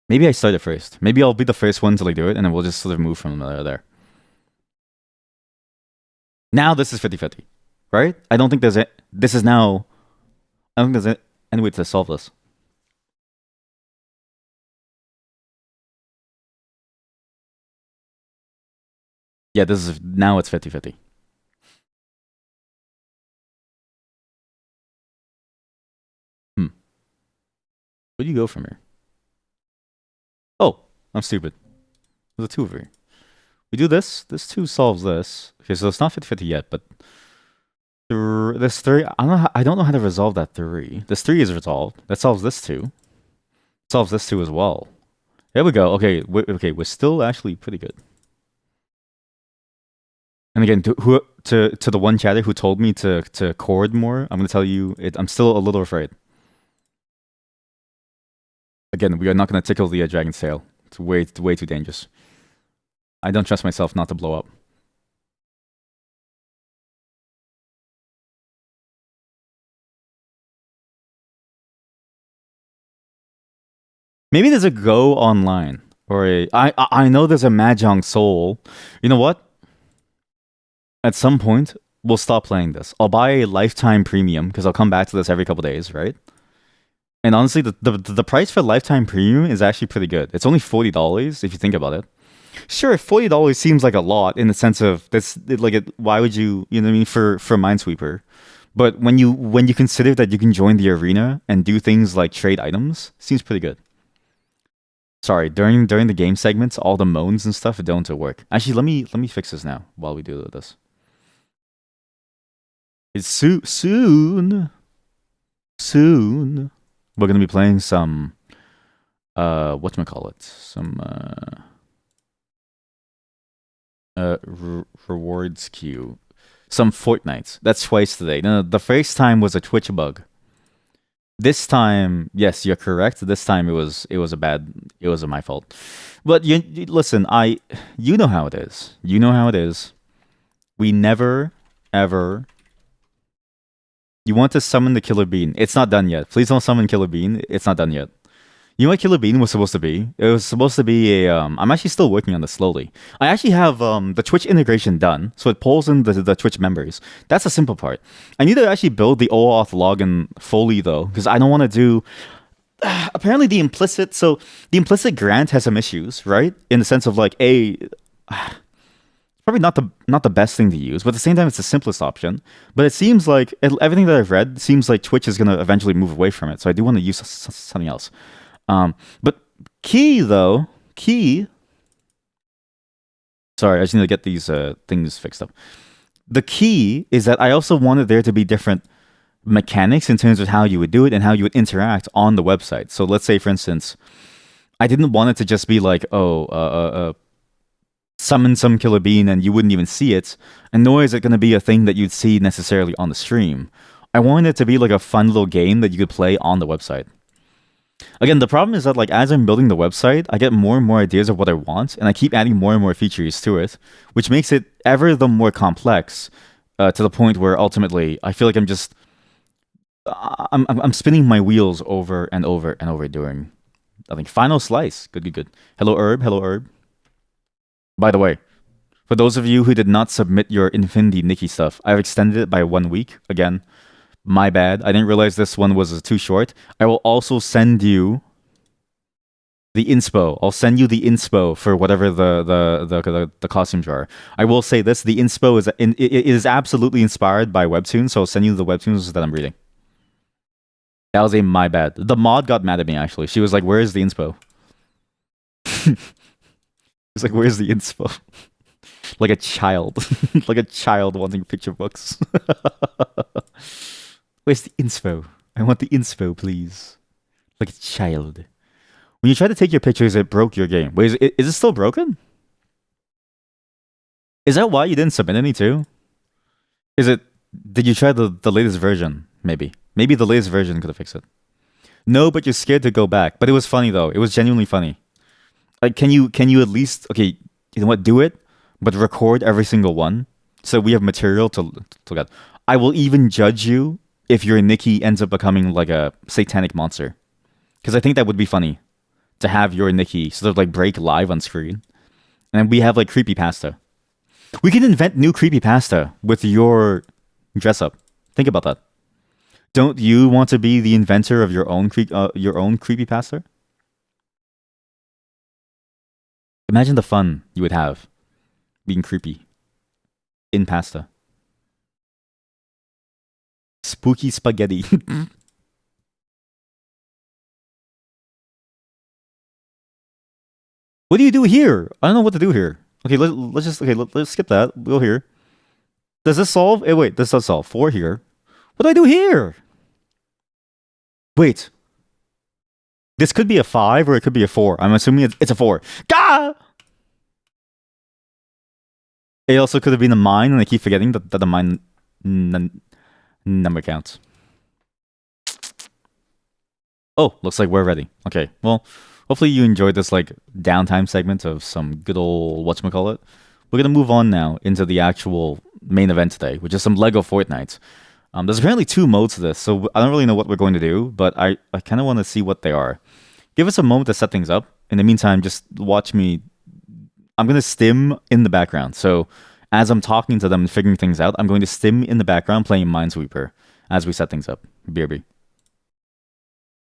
Maybe I start it first. Maybe I'll be the first one to like do it, and then we'll just sort of move from there. Now this is 50-50, right? I don't think there's a... This is now... I don't think there's any way to solve this. Yeah, this is... Now it's 50-50. Where do you go from here? Oh, I'm stupid. There's a 2 over here. We do this. This 2 solves this. Okay, so it's not 50-50 yet, but... This 3... I don't know how to resolve that 3. This 3 is resolved. That solves this 2. Solves this 2 as well. There we go. Okay, we're still actually pretty good. And again, to the one chatter who told me to chord more, I'm gonna tell you, I'm still a little afraid. Again, we are not gonna tickle the dragon's tail. It's way too dangerous. I don't trust myself not to blow up. Maybe there's a Go online or I know there's a Mahjong Soul. You know what? At some point, we'll stop playing this. I'll buy a lifetime premium because I'll come back to this every couple days, right? And honestly, the price for lifetime premium is actually pretty good. It's only $40 if you think about it. Sure, $40 seems like a lot in the sense of why would you know what I mean for Minesweeper? But when you consider that you can join the arena and do things like trade items, seems pretty good. Sorry, during the game segments, all the moans and stuff don't work. Actually, let me fix this now while we do this. It's soon. We're gonna be playing some whatchamacallit, some rewards queue, some Fortnite. That's twice today. No, the first time was a Twitch bug. This time, yes, you're correct. This time it was my fault. But listen, you know how it is. You know how it is. We never ever. You want to summon the Killer Bean. It's not done yet. Please don't summon Killer Bean. It's not done yet. You know what Killer Bean was supposed to be? It was supposed to be a. I'm actually still working on this slowly. I actually have the Twitch integration done, so it pulls in the Twitch members. That's the simple part. I need to actually build the OAuth login fully though, because I don't want to do. Apparently, the implicit grant has some issues, right? In the sense of like probably not the best thing to use, but at the same time, it's the simplest option. But it seems like everything that I've read seems like Twitch is gonna eventually move away from it. So I do want to use something else. But key. Sorry, I just need to get these things fixed up. The key is that I also wanted there to be different mechanics in terms of how you would do it and how you would interact on the website. So let's say, for instance, I didn't want it to just be like, summon some Killer Bean and you wouldn't even see it, and nor is it going to be a thing that you'd see necessarily on the stream. I wanted it to be like a fun little game that you could play on the website. Again, the problem is that like as I'm building the website, I get more and more ideas of what I want, and I keep adding more and more features to it, which makes it ever the more complex to the point where ultimately I feel like I'm spinning my wheels over and over and over doing. I think final slice. Good. Hello Herb. Hello Herb. By the way, for those of you who did not submit your Infinity Nikki stuff, I've extended it by 1 week. Again, my bad. I didn't realize this one was too short. I will also send you the inspo. I'll send you the inspo for whatever the costumes are. I will say this: the inspo it is absolutely inspired by webtoons. So I'll send you the webtoons that I'm reading. That was my bad. The mod got mad at me actually. She was like, "Where is the inspo?" It's like, "Where's the inspo?" Like a child, like a child wanting picture books. Where's the inspo? I want the inspo, please. Like a child. When you try to take your pictures, it broke your game. Wait, is it still broken? Is that why you didn't submit any too? Is it? Did you try the latest version? Maybe the latest version could have fixed it. No, but you're scared to go back. But it was funny though. It was genuinely funny. Like, can you at least okay? You know what? Do it, but record every single one so we have material to look at. I will even judge you if your Nikki ends up becoming like a satanic monster, because I think that would be funny to have your Nikki sort of like break live on screen, and we have like creepypasta. We can invent new creepypasta with your dress up. Think about that. Don't you want to be the inventor of your own creepypasta? Imagine the fun you would have being creepy in pasta. Spooky spaghetti. What do you do here? I don't know what to do here. Okay, let's skip that. We'll go here. Does this solve? Wait, this does solve. 4 here. What do I do here? Wait. This could be a 5 or it could be a 4. I'm assuming it's a 4. Gah! It also could have been a mine, and I keep forgetting that the mine number counts. Oh, looks like we're ready. Okay, well, hopefully you enjoyed this like downtime segment of some good old whatchamacallit. We're gonna move on now into the actual main event today, which is some Lego Fortnite. There's apparently 2 modes to this, so I don't really know what we're going to do, but I kind of want to see what they are. Give us a moment to set things up. In the meantime, just watch me. I'm going to stim in the background. So as I'm talking to them and figuring things out, I'm going to stim in the background playing Minesweeper as we set things up. BRB.